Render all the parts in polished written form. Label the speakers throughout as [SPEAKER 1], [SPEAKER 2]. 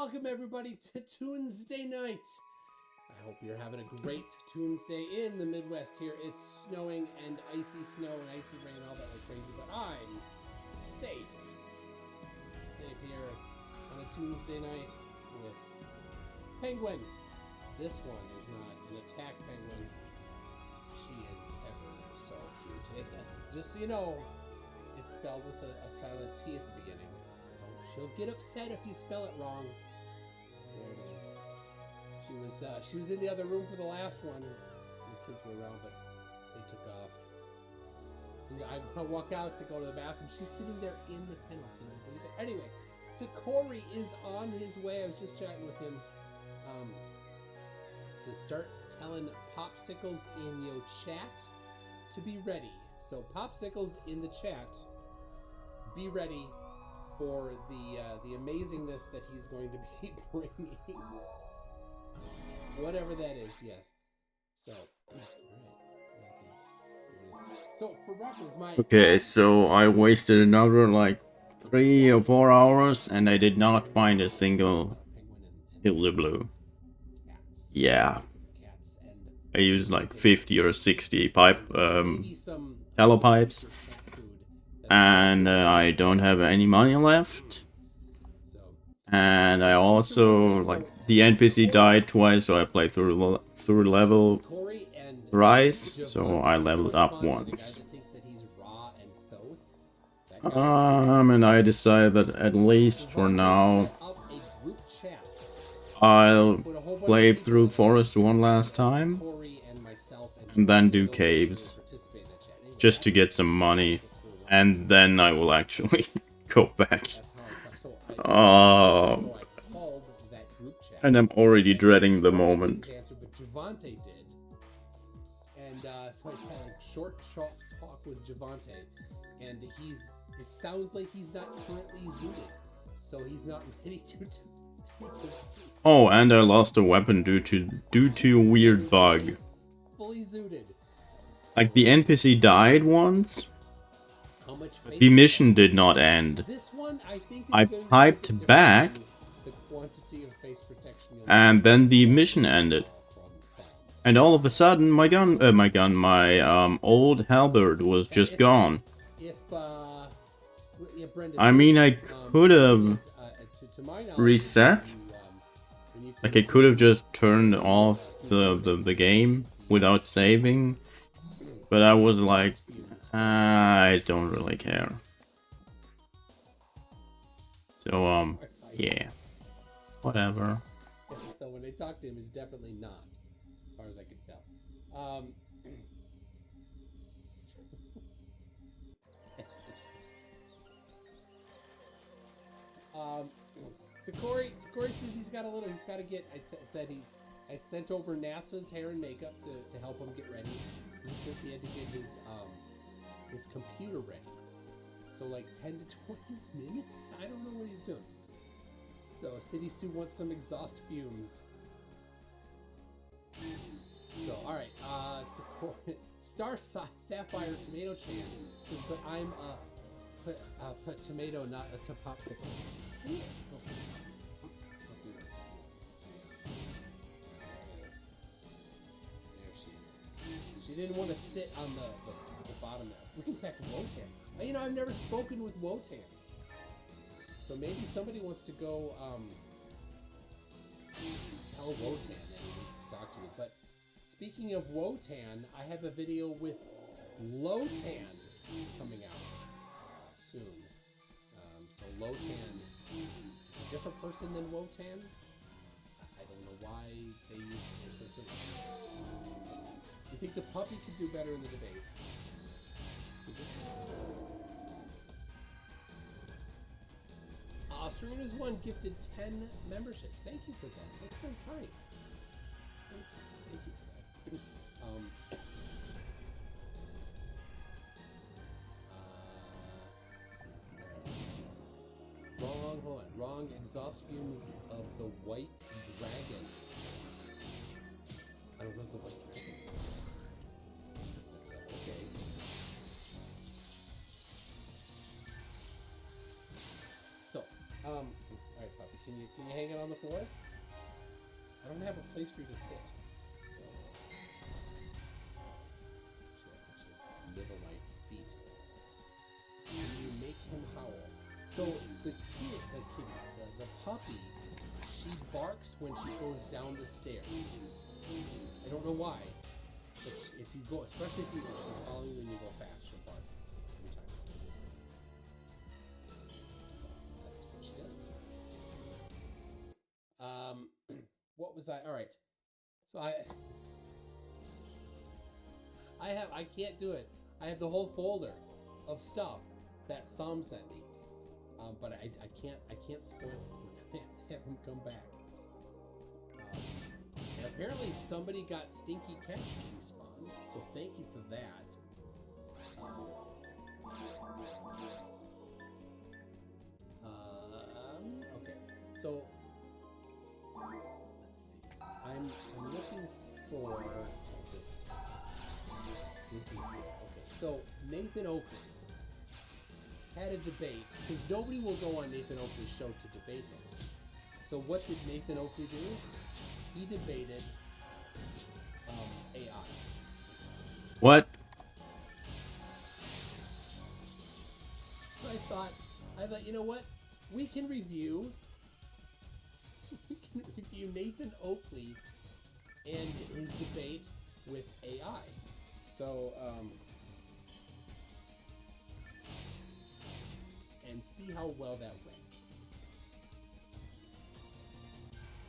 [SPEAKER 1] welcome everybody to Tuesday night. I hope you're having a great Tuesday in the Midwest here. It's snowing and icy snow and icy rain, all that like crazy, but I'm safe. Safe here on a Tuesday night with Penguin. This one is not an attack penguin. She is ever so cute. Just so you know, it's spelled with a silent T at the beginning. She'll get upset if you spell it wrong. There it is. She was in the other room for the last one. The kids were around, but they took off. And I walk out to go to the bathroom. She's sitting there in the kennel. Can you believe it? Anyway, so Corey is on his way. I was just chatting with him. So start telling Popsicles in your chat to be ready. So Popsicles in the chat, be ready for the amazingness that he's going to be bringing. Whatever that is, yes. So, so for reference,
[SPEAKER 2] Okay, so I wasted another like 3 or 4 hours and I did not find a single Hildeblue. Yeah. I used like 50 or 60 telepipes. And I don't have any money left. And I also, like, the NPC died twice, so I played through level thrice, so I leveled up once. And I decided that at least for now, I'll play through Forest one last time, and then do caves, just to get some money. And then I will actually go back. And I'm already dreading the moment.
[SPEAKER 1] And so I had a short talk with Javante, and it sounds like he's not currently zooted, so he's not ready to.
[SPEAKER 2] Oh, and I lost a weapon due to a weird bug.
[SPEAKER 1] Fully zooted.
[SPEAKER 2] Like the NPC died once. The mission did not end. I piped back, and then the mission ended. And all of a sudden, my old halberd was just gone. I mean, I could have reset. Like, I could have just turned off the game without saving. But I was like, I don't really care. So, yeah. Whatever.
[SPEAKER 1] So when they talk to him, it's definitely not, as far as I can tell. Takori says he's got to get, I sent over NASA's hair and makeup to help him get ready. He says he had to get his computer ready. So like 10 to 20 minutes? I don't know what he's doing. So City Sue wants some exhaust fumes. So alright, Star Sapphire Tomato Chan says, but I'm put tomato, not a popsicle. She didn't want to sit on the bottom there. We can catch Wotan. You know, I've never spoken with Wotan. So maybe somebody wants to go tell Wotan that he needs to talk to me. But speaking of Wotan, I have a video with Lotan coming out soon. So Lotan is a different person than Wotan. I don't know why they use their system. You think the puppy could do better in the debate? Serena's one gifted 10 memberships. Thank you for that. That's very kind. Thank you for that. Wrong exhaust fumes of the white dragon. I don't know what the white dragon is. Okay. So, alright, puppy. Can you hang it on the floor? I don't have a place for you to sit. So actually nibble my feet. And you make him howl. So the puppy, she barks when she goes down the stairs. I don't know why, but if you go, especially if she's following you and you go fast, she'll bark every time. So that's what she does. What was I? All right. So I can't do it. I have the whole folder of stuff that Sam sent me. But I can't spoil it. We're gonna have to have him come back. And apparently somebody got Stinky Cat to respawn, so thank you for that. Okay, so let's see. I'm looking for this. This is good. Okay, so Nathan Oakley had a debate, because nobody will go on Nathan Oakley's show to debate him. So what did Nathan Oakley do? He debated AI.
[SPEAKER 2] What?
[SPEAKER 1] So I thought, you know what? We can review Nathan Oakley and his debate with AI. So, and see how well that went.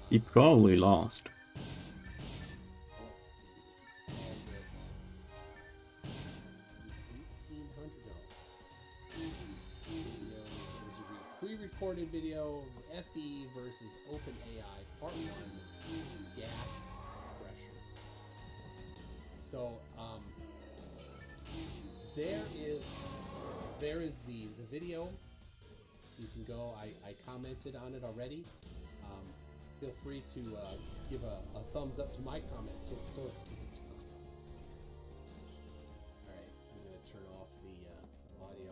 [SPEAKER 2] He probably lost.
[SPEAKER 1] Let's see. And it's 1800. Videos. It was a pre-recorded video of FB versus OpenAI Part 1 gas pressure. So there is the video. You can go. I commented on it already. Feel free to give a thumbs up to my comment so it sorts to the top. Alright, I'm going to turn off the audio.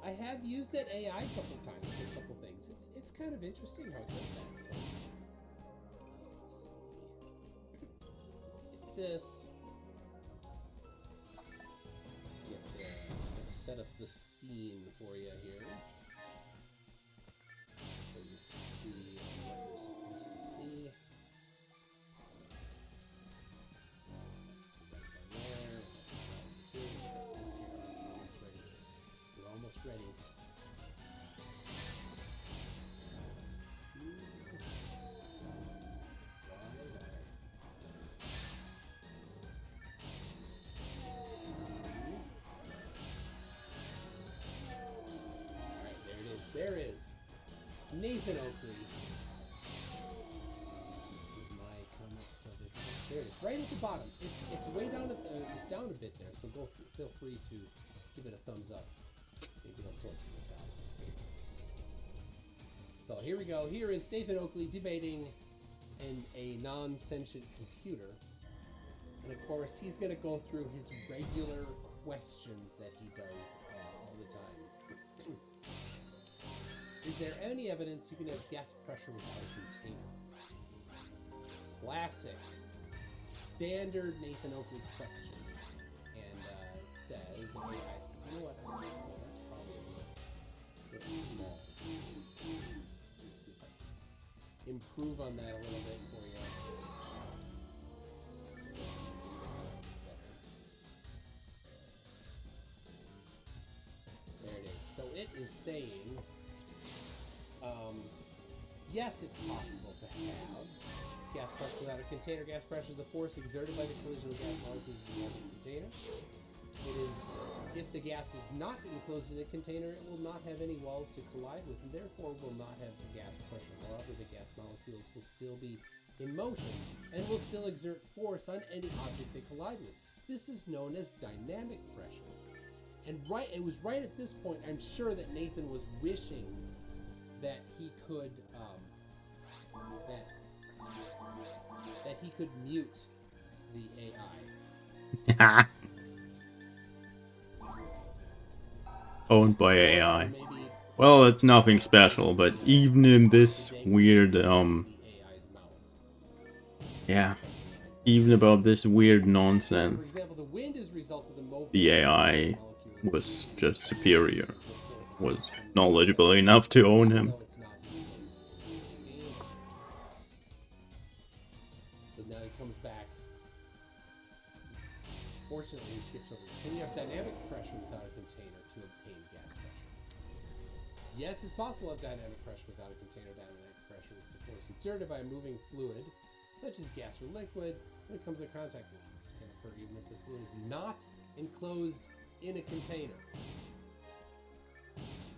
[SPEAKER 1] I have used that AI a couple times for a couple things. It's kind of interesting how it does that. So, let's see. Get this. Get set up the scene for you here. So you see what you're supposed to see. That's the right one there. This here, almost ready. We're almost ready. That's 2. Alright, there it is. There is Nathan Oakley. Is my comment still visible? There it is, right at the bottom. It's way down at it's down a bit there, so feel free to give it a thumbs up. Maybe it'll sort to the top. So here we go. Here is Nathan Oakley debating a non-sentient computer. And of course, he's going to go through his regular questions that he does all the time. Is there any evidence you can have gas pressure without a container? Classic, standard Nathan Oakley question. And it says, the way I see, you know what, I see, that's probably a bit small. Let me see if I can improve on that a little bit for you. There it is. So it is saying, yes, it's possible to have gas pressure without a container. Gas pressure is the force exerted by the collision of gas molecules in the container. It is, if the gas is not enclosed in a container, it will not have any walls to collide with, and therefore will not have the gas pressure. However, the gas molecules will still be in motion and will still exert force on any object they collide with. This is known as dynamic pressure. And it was right at this point, I'm sure that Nathan was wishing that he could that he could mute the AI.
[SPEAKER 2] Owned by AI. Well, it's nothing special, but even in this weird,
[SPEAKER 1] the AI's mouth.
[SPEAKER 2] yeah, even about this weird
[SPEAKER 1] For
[SPEAKER 2] nonsense,
[SPEAKER 1] example, the wind is results of the movement
[SPEAKER 2] the
[SPEAKER 1] of
[SPEAKER 2] AI
[SPEAKER 1] molecules
[SPEAKER 2] was
[SPEAKER 1] in
[SPEAKER 2] just
[SPEAKER 1] the
[SPEAKER 2] superior,
[SPEAKER 1] force
[SPEAKER 2] was
[SPEAKER 1] from
[SPEAKER 2] knowledgeable enough to own him.
[SPEAKER 1] though it's not enclosed in a container. So now he comes back. Fortunately, he skips over this. Can you have dynamic pressure without a container to obtain gas pressure? Yes, it's possible to have dynamic pressure without a container. Dynamic pressure is the force exerted by a moving fluid, such as gas or liquid, when it comes in contact with it. It can occur even if the fluid is not enclosed in a container.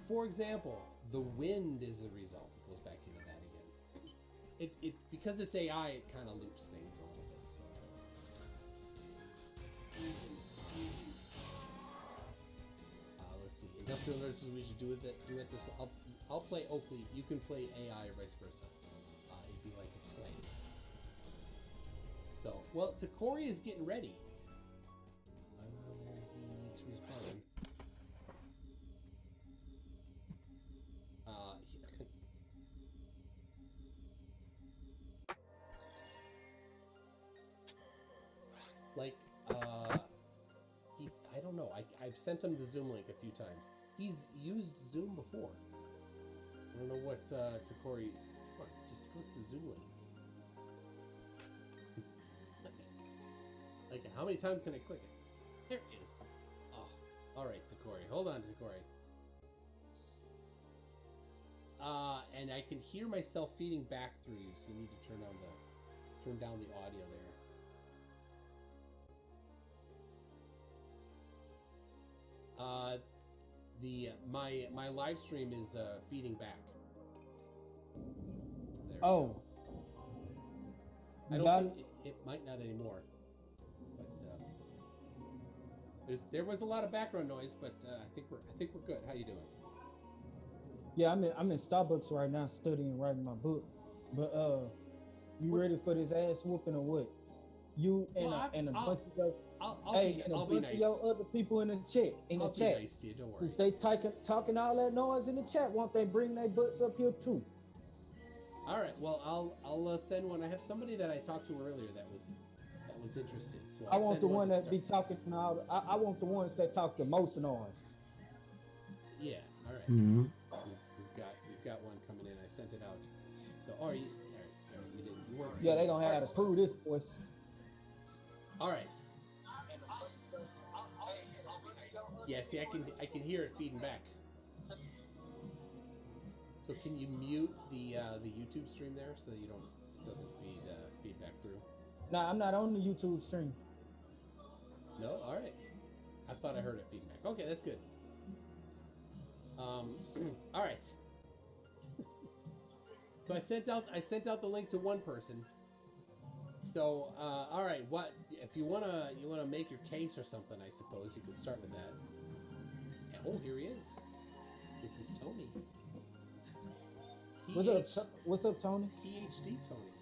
[SPEAKER 1] For example, the wind is a result. It goes back into that again. It because it's AI, it kind of loops things a little bit. So. Let's see. Industrial nurses, we should do it this way. I'll play Oakley. You can play AI or vice versa. It'd be like a play. So, well, Takori is getting ready. I know there he needs respawning. Like, I don't know. I've sent him the Zoom link a few times. He's used Zoom before. I don't know what Takori. Come on, just click the Zoom link. Like, how many times can I click it? There it is. Oh, all right, Takori. Hold on, Takori. And I can hear myself feeding back through you, so you need to turn down the audio there. My live stream is feeding back. So
[SPEAKER 3] oh.
[SPEAKER 1] I don't think it might not anymore. But there was a lot of background noise, but I think we're good. How you doing?
[SPEAKER 3] Yeah, I'm in Starbucks right now studying writing my book. But you ready for this ass whooping or what? You and a bunch of your bunch of your other people in the chat.
[SPEAKER 1] I'll be nice to you, don't worry.
[SPEAKER 3] Since they talking all that noise in the chat, won't they bring their butts up here too?
[SPEAKER 1] All right. Well, I'll send one. I have somebody that I talked to earlier that was interested. So
[SPEAKER 3] I want the one that be talking now. I want the ones that talk the most noise.
[SPEAKER 1] Yeah. All right.
[SPEAKER 2] Mm-hmm.
[SPEAKER 1] We've got one coming in. I sent it out. So you didn't. You weren't.
[SPEAKER 3] Yeah, they gonna have to prove this voice.
[SPEAKER 1] All right. Yeah, see, I can hear it feeding back. So can you mute the YouTube stream there so it doesn't feed back through?
[SPEAKER 3] Nah, I'm not on the YouTube stream.
[SPEAKER 1] No, all right. I thought I heard it feeding back. Okay, that's good. All right. So I sent out the link to one person. So, all right, what if you wanna make your case or something? I suppose you could start with that. Oh, here he is. This is Tony.
[SPEAKER 3] What's up, Tony?
[SPEAKER 1] PhD Tony.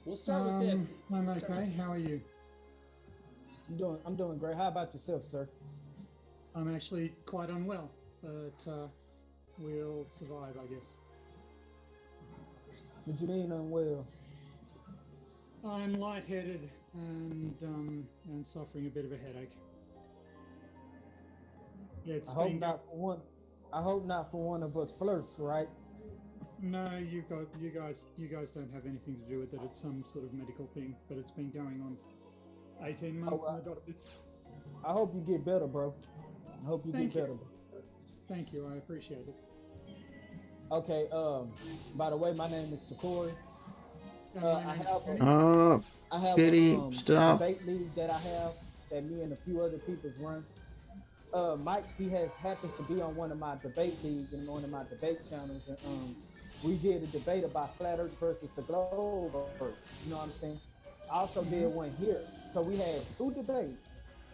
[SPEAKER 1] We'll start with this.
[SPEAKER 4] I'm okay. How are you?
[SPEAKER 3] I'm doing great. How about yourself, sir?
[SPEAKER 4] I'm actually quite unwell, but we'll survive, I guess.
[SPEAKER 3] What you mean unwell?
[SPEAKER 4] I'm lightheaded and suffering a bit of a headache. Yeah,
[SPEAKER 3] I hope not for one of us flirts, right?
[SPEAKER 4] No, you guys don't have anything to do with it. It's some sort of medical thing, but it's been going on 18 months in the doctors.
[SPEAKER 3] I hope you get better, bro. I hope you get better.
[SPEAKER 4] Thank you, I appreciate it.
[SPEAKER 3] Okay, by the way, my name is Takori. I have
[SPEAKER 2] stop.
[SPEAKER 3] a debate league that I have that me and a few other people run. Mike, he has happened to be on one of my debate leagues and one of my debate channels, and we did a debate about flat Earth versus the globe Earth. You know what I'm saying? I also did one here, so we had two debates.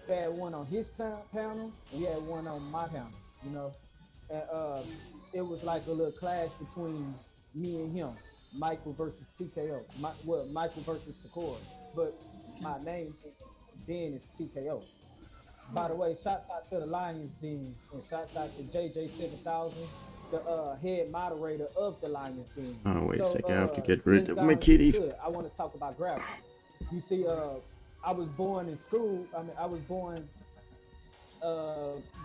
[SPEAKER 3] We had one on his panel, and we had one on my panel. You know, and it was like a little clash between me and him. Michael versus TKO. Michael versus Takori. But my name then is TKO. By the way, shouts out to the Lions Den and shouts out to JJ 7000 the head moderator of the Lions Den.
[SPEAKER 2] Oh, wait a
[SPEAKER 3] So
[SPEAKER 2] sec, I have to get
[SPEAKER 3] let's
[SPEAKER 2] rid of
[SPEAKER 3] go
[SPEAKER 2] my
[SPEAKER 3] and get
[SPEAKER 2] kitty.
[SPEAKER 3] to it. I want to talk about gravity. You see, I was born in school. I mean, I was born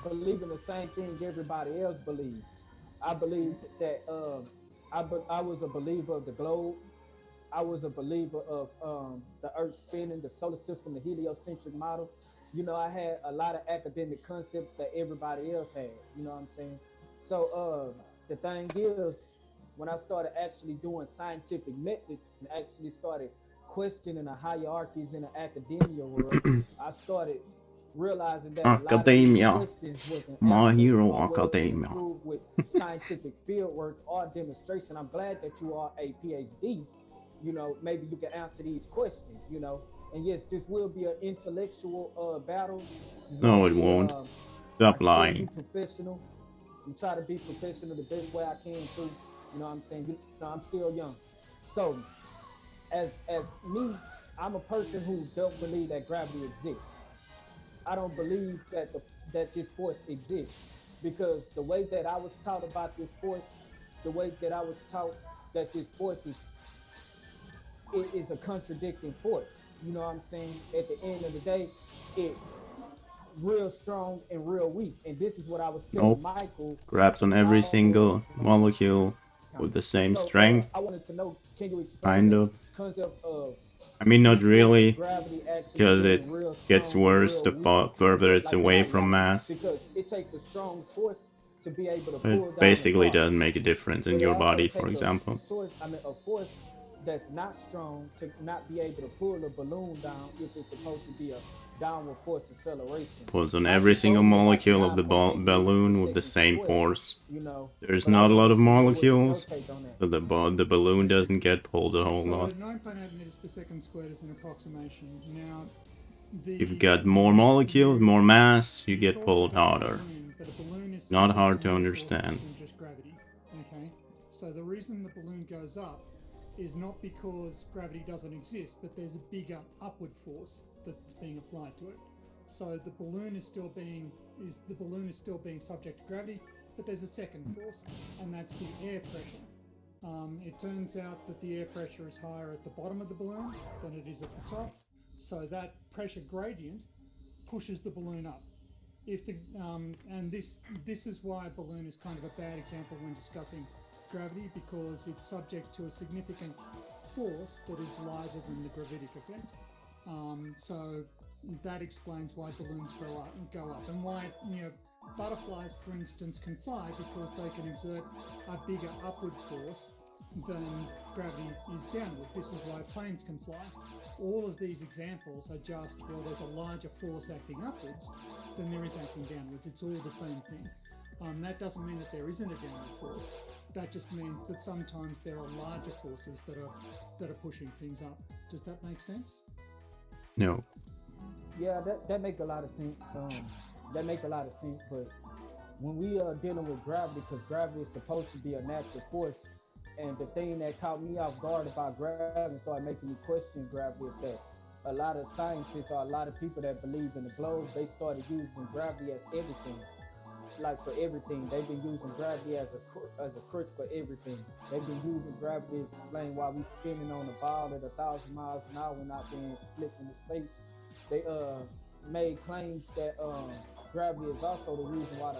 [SPEAKER 3] believing the same thing everybody else believed. I believed that I was a believer of the globe. I was a believer of the Earth spinning, the solar system, the heliocentric model. You know, I had a lot of academic concepts that everybody else had. You know what I'm saying? So the thing is, when I started actually doing scientific methods and actually started questioning the hierarchies in the academia world, I started realizing that a lot of these
[SPEAKER 2] Academia.
[SPEAKER 3] questions wasn't
[SPEAKER 2] My
[SPEAKER 3] answered
[SPEAKER 2] Hero
[SPEAKER 3] or wasn't
[SPEAKER 2] Academia.
[SPEAKER 3] proved with scientific field work or demonstration. I'm glad that you are a PhD. You know, maybe you can answer these questions. You know, and yes, this will be an intellectual battle. As
[SPEAKER 2] No,
[SPEAKER 3] long
[SPEAKER 2] it
[SPEAKER 3] as
[SPEAKER 2] won't.
[SPEAKER 3] I
[SPEAKER 2] Stop
[SPEAKER 3] continue to be
[SPEAKER 2] lying.
[SPEAKER 3] professional and try to be professional the best way I can too. You know what I'm saying? You know, I'm still young. So as me, I'm a person who don't believe that gravity exists. I don't believe that this force exists because the way that I was taught about this force, the way that I was taught that this force is a contradicting force. You know what I'm saying? At the end of the day, it real strong and real weak. And this is what I was telling
[SPEAKER 2] Nope.
[SPEAKER 3] Michael
[SPEAKER 2] Grabs on every
[SPEAKER 3] about
[SPEAKER 2] single molecule with the same
[SPEAKER 3] so
[SPEAKER 2] strength.
[SPEAKER 3] I wanted to know, can you explain
[SPEAKER 2] Kind
[SPEAKER 3] the
[SPEAKER 2] of.
[SPEAKER 3] concept of
[SPEAKER 2] I mean,
[SPEAKER 3] this
[SPEAKER 2] not
[SPEAKER 3] force
[SPEAKER 2] really,
[SPEAKER 3] gravity actually
[SPEAKER 2] because it
[SPEAKER 3] being real
[SPEAKER 2] gets
[SPEAKER 3] strong and
[SPEAKER 2] worse
[SPEAKER 3] real
[SPEAKER 2] the
[SPEAKER 3] weak,
[SPEAKER 2] further it's
[SPEAKER 3] like
[SPEAKER 2] away
[SPEAKER 3] how
[SPEAKER 2] from mass.
[SPEAKER 3] because it takes a strong force to be able to pull
[SPEAKER 2] It
[SPEAKER 3] down a
[SPEAKER 2] basically
[SPEAKER 3] car,
[SPEAKER 2] doesn't make a difference in
[SPEAKER 3] but it
[SPEAKER 2] your
[SPEAKER 3] also
[SPEAKER 2] body, for
[SPEAKER 3] takes a
[SPEAKER 2] example.
[SPEAKER 3] source, a force that's not strong to not be able to pull a balloon down if it's supposed to be a downward force acceleration.
[SPEAKER 2] Pulls on
[SPEAKER 3] I
[SPEAKER 2] every single
[SPEAKER 3] suppose about
[SPEAKER 2] molecule of the
[SPEAKER 3] 9.8 meters per
[SPEAKER 2] balloon with the
[SPEAKER 3] second
[SPEAKER 2] same
[SPEAKER 3] squared,
[SPEAKER 2] force.
[SPEAKER 3] you know.
[SPEAKER 2] There's
[SPEAKER 3] But I
[SPEAKER 2] not a lot of
[SPEAKER 3] wanted to know what was your
[SPEAKER 2] molecules,
[SPEAKER 3] take on that.
[SPEAKER 2] so the balloon doesn't get pulled a whole
[SPEAKER 4] So
[SPEAKER 2] lot.
[SPEAKER 4] 9.8 meters per second squared is an approximation. Now,
[SPEAKER 2] You've got more molecules, more mass, you get
[SPEAKER 4] talked
[SPEAKER 2] pulled
[SPEAKER 4] about a
[SPEAKER 2] harder.
[SPEAKER 4] balloon, but a balloon is
[SPEAKER 2] Not
[SPEAKER 4] subject
[SPEAKER 2] hard to
[SPEAKER 4] more
[SPEAKER 2] understand.
[SPEAKER 4] forces than just gravity. Okay, so the reason the balloon goes up is not because gravity doesn't exist, but there's a bigger upward force that's being applied to it. So the balloon is still being subject to gravity, but there's a second force, and that's the air pressure. It turns out that the air pressure is higher at the bottom of the balloon than it is at the top, so that pressure gradient pushes the balloon up. If the and this is why a balloon is kind of a bad example when discussing gravity, because it's subject to a significant force that is larger than the gravitic effect. So that explains why balloons go up, and why butterflies, for instance, can fly, because they can exert a bigger upward force than gravity is downward. This is why planes can fly. All of these examples are just, well, there's a larger force acting upwards than there is acting downwards. It's all the same thing. That doesn't mean that there isn't a downward force. That just means that sometimes there are larger forces that are pushing things up. Does that make sense?
[SPEAKER 2] No.
[SPEAKER 3] Yeah, that make a lot of sense. That make a lot of sense. But when we are dealing with gravity, because gravity is supposed to be a natural force, and the thing that caught me off guard about gravity and started making me question gravity is that a lot of scientists or a lot of people that believe in the globe, they started using gravity as everything. Like for everything, they've been using gravity as a crutch for everything. They've been using gravity to explain why we spinning on a ball at 1,000 miles an hour, not being flipped into space. They made claims that gravity is also the reason why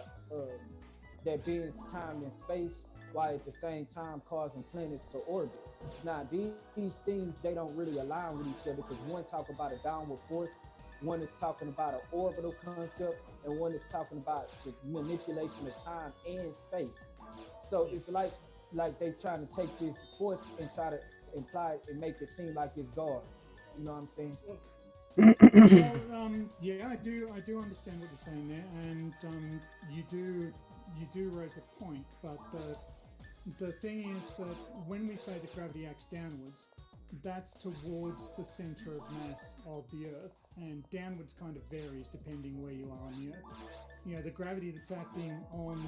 [SPEAKER 3] that being time and space, while at the same time causing planets to orbit. Now these things, they don't really align with each other, because one talk about a downward force, one is talking about an orbital concept, and one is talking about the manipulation of time and space. So it's like they trying to take this force and try to imply and make it seem like it's God. You know what I'm saying?
[SPEAKER 4] Well, yeah, I do understand what you're saying there, and you do raise a point. But the thing is that when we say that gravity acts downwards, that's towards the center of mass of the Earth, and downwards kind of varies depending where you are on the Earth. The gravity that's acting on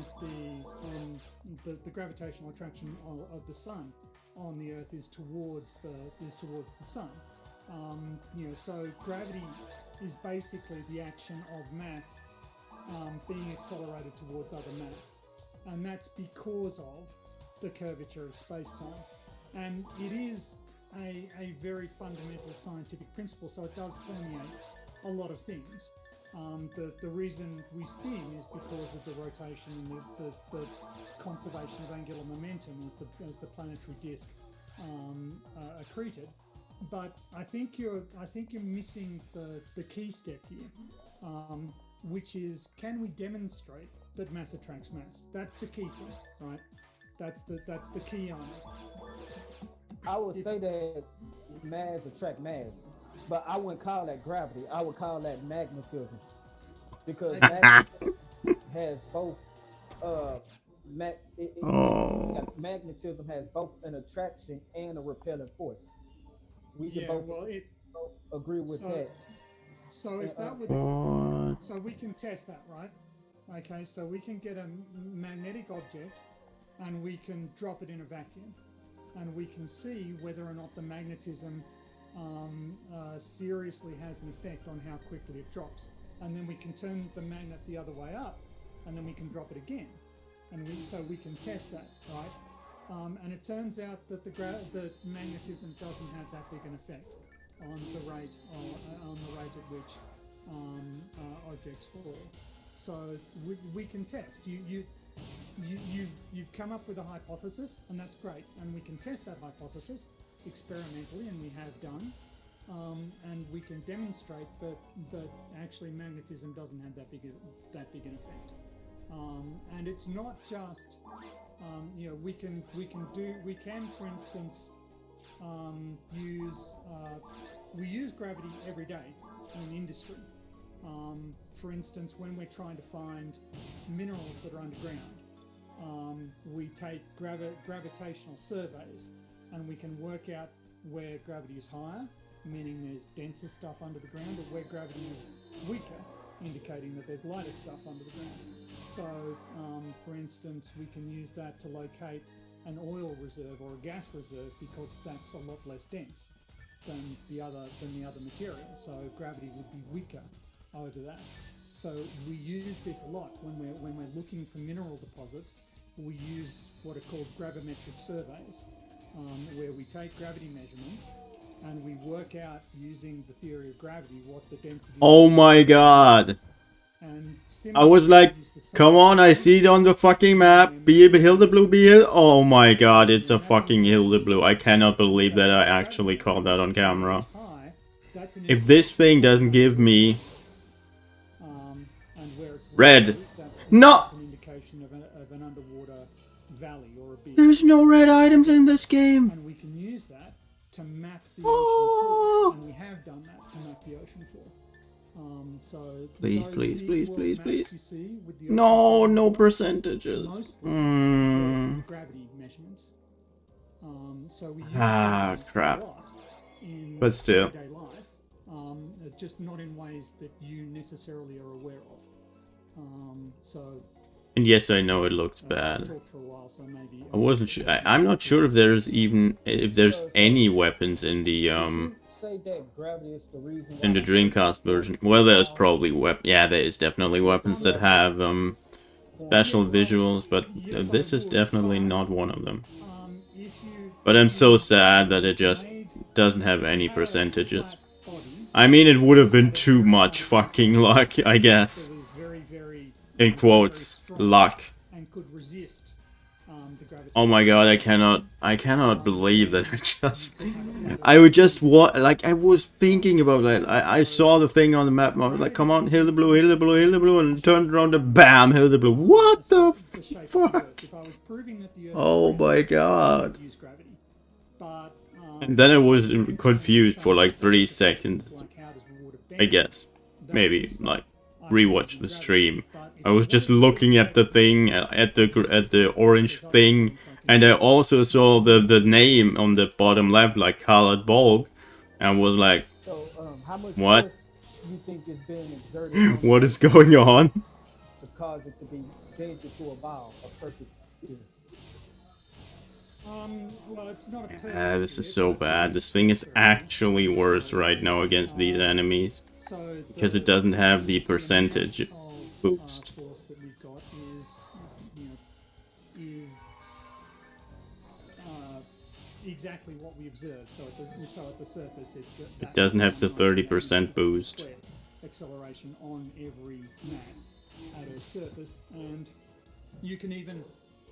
[SPEAKER 4] the gravitational attraction of the sun on the Earth is towards the sun. So gravity is basically the action of mass being accelerated towards other mass. and that's because of the curvature of space-time. And it is a very fundamental scientific principle, so it does permeate a lot of things. The reason we spin is because of the rotation and the conservation of angular momentum as the planetary disk accreted. But I think you're missing the key step here, which is, can we demonstrate that mass attracts mass? That's the key thing, right? That's the key on it.
[SPEAKER 3] I would say that mass attract mass, but I wouldn't call that gravity. I would call that magnetism, because magnetism has both. Magnetism has both an attraction and a repelling force. We can both agree with that.
[SPEAKER 4] So if that would,
[SPEAKER 2] What?
[SPEAKER 4] so we can test that, right? Okay, so we can get a magnetic object and we can drop it in a vacuum, and we can see whether or not the magnetism seriously has an effect on how quickly it drops. And then we can turn the magnet the other way up, and then we can drop it again, and we can test that, right? And it turns out that the magnetism doesn't have that big an effect on the rate at which objects fall. So we can test. You've come up with a hypothesis, and that's great, and we can test that hypothesis experimentally, and we have done, and we can demonstrate that actually magnetism doesn't have that big an effect. And it's not just we can for instance use gravity every day in industry. For instance, when we're trying to find minerals that are underground, we take gravitational surveys, and we can work out where gravity is higher, meaning there's denser stuff under the ground, or where gravity is weaker, indicating that there's lighter stuff under the ground. So, for instance, we can use that to locate an oil reserve or a gas reserve, because that's a lot less dense than the other material. So gravity would be weaker over that. So we use this a lot when we're looking for mineral deposits. We use what are called gravimetric surveys, where we take gravity measurements and we work out, using the theory of gravity, what the density.
[SPEAKER 2] Oh my god!
[SPEAKER 4] And
[SPEAKER 2] I was like, come on, I see it on the fucking map. Be Hildeblue, be Hill. Oh my god, it's a fucking Hildeblue. I cannot believe that I actually caught that on camera. If this thing doesn't give me red, no! There's no red items in this game.
[SPEAKER 4] And we can use that to map the ocean floor, and we have done that to map the ocean floor. So
[SPEAKER 2] please. No percentages.
[SPEAKER 4] Gravity measurements. So we use
[SPEAKER 2] crap.
[SPEAKER 4] a lot in
[SPEAKER 2] But still.
[SPEAKER 4] everyday life, just not in ways that you necessarily are aware of.
[SPEAKER 2] And yes, I know it looks bad.
[SPEAKER 4] Talked for a while, so maybe
[SPEAKER 2] I wasn't sure. I'm not sure if there's any weapons in the
[SPEAKER 3] Say that gravity is the reason
[SPEAKER 2] in the Dreamcast version. Well, there's probably there is definitely weapons that have special visuals, but this is definitely not one of them. But I'm so sad that it just doesn't have any percentages. I mean, it would have been too much fucking luck, I guess. In quotes, luck.
[SPEAKER 4] and could resist the gravity.
[SPEAKER 2] Oh my god, I cannot believe that I would just like, I was thinking about that. I saw the thing on the map, and I was like, come on, Hildeblue, and turned around and BAM, Hildeblue. What the fuck? Oh my god. And then I was confused for like 3 seconds, I guess. Maybe, like, rewatch the stream. I was just looking at the thing, at the orange thing, and I also saw the name on the bottom left, like colored bulb, and was like,
[SPEAKER 3] how much
[SPEAKER 2] what?
[SPEAKER 3] You think is being exerted
[SPEAKER 2] What is going on?
[SPEAKER 3] to cause it to be bent into a ball, a perfect sphere?
[SPEAKER 4] Well, it's not a perfect
[SPEAKER 2] This is so bad. This thing is actually worse right now against these enemies, because it doesn't have the percentage boost.
[SPEAKER 4] Force that we've got is, is exactly what we observed. So at the surface,
[SPEAKER 2] It doesn't have the 30% boost.
[SPEAKER 4] Acceleration on every mass at Earth's surface, and you can even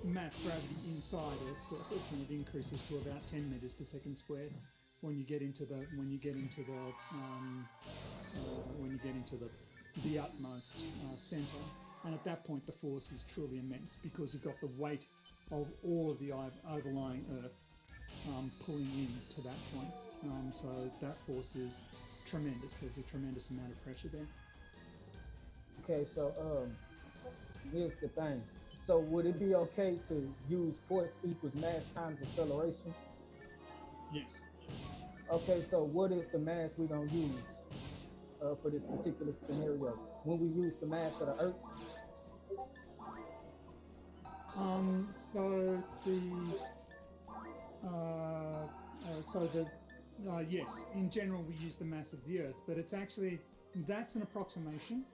[SPEAKER 4] map gravity inside Earth's surface, and it increases to about 10 meters per second squared when you get into the utmost center. And at that point, the force is truly immense because you've got the weight of all of the overlying Earth pulling in to that point. So that force is tremendous. There's a tremendous amount of pressure there.
[SPEAKER 3] Okay, so here's the thing. So would it be okay to use force equals mass times acceleration?
[SPEAKER 4] Yes.
[SPEAKER 3] Okay, so what is the mass we're gonna use for this particular scenario? When we use the mass of the Earth?
[SPEAKER 4] Yes, in general we use the mass of the Earth, but that's an approximation.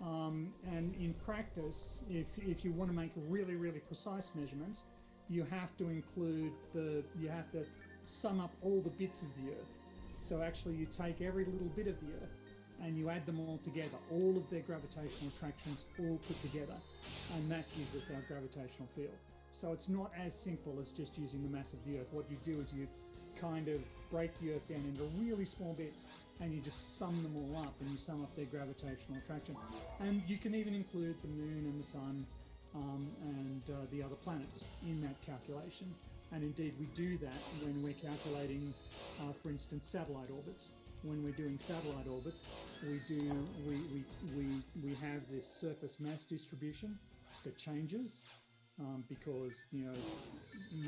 [SPEAKER 4] And in practice, if you want to make really, really precise measurements, you have to sum up all the bits of the Earth. So actually you take every little bit of the Earth and you add them all together, all of their gravitational attractions all put together, and that gives us our gravitational field. So it's not as simple as just using the mass of the Earth. What you do is you kind of break the Earth down into really small bits, and you just sum them all up, and you sum up their gravitational attraction. And you can even include the Moon and the Sun and the other planets in that calculation. And indeed, we do that when we're calculating, for instance, satellite orbits. When we're doing satellite orbits, we have this surface mass distribution that changes because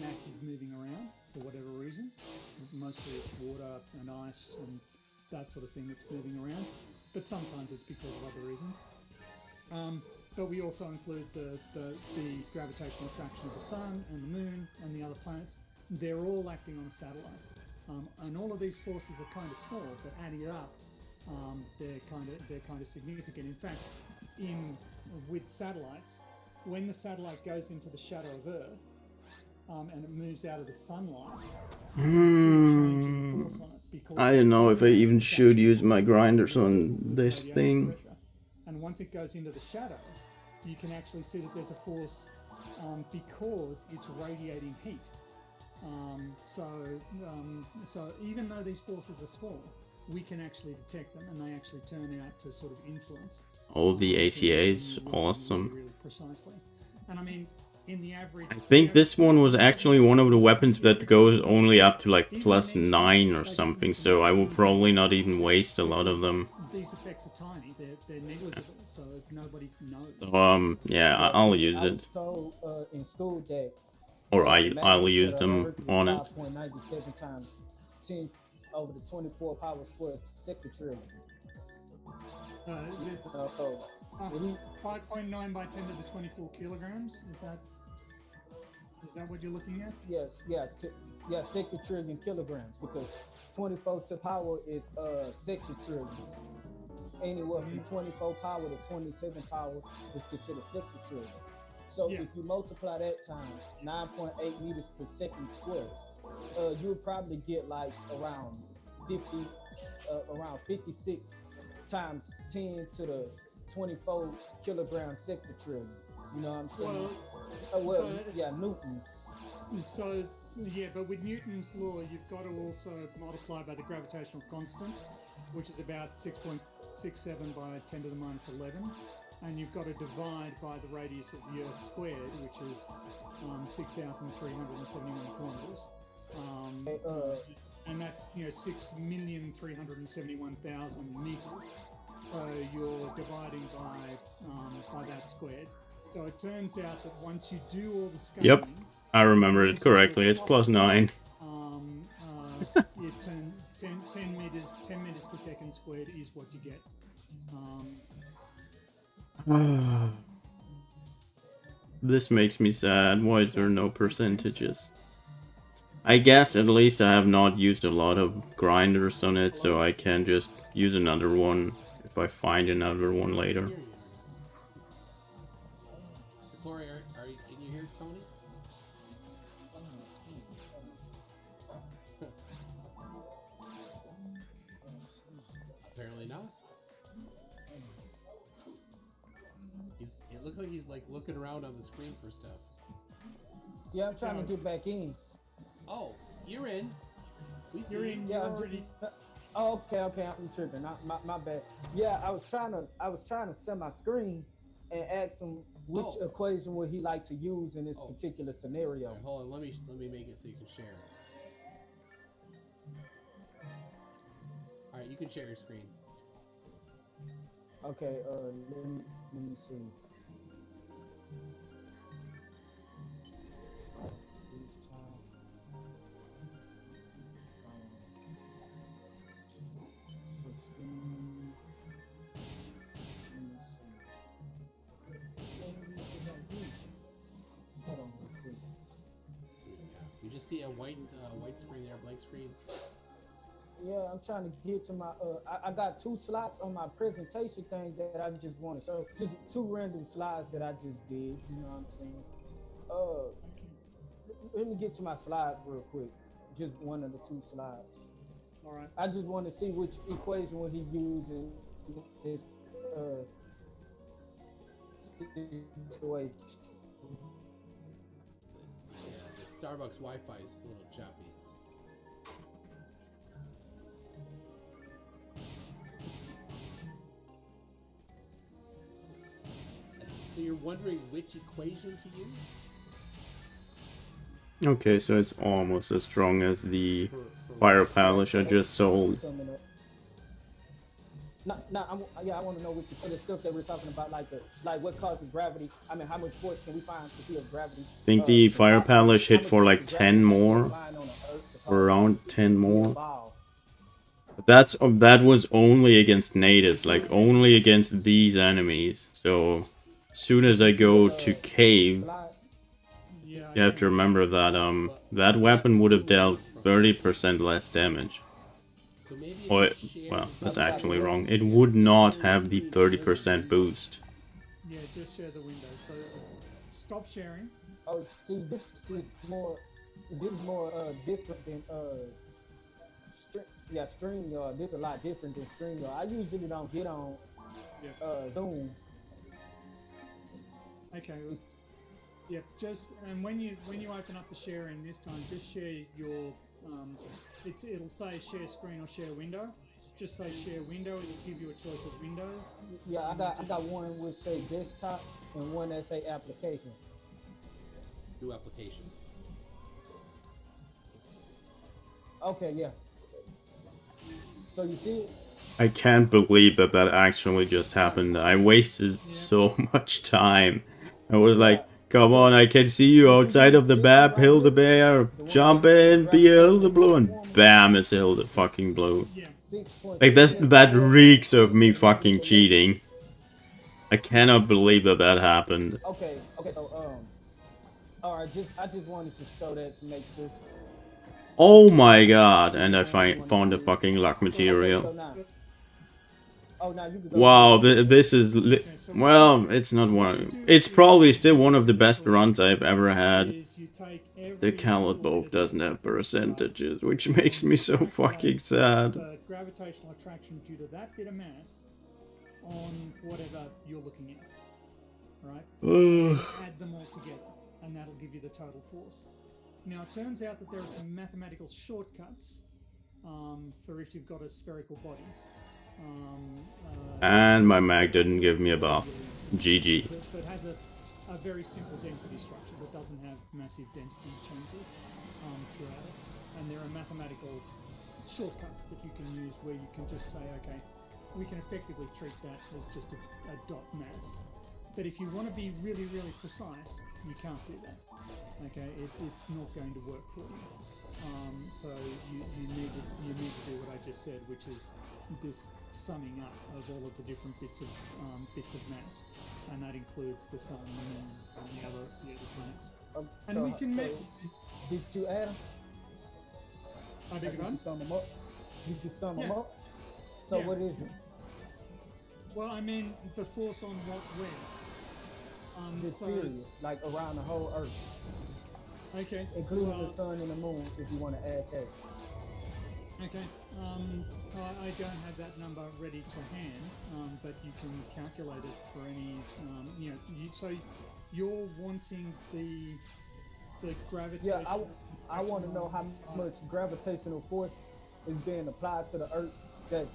[SPEAKER 4] mass is moving around for whatever reason. Mostly it's water and ice and that sort of thing that's moving around, but sometimes it's because of other reasons. But we also include the gravitational attraction of the Sun and the Moon and the other planets. They're all acting on a satellite. And all of these forces are kind of small, but adding it up, they're kind of significant. In fact, with satellites, when the satellite goes into the shadow of Earth and it moves out of the sunlight,
[SPEAKER 2] I don't know if I even should use my grinders on this thing.
[SPEAKER 4] Pressure. And once it goes into the shadow, you can actually see that there's a force because it's radiating heat. So even though these forces are small, we can actually detect them, and they actually turn out to sort of influence.
[SPEAKER 2] All the ATAs, awesome.
[SPEAKER 4] Really precisely. And I mean, in the average...
[SPEAKER 2] I think this one was actually one of the weapons that goes only up to like +9 or something, so I will probably not even waste a lot of them.
[SPEAKER 4] These effects are tiny, they're negligible, so nobody knows.
[SPEAKER 2] So, yeah, I'll use
[SPEAKER 3] I
[SPEAKER 2] it.
[SPEAKER 3] was told in school that
[SPEAKER 2] Or I'll use them on it.
[SPEAKER 3] 5.97 times 10 over the 24 power squared secretary.
[SPEAKER 4] It's 5.9 by 10 to the 24 kilograms. Is that what you're looking at?
[SPEAKER 3] Yes, secretrillion kilograms, because 24 to power is secretrillions. Anywhere from 24 power to 27 power is considered secretrillion. So if you multiply that times 9.8 meters per second squared, you'll probably get like around 56 times 10 to the 24 kilogram sectotrillion. You know what I'm saying? Newtons.
[SPEAKER 4] So, but with Newton's law, you've got to also multiply by the gravitational constant, which is about 6.67 by 10 to the minus 11. And you've got to divide by the radius of the Earth squared, which is 6,371 kilometers. And that's 6,371,000 meters. So you're dividing by that squared. So it turns out that once you do all the scaling,
[SPEAKER 2] Yep, I remember it correctly. It's +9.
[SPEAKER 4] 10 meters per second squared is what you get.
[SPEAKER 2] This makes me sad. Why is there no percentages? I guess at least I have not used a lot of grinders on it, so I can just use another one if I find another one later.
[SPEAKER 1] Corey, can you hear Tony? not? It looks like he's like looking around on the screen for stuff.
[SPEAKER 3] Yeah, I'm trying to get back in.
[SPEAKER 1] Oh, you're in. We see
[SPEAKER 4] You're
[SPEAKER 1] you.
[SPEAKER 4] in.
[SPEAKER 3] Yeah,
[SPEAKER 4] You're
[SPEAKER 3] I'm
[SPEAKER 4] already.
[SPEAKER 3] Oh, okay, I'm tripping. My bad. Yeah, I was trying to set my screen and ask him which equation would he like to use in this particular scenario.
[SPEAKER 1] Right, hold on, let me make it so you can share. All right, you can share your screen.
[SPEAKER 3] Okay, let me see. This time. 16. Let me see. Hold on real quick.
[SPEAKER 1] You just see a white screen there, blank screen.
[SPEAKER 3] Yeah, I'm trying to get to my I got 2 slots on my presentation thing that I just want to show. Just 2 random slides that I just did, you know what I'm saying? Let me get to my slides real quick. Just one of the 2 slides.
[SPEAKER 4] All right.
[SPEAKER 3] I just want to see which equation would he use in this situation.
[SPEAKER 1] Yeah, the Starbucks Wi-Fi is a little choppy. So you're wondering which equation to use?
[SPEAKER 2] Okay, so it's almost as strong as the fire palace I just sold.
[SPEAKER 3] I want to know which other stuff that we're talking about, like what causes gravity. I mean, how much force can we find to feel gravity?
[SPEAKER 2] I think the fire palace hit for like 10 more, or around 10 more. That was only against natives, like only against these enemies. So as soon as I go to cave, you have to remember that that weapon would have dealt 30% less damage.
[SPEAKER 1] So maybe
[SPEAKER 2] Or, well, that's actually wrong. It would not have the 30% boost.
[SPEAKER 4] Yeah, just share the window. So stop sharing.
[SPEAKER 3] Oh, see, this is more different than StreamYard. This is a lot different than StreamYard. I usually don't get on Zoom.
[SPEAKER 4] Okay. Yeah, just and when you open up the sharing this time, just share your it'll say share screen or share window. Just say share window. It'll give you a choice of windows.
[SPEAKER 3] Yeah, I got one with say desktop and one that say application.
[SPEAKER 1] Do application.
[SPEAKER 3] Okay, yeah. So you see it?
[SPEAKER 2] I can't believe that actually just happened. I wasted so much time. I was like, come on, I can see you outside of the map, Hildebear. Jump in, be Hildeblue, and bam, it's Hilde fucking Blue. Like, that reeks of me fucking cheating. I cannot believe that happened.
[SPEAKER 3] Okay, so, alright, I just wanted to show that to make sure.
[SPEAKER 2] Oh my god, and I found the fucking luck material. Wow, this is... well, it's not one... it's probably still one of the best runs I've ever had. The Callot Bolt doesn't have percentages, which makes me so fucking sad.
[SPEAKER 4] The gravitational attraction due to that bit of mass on whatever you're looking at. Right? Add them all together, and that'll give you the total force. Now, it turns out that there are some mathematical shortcuts for if you've got a spherical body.
[SPEAKER 2] And my mag didn't give me a buff. GG.
[SPEAKER 4] But has a very simple density structure that doesn't have massive density changes throughout it. And there are mathematical shortcuts that you can use where you can just say, okay, we can effectively treat that as just a dot mass. But if you want to be really, really precise, you can't do that. Okay, it's not going to work for you. So you need to do what I just said, which is this summing up of all of the different bits of mass, and that includes the sun, the moon, and the other planets. And we can make.
[SPEAKER 3] Did you add them?
[SPEAKER 4] I beg your pardon?
[SPEAKER 3] Did you sum them up? So what is it?
[SPEAKER 4] Well, I mean the force on what where.
[SPEAKER 3] Just period, like around the whole Earth.
[SPEAKER 4] Okay.
[SPEAKER 3] Including the sun and the moon, if you want to add that.
[SPEAKER 4] Okay. I don't have that number ready to hand, but you can calculate it for any. So you're wanting the gravitation.
[SPEAKER 3] Yeah, I want to know how much gravitational force is being applied to the Earth. That's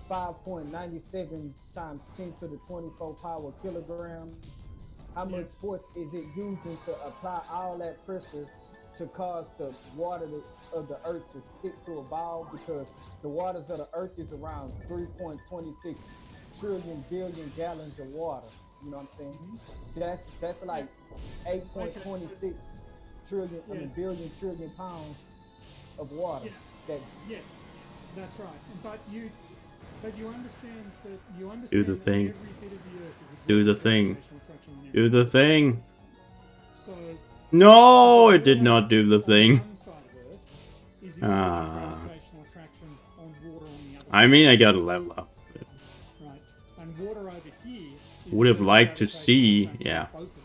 [SPEAKER 3] 5.97 times 10 to the 24 power kilograms. How much force is it using to apply all that pressure to cause the water of the Earth to stick to a ball? Because the waters of the Earth is around 3.26 trillion billion gallons of water. You know what I'm saying? That's like 8.26 trillion, I mean billion trillion pounds of water.
[SPEAKER 4] Yes, that's right. But you understand that
[SPEAKER 2] Do the thing.
[SPEAKER 4] every bit of the Earth is
[SPEAKER 2] Do the
[SPEAKER 4] exerting
[SPEAKER 2] thing.
[SPEAKER 4] gravitational attraction on
[SPEAKER 2] Do
[SPEAKER 4] every
[SPEAKER 2] the
[SPEAKER 4] bit.
[SPEAKER 2] thing.
[SPEAKER 4] So
[SPEAKER 2] No, it did not do the thing.
[SPEAKER 4] on one side of Earth is exerting gravitational attraction on water on the other
[SPEAKER 2] I
[SPEAKER 4] side.
[SPEAKER 2] mean, I got a level up.
[SPEAKER 4] Right. And water over here is
[SPEAKER 2] Would have
[SPEAKER 4] exerting
[SPEAKER 2] liked to
[SPEAKER 4] gravitational
[SPEAKER 2] see,
[SPEAKER 4] attraction
[SPEAKER 2] yeah,
[SPEAKER 4] on both of them.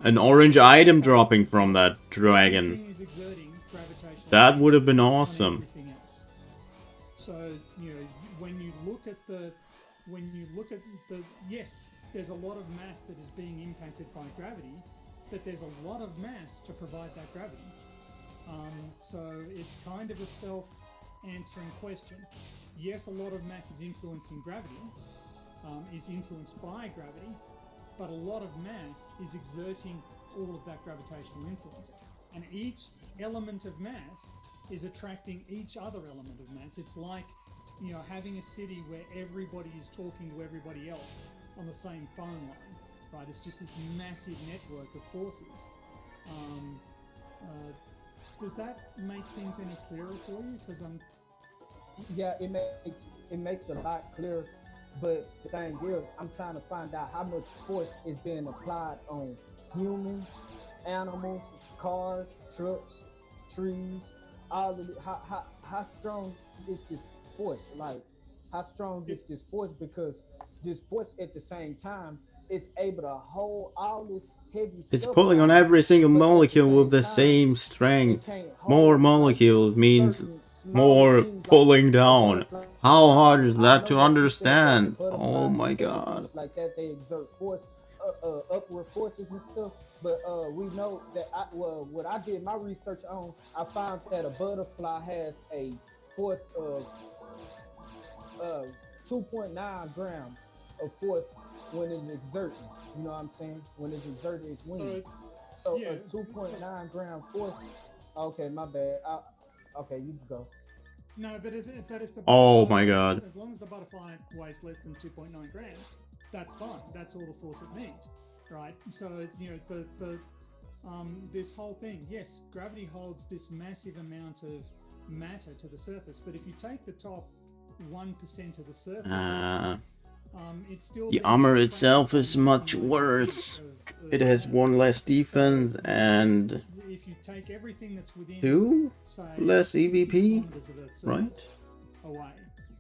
[SPEAKER 2] an orange item dropping from that dragon.
[SPEAKER 4] Everything is exerting gravitational
[SPEAKER 2] That would have been
[SPEAKER 4] on
[SPEAKER 2] awesome.
[SPEAKER 4] everything else. So, when you look at the yes, there's a lot of mass that is being impacted by gravity, but there's a lot of mass to provide that gravity. So it's kind of a self-answering question. Yes, a lot of mass is influencing gravity, is influenced by gravity, but a lot of mass is exerting all of that gravitational influence. And each element of mass is attracting each other element of mass. It's like, having a city where everybody is talking to everybody else on the same phone line, right? It's just this massive network of forces. Does that make things any clearer for you? Because
[SPEAKER 3] Yeah, it makes a lot clearer. But the thing is, I'm trying to find out how much force is being applied on humans, animals, cars, trucks, trees, all of it. How strong is this force? Like, how strong is this force? Because this force at the same time is able to hold all this heavy
[SPEAKER 2] It's
[SPEAKER 3] stuff
[SPEAKER 2] pulling on
[SPEAKER 3] down,
[SPEAKER 2] every single
[SPEAKER 3] but at the
[SPEAKER 2] molecule with
[SPEAKER 3] same
[SPEAKER 2] the
[SPEAKER 3] time,
[SPEAKER 2] same
[SPEAKER 3] it
[SPEAKER 2] strength.
[SPEAKER 3] can't
[SPEAKER 2] More
[SPEAKER 3] hold like
[SPEAKER 2] molecules means
[SPEAKER 3] certain small
[SPEAKER 2] more
[SPEAKER 3] things like
[SPEAKER 2] pulling
[SPEAKER 3] a
[SPEAKER 2] down.
[SPEAKER 3] butterfly.
[SPEAKER 2] How hard is
[SPEAKER 3] I
[SPEAKER 2] that
[SPEAKER 3] know
[SPEAKER 2] to
[SPEAKER 3] that you said that the
[SPEAKER 2] understand? Oh
[SPEAKER 3] butterfly
[SPEAKER 2] my
[SPEAKER 3] and
[SPEAKER 2] god.
[SPEAKER 3] things like that, they exert force, upward forces and stuff. But we know that what I did my research on, I found that a butterfly has a force of uh 2.9 grams of force when it's exerting. You know what I'm saying? When it's exerting its wings. So
[SPEAKER 4] yeah,
[SPEAKER 3] a 2.9 gram force. Okay, my bad. Okay, you can go.
[SPEAKER 4] no, but if the
[SPEAKER 2] Oh
[SPEAKER 4] butterfly
[SPEAKER 2] my god.
[SPEAKER 4] as long as the butterfly weighs less than 2.9 grams, that's fine. That's all the force it needs, right? So this whole thing, yes, gravity holds this massive amount of matter to the surface, but if you take the top 1% of the surface, it's still
[SPEAKER 2] The
[SPEAKER 4] being
[SPEAKER 2] armor
[SPEAKER 4] attracted
[SPEAKER 2] itself
[SPEAKER 4] by
[SPEAKER 2] is much
[SPEAKER 4] 99%
[SPEAKER 2] worse.
[SPEAKER 4] of
[SPEAKER 2] It has
[SPEAKER 4] matter.
[SPEAKER 2] one less
[SPEAKER 4] So
[SPEAKER 2] defense and
[SPEAKER 4] if you take everything that's within,
[SPEAKER 2] 2
[SPEAKER 4] say,
[SPEAKER 2] less
[SPEAKER 4] 60
[SPEAKER 2] EVP,
[SPEAKER 4] kilometers of Earth's
[SPEAKER 2] right?
[SPEAKER 4] surface away,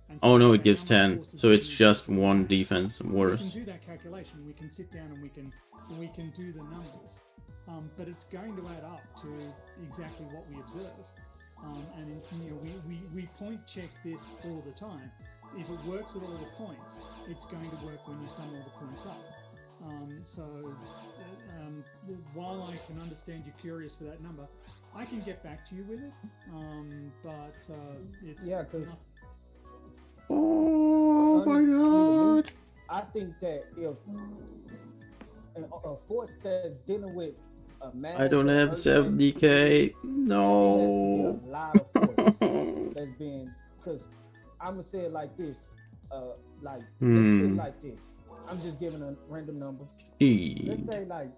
[SPEAKER 4] and
[SPEAKER 2] Oh no,
[SPEAKER 4] say,
[SPEAKER 2] it
[SPEAKER 4] okay,
[SPEAKER 2] gives
[SPEAKER 4] how much
[SPEAKER 2] 10,
[SPEAKER 4] force is
[SPEAKER 2] so it's
[SPEAKER 4] being
[SPEAKER 2] just
[SPEAKER 4] exerted
[SPEAKER 2] one
[SPEAKER 4] on that?
[SPEAKER 2] defense
[SPEAKER 4] We can
[SPEAKER 2] worse.
[SPEAKER 4] do that calculation. We can sit down and we can do the numbers, but it's going to add up to exactly what we observe. And we point check this all the time. If it works at all the points, it's going to work when you sum all the points up. While I can understand you're curious for that number, I can get back to you with it. But it's
[SPEAKER 3] Yeah, because
[SPEAKER 2] Oh my god.
[SPEAKER 3] I think that if a force that's dealing with a mass
[SPEAKER 2] I don't have 70k.
[SPEAKER 3] it has to be
[SPEAKER 2] No.
[SPEAKER 3] a lot of force that's being, because I'm gonna say it like this, like let's put it like this. I'm just giving a random number. Let's say like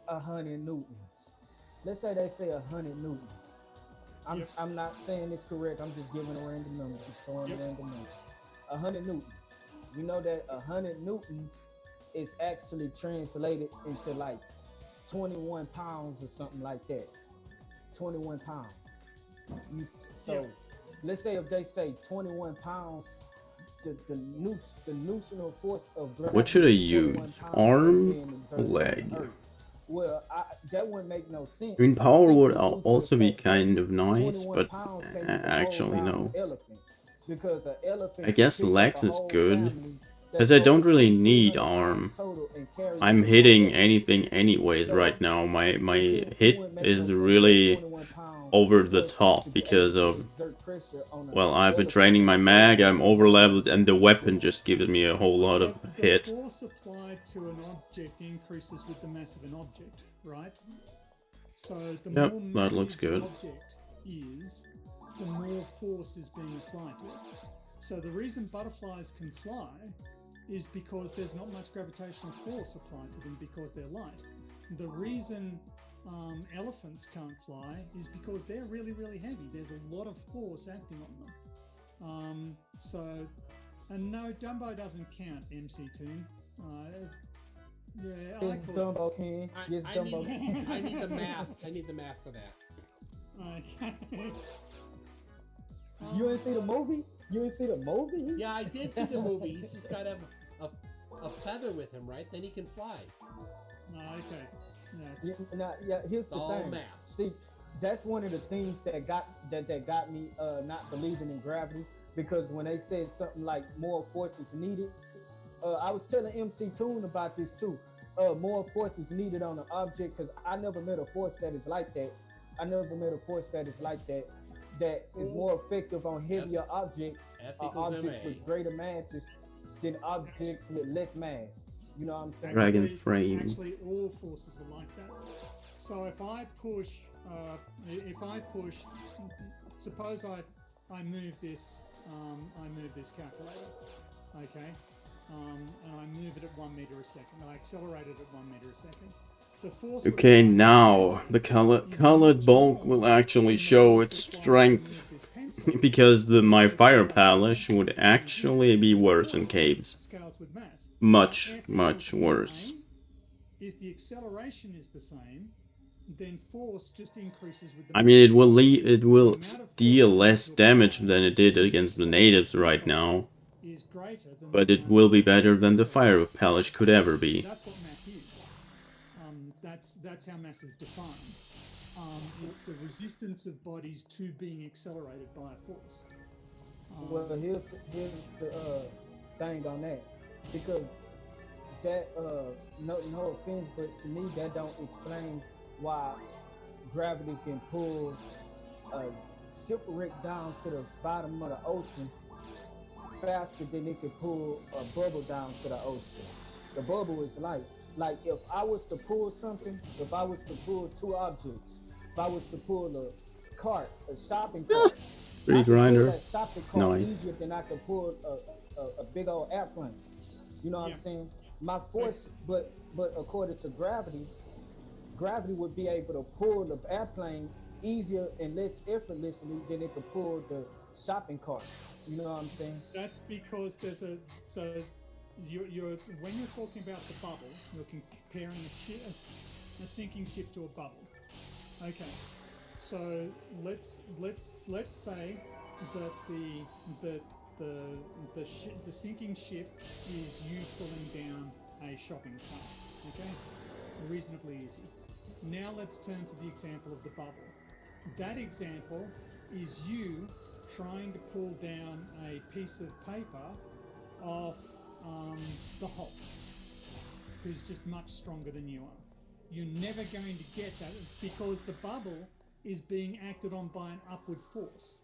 [SPEAKER 3] 100 newtons. Let's say they say 100 newtons. I'm not saying it's correct. I'm just giving a random number. Just throwing a random number. 100 newtons. We know that 100 newtons is actually translated into like 21 pounds or something like that. 21 pounds. Let's say if they say 21 pounds, the nutritional force of gravity.
[SPEAKER 2] What should I use? Arm or leg?
[SPEAKER 3] that wouldn't make no sense.
[SPEAKER 2] I mean, power would
[SPEAKER 3] simply due to the
[SPEAKER 2] also be
[SPEAKER 3] fact that
[SPEAKER 2] kind of nice,
[SPEAKER 3] 21
[SPEAKER 2] but
[SPEAKER 3] pounds can't even hold
[SPEAKER 2] actually
[SPEAKER 3] down
[SPEAKER 2] no.
[SPEAKER 3] an elephant, because an elephant
[SPEAKER 2] I
[SPEAKER 3] can
[SPEAKER 2] guess
[SPEAKER 3] pick up
[SPEAKER 2] legs
[SPEAKER 3] a
[SPEAKER 2] is
[SPEAKER 3] whole
[SPEAKER 2] good,
[SPEAKER 3] family
[SPEAKER 2] because
[SPEAKER 3] that's
[SPEAKER 2] I
[SPEAKER 3] over
[SPEAKER 2] don't really
[SPEAKER 3] 200-300
[SPEAKER 2] need
[SPEAKER 3] pounds
[SPEAKER 2] arm.
[SPEAKER 3] total and carry
[SPEAKER 2] I'm
[SPEAKER 3] it on
[SPEAKER 2] hitting
[SPEAKER 3] back.
[SPEAKER 2] anything anyways
[SPEAKER 3] So
[SPEAKER 2] right now. My
[SPEAKER 3] it
[SPEAKER 2] hit
[SPEAKER 3] wouldn't make no
[SPEAKER 2] is
[SPEAKER 3] sense for
[SPEAKER 2] really
[SPEAKER 3] 21 pounds
[SPEAKER 2] over the
[SPEAKER 3] person to
[SPEAKER 2] top
[SPEAKER 3] be able
[SPEAKER 2] because
[SPEAKER 3] to
[SPEAKER 2] of,
[SPEAKER 3] exert pressure on an
[SPEAKER 2] well, I've been
[SPEAKER 3] elephant
[SPEAKER 2] training my
[SPEAKER 3] that's over
[SPEAKER 2] mag, I'm
[SPEAKER 3] 200
[SPEAKER 2] over
[SPEAKER 3] pounds.
[SPEAKER 2] leveled, and the weapon just gives me a whole lot of
[SPEAKER 4] The
[SPEAKER 2] hit.
[SPEAKER 4] force applied to an object increases with the mass of an object, right? So the
[SPEAKER 2] Yep,
[SPEAKER 4] more
[SPEAKER 2] that looks
[SPEAKER 4] massive
[SPEAKER 2] good.
[SPEAKER 4] the object is, the more force is being applied to it. So the reason butterflies can fly is because there's not much gravitational force applied to them because they're light. The reason elephants can't fly is because they're really, really heavy. There's a lot of force acting on them. And no, Dumbo doesn't count, MC2. Yeah, I
[SPEAKER 3] Yes,
[SPEAKER 4] call
[SPEAKER 3] Dumbo can. Yes, Dumbo can.
[SPEAKER 1] I need the math. I need the math for that.
[SPEAKER 4] Okay.
[SPEAKER 3] You ain't see the movie? You ain't see the movie?
[SPEAKER 1] Yeah, I did see the movie. He's just got to have a feather with him, right? Then he can fly.
[SPEAKER 4] Okay. Yeah,
[SPEAKER 3] Here's the
[SPEAKER 1] all
[SPEAKER 3] thing.
[SPEAKER 1] math.
[SPEAKER 3] See, that's one of the things that got me not believing in gravity, because when they said something like more force is needed, I was telling MC Toon about this too. More force is needed on an object, because I never met a force that is like that. That is more effective on heavier objects, objects with greater masses than objects with less mass. You know what I'm saying?
[SPEAKER 2] Dragon frame.
[SPEAKER 4] Actually, all forces are like that. So if I push, suppose I move this calculator, okay, and I move it at 1 meter a second. I accelerate it at 1 meter a second. The force.
[SPEAKER 2] Okay, now the colored bulk will actually show its strength, because my fire polish would actually be worse in caves.
[SPEAKER 4] Scales with mass.
[SPEAKER 2] Much, much worse.
[SPEAKER 4] If the acceleration is the same, then force just increases with the.
[SPEAKER 2] I mean, it will deal less damage than it did against the natives right now,
[SPEAKER 4] Is greater than
[SPEAKER 2] but it will be better than the fire polish could ever be.
[SPEAKER 4] That's what mass is. That's how mass is defined. It's the resistance of bodies to being accelerated by a force.
[SPEAKER 3] Well, here's the thing on that, because that no offense, but to me that don't explain why gravity can pull a shipwreck down to the bottom of the ocean faster than it can pull a bubble down to the ocean. The bubble is light. Like if I was to pull something, if I was to pull two objects, if I was to pull a cart, a shopping cart,
[SPEAKER 2] Pretty grinder.
[SPEAKER 3] that shopping cart
[SPEAKER 2] Nice.
[SPEAKER 3] easier than I could pull a big old airplane. You know what I'm saying? My force, but according to gravity would be able to pull the airplane easier and less effortlessly than it could pull the shopping cart. You know what I'm saying?
[SPEAKER 4] That's because you're when you're talking about the bubble, you're comparing a sinking ship to a bubble. Okay, so let's say that the sinking ship is you pulling down a shopping cart. Okay, reasonably easy. Now let's turn to the example of the bubble. That example is you trying to pull down a piece of paper off the Hulk, who's just much stronger than you are. You're never going to get that because the bubble is being acted on by an upward force.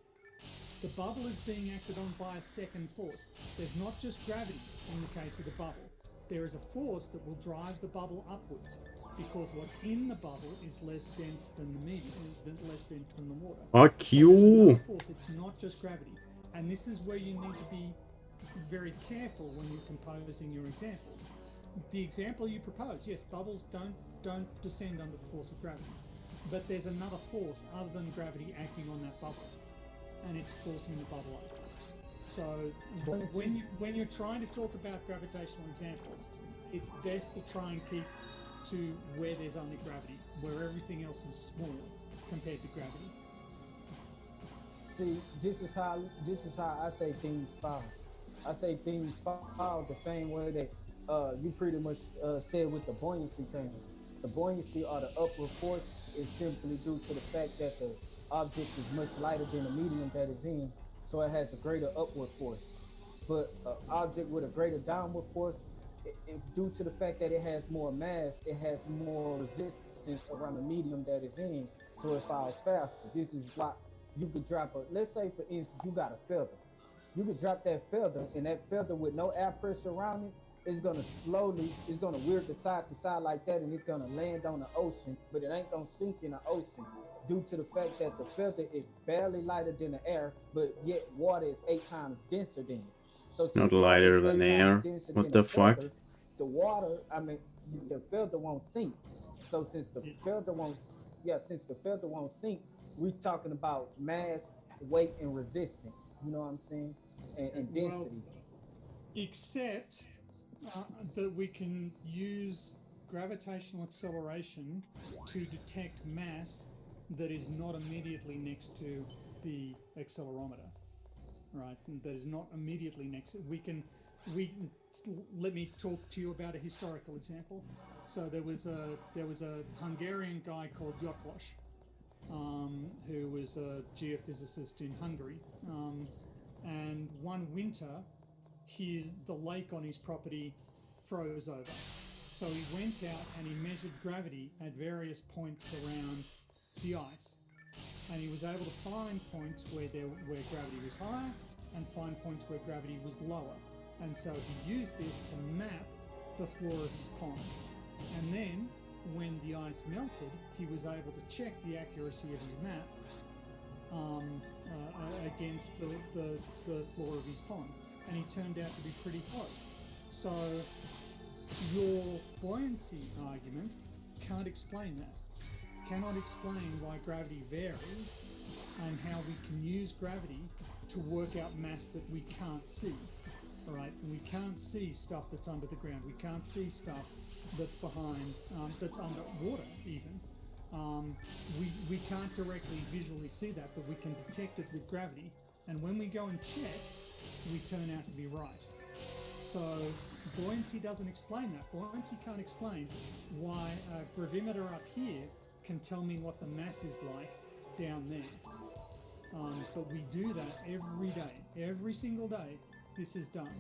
[SPEAKER 4] The bubble is being acted on by a second force. There's not just gravity in the case of the bubble. There is a force that will drive the bubble upwards, because what's in the bubble is less dense than the medium, less dense than the water.
[SPEAKER 2] Fuck you!
[SPEAKER 4] Force, it's not just gravity, and this is where you need to be very careful when you're composing your examples. The example you propose, yes, bubbles don't descend under the force of gravity, but there's another force other than gravity acting on that bubble, and it's forcing the bubble up. So when you're trying to talk about gravitational examples, it's best to try and keep to where there's only gravity, where everything else is small compared to gravity.
[SPEAKER 3] See, this is how I say things fall. I say things fall the same way that you pretty much said with the buoyancy thing. The buoyancy or the upward force is simply due to the fact that the object is much lighter than the medium that it's in, so it has a greater upward force. But an object with a greater downward force, due to the fact that it has more mass, it has more resistance around the medium that it's in, so it falls faster. This is why you could drop a, let's say for instance, you got a feather. You could drop that feather, and that feather with no air pressure around it, it's gonna weird to side like that, and it's gonna land on the ocean, but it ain't gonna sink in the ocean due to the fact that the feather is barely lighter than the air, but yet water is 8 times denser than it. So
[SPEAKER 2] It's not
[SPEAKER 3] since water is
[SPEAKER 2] lighter than
[SPEAKER 3] 8 times
[SPEAKER 2] air.
[SPEAKER 3] denser
[SPEAKER 2] What
[SPEAKER 3] than a
[SPEAKER 2] the fuck?
[SPEAKER 3] feather, the water, I mean, the feather won't sink. So since the feather won't sink, we're talking about mass, weight, and resistance. You know what I'm saying? And
[SPEAKER 4] Well,
[SPEAKER 3] density.
[SPEAKER 4] except that we can use gravitational acceleration to detect mass that is not immediately next to the accelerometer, right? That is not immediately next. We let me talk to you about a historical example. So there was a Hungarian guy called Jokos, who was a geophysicist in Hungary, and one winter the lake on his property froze over. So he went out and he measured gravity at various points around the ice, and he was able to find points where gravity was higher and find points where gravity was lower. And so he used this to map the floor of his pond. And then when the ice melted, he was able to check the accuracy of his map against the floor of his pond. And he turned out to be pretty close. So your buoyancy argument can't explain that. Cannot explain why gravity varies and how we can use gravity to work out mass that we can't see. All right, we can't see stuff that's under the ground. We can't see stuff that's behind, that's underwater even. We can't directly visually see that, but we can detect it with gravity. And when we go and check, we turn out to be right. So buoyancy doesn't explain that. Buoyancy can't explain why a gravimeter up here can tell me what the mass is like down there. But we do that every day, every single day. This is done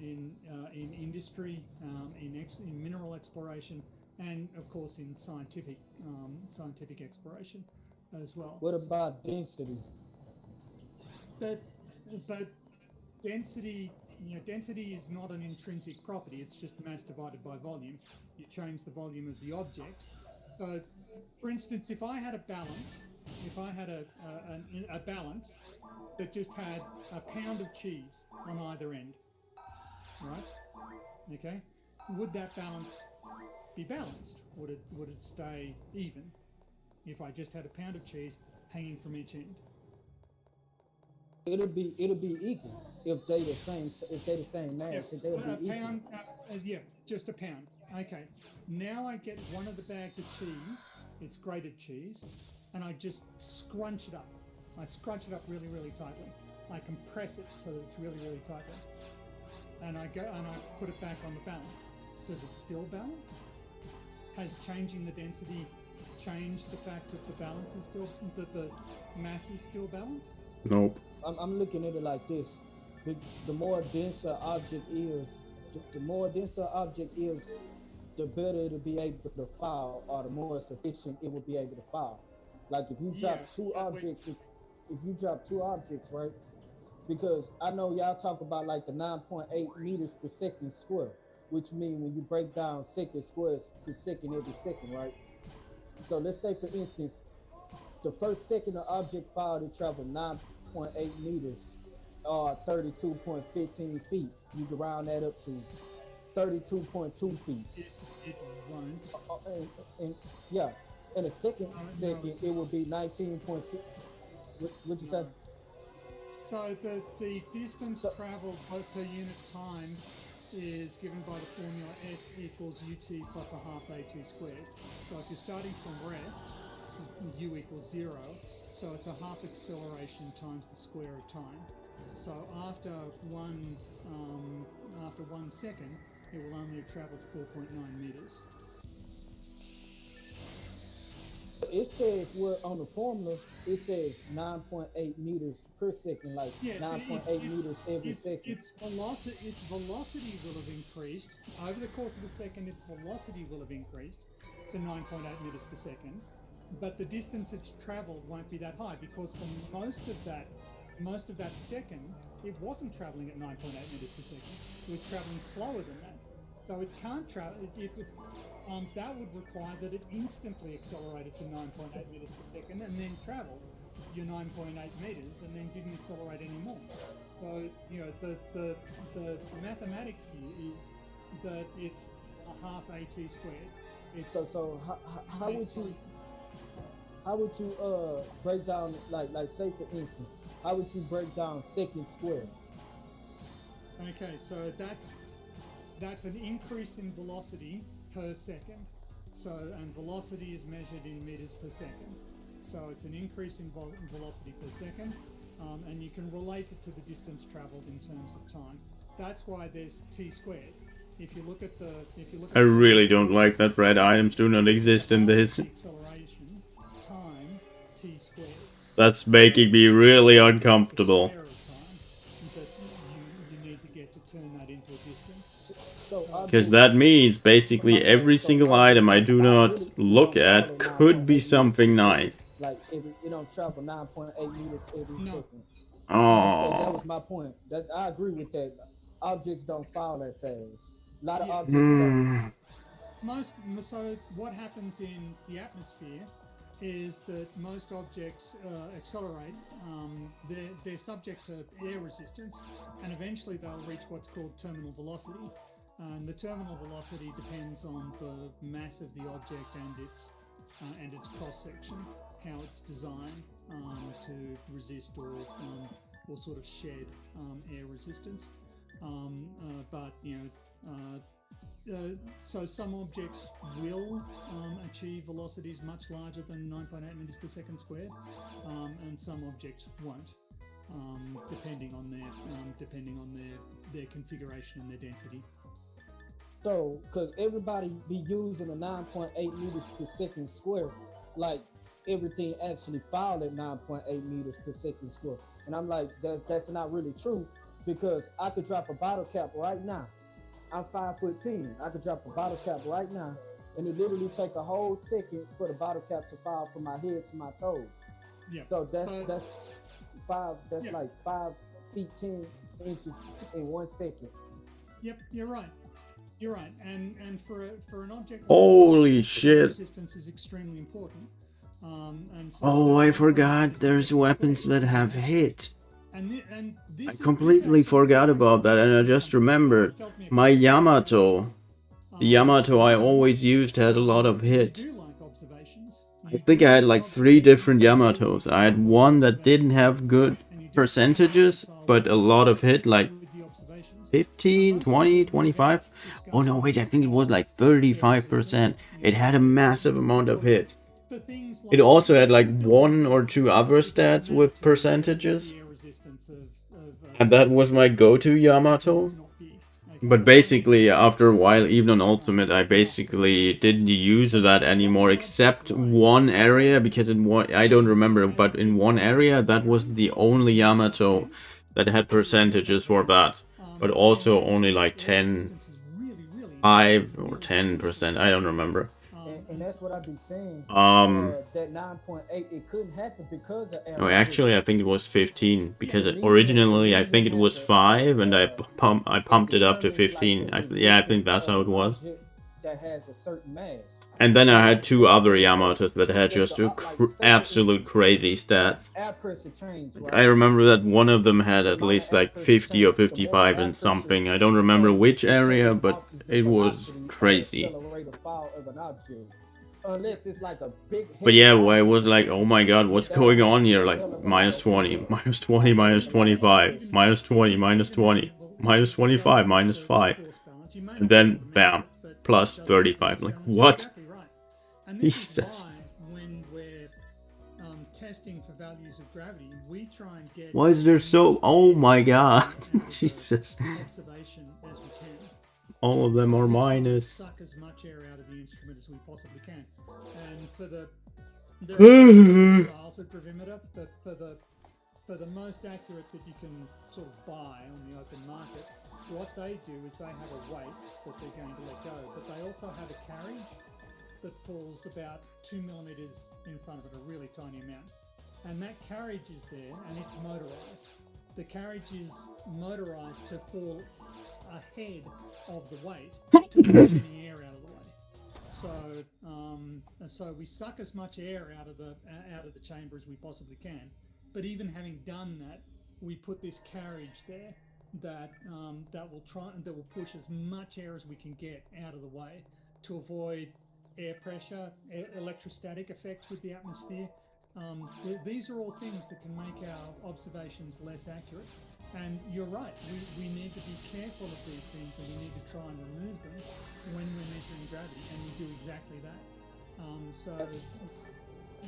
[SPEAKER 4] in industry, in mineral exploration, and of course in scientific exploration as well.
[SPEAKER 3] What about density?
[SPEAKER 4] But density, density is not an intrinsic property. It's just mass divided by volume. You change the volume of the object. So, for instance, if I had a balance, a balance that just had a pound of cheese on either end, right? Okay, would that balance be balanced? Would it stay even if I just had a pound of cheese hanging from each end?
[SPEAKER 3] It'll be equal if they the same mass.
[SPEAKER 4] Yeah,
[SPEAKER 3] If they'll be equal.
[SPEAKER 4] pound, yeah, just a pound. Okay, now I get one of the bags of cheese. It's grated cheese, and I just scrunch it up. I scrunch it up really, really tightly. I compress it so that it's really, really tightly, and I put it back on the balance. Does it still balance? Has changing the density changed the fact that the mass is still balanced?
[SPEAKER 2] Nope.
[SPEAKER 3] I'm looking at it like this: the more denser object is, the better it'll be able to fall, or the more sufficient it will be able to fall. Like if you drop if you drop two objects, right? Because I know y'all talk about like the 9.8 meters per second square, which means when you break down second squares to second every second, right? So let's say for instance, the first second the object fall, it traveled 9.8 meters, or 32.15 feet. You can round that up to 32.2 feet.
[SPEAKER 4] It won't.
[SPEAKER 3] And yeah, in a second, it will be 19.6. What'd you say?
[SPEAKER 4] So the distance traveled per unit time is given by the formula S equals ut plus a half a2 squared. So if you're starting from rest, u equals 0. So it's a half acceleration times the square of time. So after 1 second, it will only have traveled 4.9 meters.
[SPEAKER 3] It says what on the formula. It says 9.8 meters per second, like
[SPEAKER 4] Yeah, so
[SPEAKER 3] 9.8 meters every second.
[SPEAKER 4] its velocity will have increased over the course of a second. Its velocity will have increased to 9.8 meters per second, but the distance it's traveled won't be that high because for most of that second, it wasn't traveling at 9.8 meters per second. It was traveling slower than that. So it can't travel. That would require that it instantly accelerated to 9.8 meters per second and then traveled your 9.8 meters and then didn't accelerate anymore. So the mathematics here is that it's a half at squared. It's
[SPEAKER 3] So how would you break down like say for instance, how would you break down second squared?
[SPEAKER 4] Okay, so that's an increase in velocity per second. So, and velocity is measured in meters per second. So it's an increase in velocity per second, and you can relate it to the distance traveled in terms of time. That's why there's t squared. If you look at
[SPEAKER 2] I really don't like that red items do not exist in this.
[SPEAKER 4] Acceleration times t squared.
[SPEAKER 2] That's making me really uncomfortable.
[SPEAKER 4] You need to get to turn that into a distance.
[SPEAKER 2] Because that means basically every single item I do not look at could be something nice.
[SPEAKER 3] Like it don't travel 9.8 meters every second.
[SPEAKER 2] Oh.
[SPEAKER 3] That was my point. That I agree with that. Objects don't fall that fast. A lot of objects don't.
[SPEAKER 4] So what happens in the atmosphere is that most objects accelerate. They're subject to air resistance, and eventually they'll reach what's called terminal velocity. And the terminal velocity depends on the mass of the object and its cross section, how it's designed to resist or sort of shed air resistance. So some objects will achieve velocities much larger than 9.8 meters per second squared, and some objects won't, depending on their configuration and their density.
[SPEAKER 3] So, because everybody be using a 9.8 meters per second square, like everything actually filed at 9.8 meters per second square, and I'm like, that's not really true, because I could drop a bottle cap right now. I'm 5'10". I could drop a bottle cap right now, and it literally take a whole second for the bottle cap to fall from my head to my toes.
[SPEAKER 4] Yeah.
[SPEAKER 3] So that's five. That's like 5 feet 10 inches in 1 second.
[SPEAKER 4] Yep, you're right. You're right. And for an object,
[SPEAKER 2] holy shit!
[SPEAKER 4] resistance is extremely important.
[SPEAKER 2] I forgot. There's weapons that have hit. I completely forgot about that, and I just remembered my Yamato. The Yamato I always used had a lot of hit. I think I had like 3 different Yamatos. I had one that didn't have good percentages, but a lot of hit, like 15, 20, 25. Oh no, wait, I think it was like 35%. It had a massive amount of hit. It also had like 1 or 2 other stats with percentages. And that was my go-to Yamato. But basically, after a while, even on Ultimate, I basically didn't use that anymore, except one area, because I don't remember, but in one area, that was the only Yamato that had percentages for that. But also only like 5 or 10%, I don't remember.
[SPEAKER 3] And that's what I'd be saying. That 9.8, it couldn't happen because of
[SPEAKER 2] no, actually, I think it was 15 because originally I think it was 5, and I pumped it up to 15. I think that's how it was.
[SPEAKER 3] That has a certain mass.
[SPEAKER 2] And then I had 2 other Yamatos that had just absolute crazy stats. I remember that one of them had at least like 50 or 55 and something. I don't remember which area, but it was crazy. But yeah, well, it was like, oh my god, what's going on here? Like, minus 20, minus 20, minus 25, minus 20, minus 20, minus 25, minus 5. And then, bam, plus 35. Like, what? Jesus.
[SPEAKER 4] When we're testing for values of gravity, we try and get...
[SPEAKER 2] Why is there so... Oh my god. Jesus.
[SPEAKER 4] Observation as we can.
[SPEAKER 2] All of them are minus.
[SPEAKER 4] Suck as much air out of the instrument as we possibly can. And for the there are different styles of gravimeter. But for the most accurate that you can sort of buy on the open market, what they do is they have a weight that they're going to let go, but they also have a carriage that falls about 2 millimeters in front of it, a really tiny amount. And that carriage is there, and it's motorized. The carriage is motorized to fall ahead of the weight to push any air out of the way. So we suck as much air out of the chamber as we possibly can. But even having done that, we put this carriage there that will push as much air as we can get out of the way to avoid air pressure, electrostatic effects with the atmosphere. These are all things that can make our observations less accurate. And you're right, we need to be careful of these things, and we need to try and remove them when we're measuring gravity, and we do exactly that.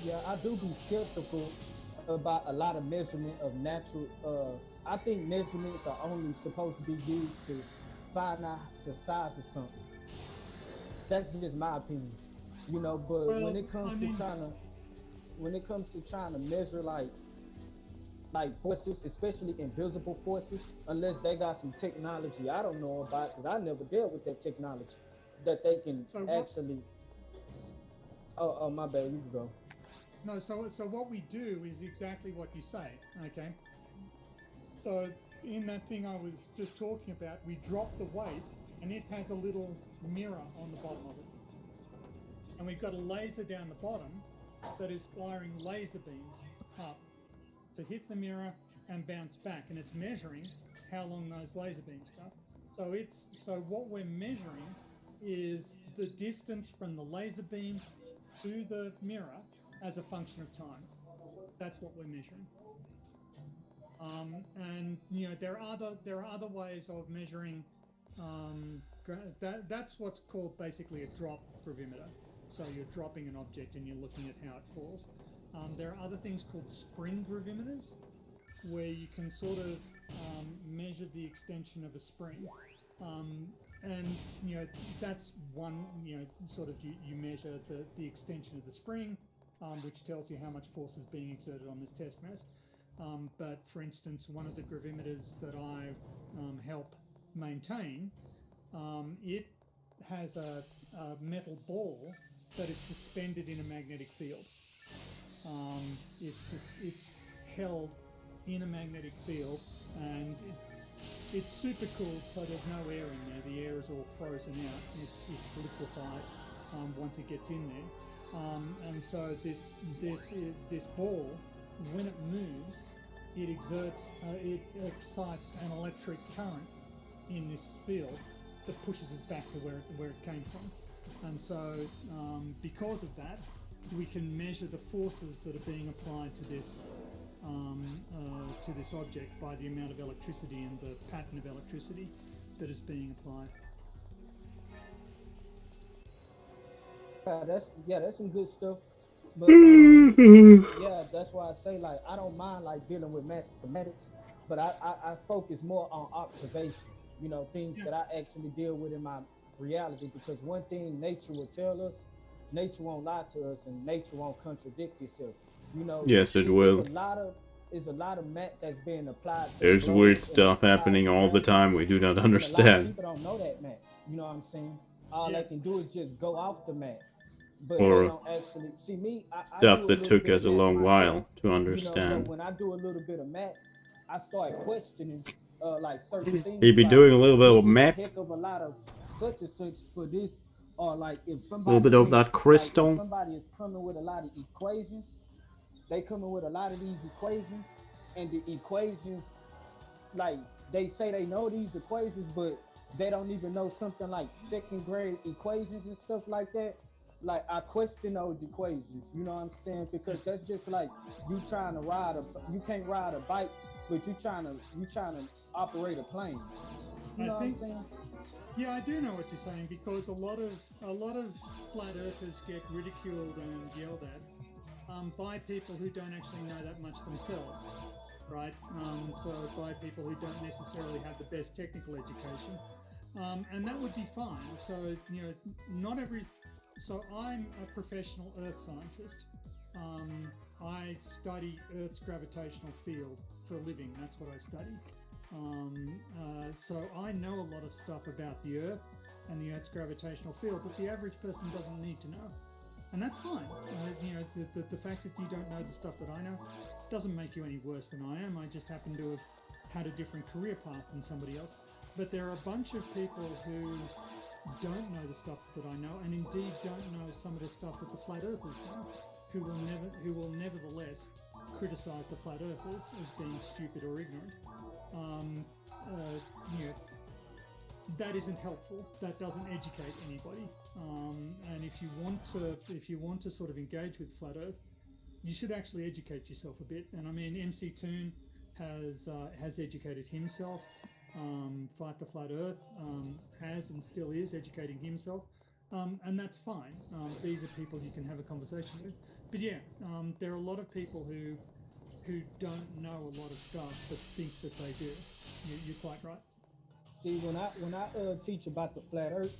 [SPEAKER 3] Yeah, I do be skeptical about a lot of measurement of natural. I think measurements are only supposed to be used to find out the size of something. That's just my opinion, But
[SPEAKER 4] Well,
[SPEAKER 3] when it comes to trying to measure like forces, especially invisible forces, unless they got some technology I don't know about, because I never dealt with that technology that they can actually. Oh, my bad. You can go.
[SPEAKER 4] No, so what we do is exactly what you say, okay? So in that thing I was just talking about, we drop the weight, and it has a little mirror on the bottom of it. And we've got a laser down the bottom that is firing laser beams up to hit the mirror and bounce back, and it's measuring how long those laser beams go. So what we're measuring is the distance from the laser beam to the mirror as a function of time. That's what we're measuring. And there are other ways of measuring. That's what's called basically a drop gravimeter. So you're dropping an object and you're looking at how it falls. There are other things called spring gravimeters, where you can sort of measure the extension of a spring. And that's one, sort of you measure the extension of the spring, which tells you how much force is being exerted on this test mass. But for instance, one of the gravimeters that I help maintain, it has a metal ball that is suspended in a magnetic field. It's held in a magnetic field, and it's super cool. So there's no air in there. The air is all frozen out. It's liquefied once it gets in there. And so this ball, when it moves, it excites an electric current in this field that pushes us back to where it came from. And so because of that, we can measure the forces that are being applied to this object by the amount of electricity and the pattern of electricity that is being applied.
[SPEAKER 3] That's some good stuff. But yeah, that's why I say I don't mind dealing with mathematics, but I focus more on observations. Things that I actually deal with in my reality. Because one thing nature will tell us, nature won't lie to us, and nature won't contradict itself.
[SPEAKER 2] Yes, it will.
[SPEAKER 3] There's a lot of math that's being applied to
[SPEAKER 2] There's weird stuff happening all the time we do not understand.
[SPEAKER 3] A lot of people don't know that math. You know what I'm saying? All they can do is just go off the math. But
[SPEAKER 2] or
[SPEAKER 3] they don't actually see me.
[SPEAKER 2] stuff that took us a long while to understand.
[SPEAKER 3] So when I do a little bit of math, I start questioning certain things.
[SPEAKER 2] He'd be doing a little bit of math.
[SPEAKER 3] Heck of a lot of such and such for this, or if somebody
[SPEAKER 2] a little bit of that crystal.
[SPEAKER 3] If somebody is coming with a lot of equations. They coming with a lot of these equations, and the equations, they say they know these equations, but they don't even know something like second grade equations and stuff like that. I question those equations, you know what I'm saying? Because that's just you trying to you can't ride a bike, but you trying to operate a plane. You know what I'm saying?
[SPEAKER 4] Yeah, I do know what you're saying, because a lot of flat earthers get ridiculed and yelled at by people who don't actually know that much themselves, right? So by people who don't necessarily have the best technical education, and that would be fine. So So I'm a professional earth scientist, I study Earth's gravitational field for a living. That's what I study. So I know a lot of stuff about the Earth and the Earth's gravitational field, but the average person doesn't need to know. And that's fine. The fact that you don't know the stuff that I know doesn't make you any worse than I am. I just happen to have had a different career path than somebody else. But there are a bunch of people who don't know the stuff that I know, and indeed don't know some of the stuff that the flat earthers know, who will nevertheless criticize the flat earthers as being stupid or ignorant. That isn't helpful. That doesn't educate anybody. And if you want to sort of engage with flat Earth, you should actually educate yourself a bit. And I mean, MC Toon has educated himself. Fight the Flat Earth has and still is educating himself, and that's fine. These are people you can have a conversation with. But yeah, there are a lot of people who don't know a lot of stuff but think that they do. You're quite right.
[SPEAKER 3] See, when I teach about the flat Earth,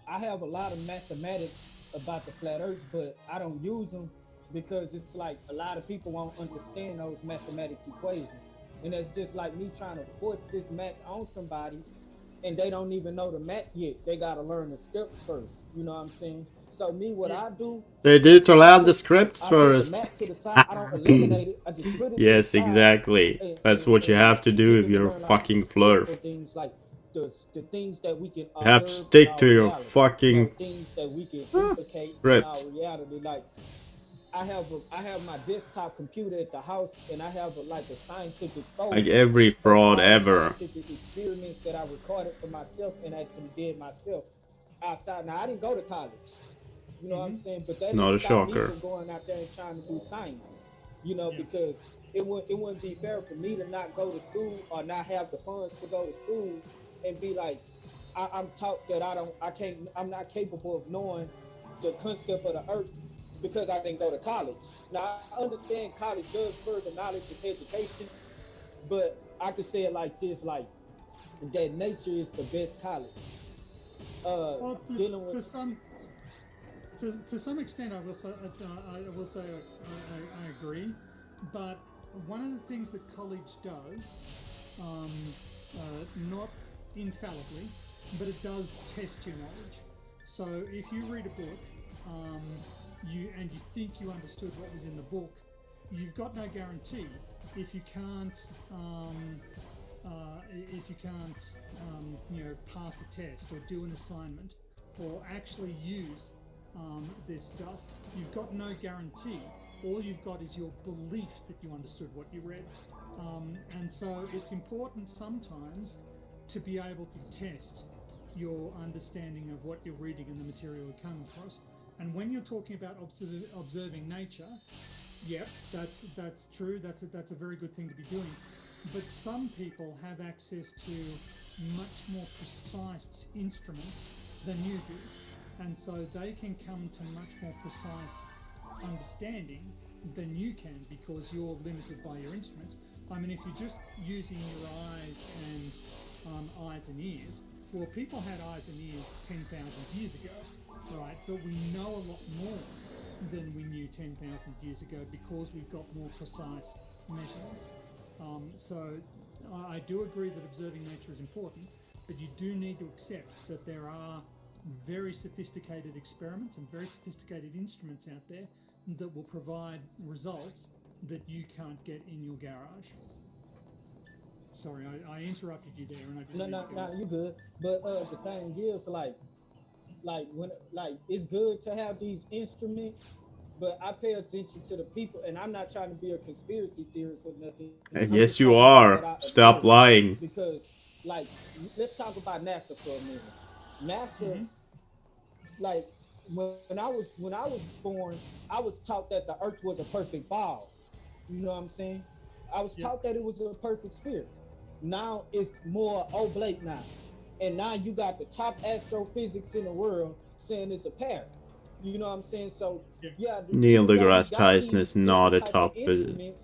[SPEAKER 3] I have a lot of mathematics about the flat Earth, but I don't use them because it's like a lot of people won't understand those mathematics equations. And that's just like me trying to force this math on somebody and they don't even know the math yet. They got to learn the steps first. You know what I'm saying? So me, what I do...
[SPEAKER 2] They need to learn the scripts
[SPEAKER 3] I
[SPEAKER 2] first.
[SPEAKER 3] put the math to the side. I don't eliminate it. I just put it
[SPEAKER 2] Yes,
[SPEAKER 3] to the side.
[SPEAKER 2] exactly. That's what you have to do if you're a fucking flurf.
[SPEAKER 3] Things like the things that we can
[SPEAKER 2] You have to stick to your fucking
[SPEAKER 3] things that we can implicate in
[SPEAKER 2] script.
[SPEAKER 3] our reality. Like I have my desktop computer at the house, and I have a scientific folder.
[SPEAKER 2] Like every fraud ever.
[SPEAKER 3] Scientific experiments that I recorded for myself and actually did myself outside. Now I didn't go to college, you know what I'm saying, but that
[SPEAKER 2] Not a
[SPEAKER 3] didn't stop me
[SPEAKER 2] shocker.
[SPEAKER 3] from going out there and trying to do science, because it wouldn't be fair for me to not go to school or not have the funds to go to school and be like, I'm taught that I'm not capable of knowing the concept of the earth because I didn't go to college. Now I understand college does further knowledge and education, but I could say it like this, like that nature is the best college.
[SPEAKER 4] Well,
[SPEAKER 3] Dealing with
[SPEAKER 4] to some extent, I will say I agree, but one of the things that college does, not infallibly, but it does test your knowledge. So if you read a book, you think you understood what was in the book, you've got no guarantee if you can't pass a test or do an assignment or actually use this stuff. You've got no guarantee. All you've got is your belief that you understood what you read, and so it's important sometimes to be able to test your understanding of what you're reading and the material you come across. And when you're talking about observing nature, yep, that's true. That's a very good thing to be doing. But some people have access to much more precise instruments than you do, and so they can come to much more precise understanding than you can because you're limited by your instruments. I mean, if you're just using your eyes and ears, well, people had eyes and ears 10,000 years ago, right? But we know a lot more than we knew 10,000 years ago because we've got more precise measurements. So I do agree that observing nature is important, but you do need to accept that there are very sophisticated experiments and very sophisticated instruments out there that will provide results that you can't get in your garage. Sorry, I interrupted you there, and I didn't.
[SPEAKER 3] No, you good. But the thing is, like it's good to have these instruments, but I pay attention to the people, and I'm not trying to be a conspiracy theorist or nothing.
[SPEAKER 2] Yes, you are. Stop lying.
[SPEAKER 3] Because, like, let's talk about NASA for a minute. NASA, like, when I was born, I was taught that the Earth was a perfect ball. You know what I'm saying? I was taught that it was a perfect sphere. Now it's more oblate now, and now you got the top astrophysics in the world saying it's a pear. You know what I'm saying? So yeah.
[SPEAKER 2] Neil deGrasse Tyson is not a top.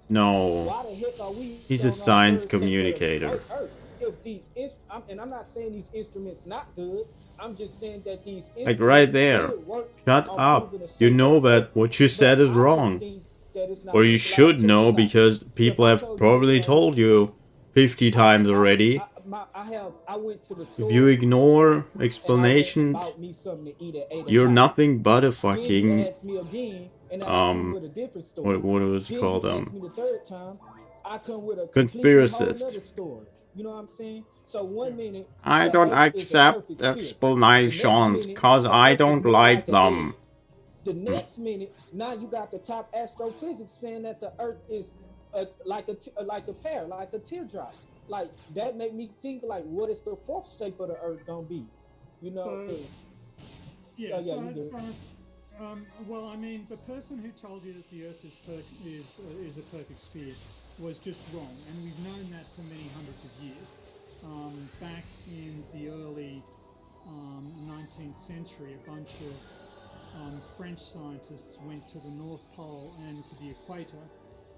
[SPEAKER 2] No,
[SPEAKER 3] why the heck are we?
[SPEAKER 2] he's a science communicator.
[SPEAKER 3] If these and I'm not saying these instruments not good. I'm just saying that these
[SPEAKER 2] like right there. Shut up. You know that what you said is wrong.
[SPEAKER 3] that it's not
[SPEAKER 2] Or you
[SPEAKER 3] like
[SPEAKER 2] should
[SPEAKER 3] check
[SPEAKER 2] know
[SPEAKER 3] this out.
[SPEAKER 2] because people
[SPEAKER 3] I
[SPEAKER 2] have
[SPEAKER 3] told you,
[SPEAKER 2] probably told you 50 times already.
[SPEAKER 3] I went to the
[SPEAKER 2] If you
[SPEAKER 3] store
[SPEAKER 2] ignore
[SPEAKER 3] and I went and
[SPEAKER 2] explanations,
[SPEAKER 3] bought me something to eat at 8
[SPEAKER 2] you're
[SPEAKER 3] o'clock.
[SPEAKER 2] nothing but a
[SPEAKER 3] Then you
[SPEAKER 2] fucking
[SPEAKER 3] asked me again, and then I come with a different story.
[SPEAKER 2] what was it
[SPEAKER 3] Then
[SPEAKER 2] called?
[SPEAKER 3] you asked me the third time, I come with a completely whole
[SPEAKER 2] Conspiracist.
[SPEAKER 3] nother story. You know what I'm saying? So one minute
[SPEAKER 2] I
[SPEAKER 3] the
[SPEAKER 2] don't
[SPEAKER 3] earth is a
[SPEAKER 2] accept
[SPEAKER 3] perfect sphere. The next
[SPEAKER 2] explanations
[SPEAKER 3] minute
[SPEAKER 2] cause
[SPEAKER 3] the
[SPEAKER 2] I
[SPEAKER 3] earth is
[SPEAKER 2] don't
[SPEAKER 3] more
[SPEAKER 2] like
[SPEAKER 3] like an egg.
[SPEAKER 2] them.
[SPEAKER 3] The next minute, now you got the top astrophysics saying that the earth is like a pear, like a teardrop. Like that made me think like, what is the fourth shape of the earth gonna be? You know,
[SPEAKER 4] So, yeah,
[SPEAKER 3] yeah, you do.
[SPEAKER 4] well, I mean, the person who told you that the Earth is a perfect sphere was just wrong, and we've known that for many hundreds of years. Back in the early 19th century, a bunch of French scientists went to the North Pole and to the equator,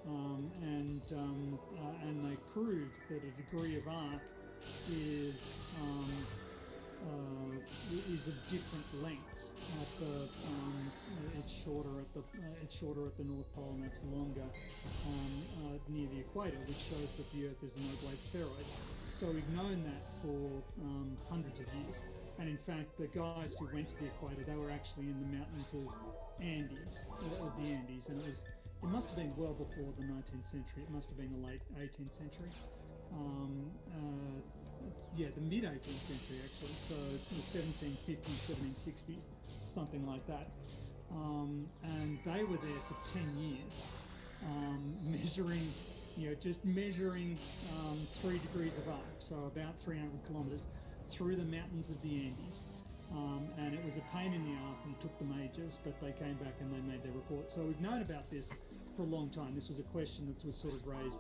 [SPEAKER 4] and they proved that a degree of arc is of different lengths. At the it's shorter at the North Pole, and it's longer near the equator, which shows that the Earth is an oblate spheroid. So we've known that for hundreds of years. And in fact, the guys who went to the equator, they were actually in the mountains of the Andes, and it must have been well before the 19th century. It must have been the late 18th century. The mid 18th century actually, so the 1750s, 1760s, something like that. And they were there for 10 years, measuring, just measuring 3 degrees of arc, so about 300 kilometers through the mountains of the Andes. And it was a pain in the ass and it took them ages, but they came back and they made their report. So we've known about this for a long time. This was a question that was sort of raised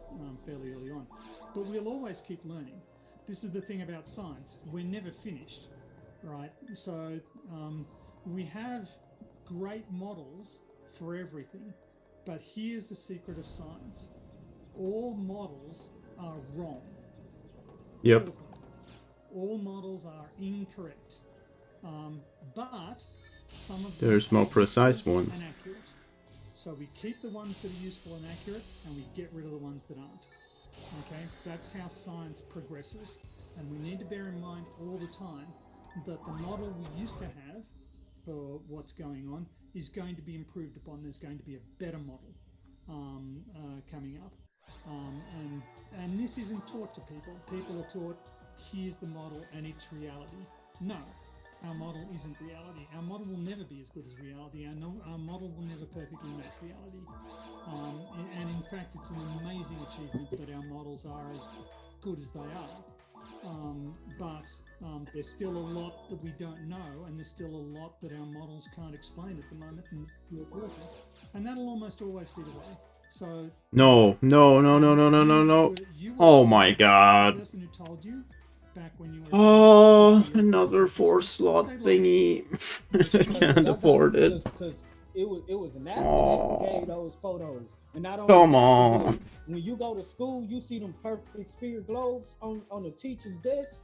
[SPEAKER 4] fairly early on. But we'll always keep learning. This is the thing about science. We're never finished, right? So we have great models for everything, but here's the secret of science. All models are wrong.
[SPEAKER 2] Yep.
[SPEAKER 4] All models are incorrect. But some of them
[SPEAKER 2] There's more
[SPEAKER 4] are
[SPEAKER 2] precise
[SPEAKER 4] useful
[SPEAKER 2] ones.
[SPEAKER 4] and accurate. So we keep the ones that are useful and accurate, and we get rid of the ones that aren't. Okay, that's how science progresses, and we need to bear in mind all the time that the model we used to have for what's going on is going to be improved upon. There's going to be a better model coming up, and this isn't taught to people. People are taught, here's the model and it's reality. No, our model isn't reality. Our model will never be as good as reality. Our model will never perfectly match reality. And in fact, it's an amazing achievement that our models are as good as they are. But there's still a lot that we don't know, and there's still a lot that our models can't explain at the moment, and that'll almost always be the way. So
[SPEAKER 2] No. Oh my god.
[SPEAKER 4] The person who told you back when you were
[SPEAKER 2] Oh, another 4-slot thingy. I can't afford it.
[SPEAKER 3] Because it was an accident
[SPEAKER 2] Oh.
[SPEAKER 3] that gave those photos. And not only
[SPEAKER 2] Come
[SPEAKER 3] that,
[SPEAKER 2] on.
[SPEAKER 3] when you go to school, you see them perfect sphere globes on the teacher's desk.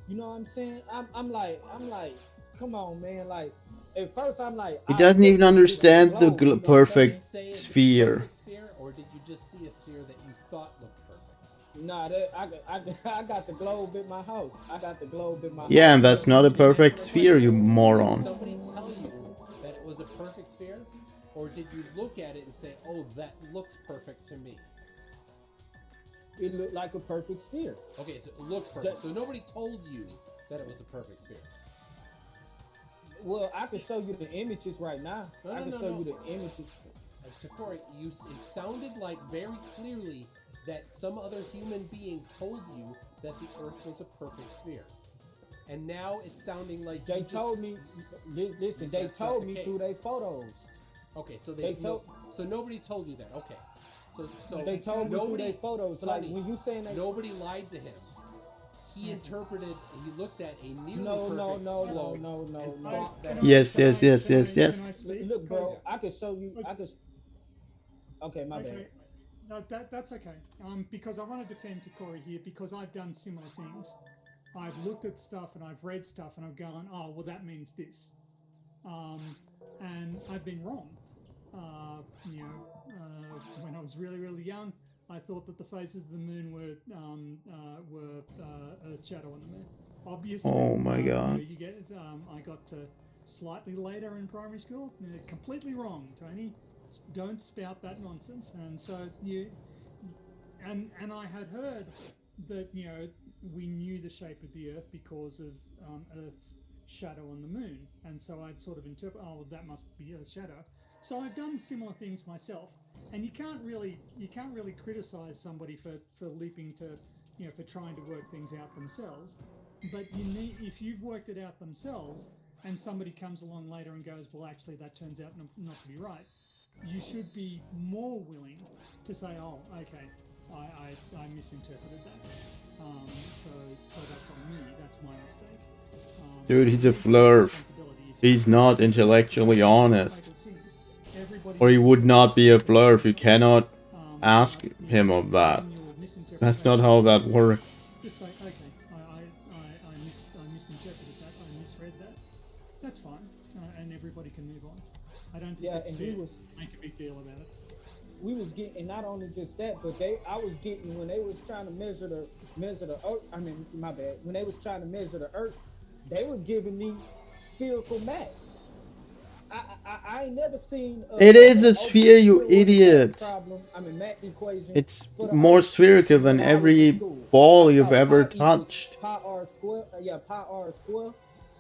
[SPEAKER 3] You know what I'm saying? I'm like, come on, man. Like, at first I'm like,
[SPEAKER 2] He doesn't even understand the
[SPEAKER 3] globe, you know what I'm
[SPEAKER 2] perfect
[SPEAKER 3] saying?
[SPEAKER 2] sphere.
[SPEAKER 1] Perfect sphere, or did you just see a sphere that you thought looked perfect?
[SPEAKER 3] Nah, I got the globe in my house. I got the globe in my house.
[SPEAKER 2] Yeah, and that's not a perfect sphere, you
[SPEAKER 1] Did
[SPEAKER 2] moron.
[SPEAKER 1] somebody tell you that it was a perfect sphere? Or did you look at it and say, oh, that looks perfect to me?
[SPEAKER 3] It looked like a perfect sphere.
[SPEAKER 1] Okay, so it looks perfect. So nobody told you that it was a perfect sphere.
[SPEAKER 3] Well, I can show you the images right now. I can show you the images.
[SPEAKER 1] Takori, it sounded like very clearly that some other human being told you that the Earth was a perfect sphere. And now it's sounding like
[SPEAKER 3] they told me. Listen, they told me through their photos.
[SPEAKER 1] Okay, so so nobody told you that. Okay, so
[SPEAKER 3] they told me through their photos.
[SPEAKER 1] Tony,
[SPEAKER 3] like when you saying that
[SPEAKER 1] nobody lied to him. He interpreted. He looked at a nearly
[SPEAKER 3] no.
[SPEAKER 2] Yes.
[SPEAKER 3] Look, bro, I can show you. Okay, my bad.
[SPEAKER 4] No, that's okay. Because I want to defend Takori here because I've done similar things. I've looked at stuff and I've read stuff and I've gone, oh, well, that means this. And I've been wrong. when I was really, really young, I thought that the phases of the moon were Earth's shadow on the moon. Obviously,
[SPEAKER 2] Oh my god.
[SPEAKER 4] you get. I got to slightly later in primary school. Completely wrong, Tony. Don't spout that nonsense. And so and I had heard that we knew the shape of the Earth because of Earth's shadow on the moon, and so I'd sort of interpret, oh, well, that must be Earth's shadow. So I've done similar things myself, and you can't really criticize somebody for leaping to for trying to work things out themselves. But if you've worked it out themselves, and somebody comes along later and goes, well, actually that turns out not to be right, you should be more willing to say, oh, okay, I misinterpreted that. So that's on me. That's my mistake.
[SPEAKER 2] Dude, he's a flurf. He's not intellectually honest. Or he would not be a flurf. You cannot ask him of that. That's not how that works.
[SPEAKER 4] Just say, okay, I misinterpreted that. I misread that. That's fine, and everybody can move on. I don't think it's fair to make a big deal about it.
[SPEAKER 3] We was getting not only just that, but I was getting when they was trying to measure the Earth. I mean, my bad. When they was trying to measure the Earth, they were giving me spherical math. I ain't never seen.
[SPEAKER 2] It is a sphere, you idiot.
[SPEAKER 3] Math equation.
[SPEAKER 2] It's more spherical than every ball you've ever touched.
[SPEAKER 3] Pi r square. Pi r square.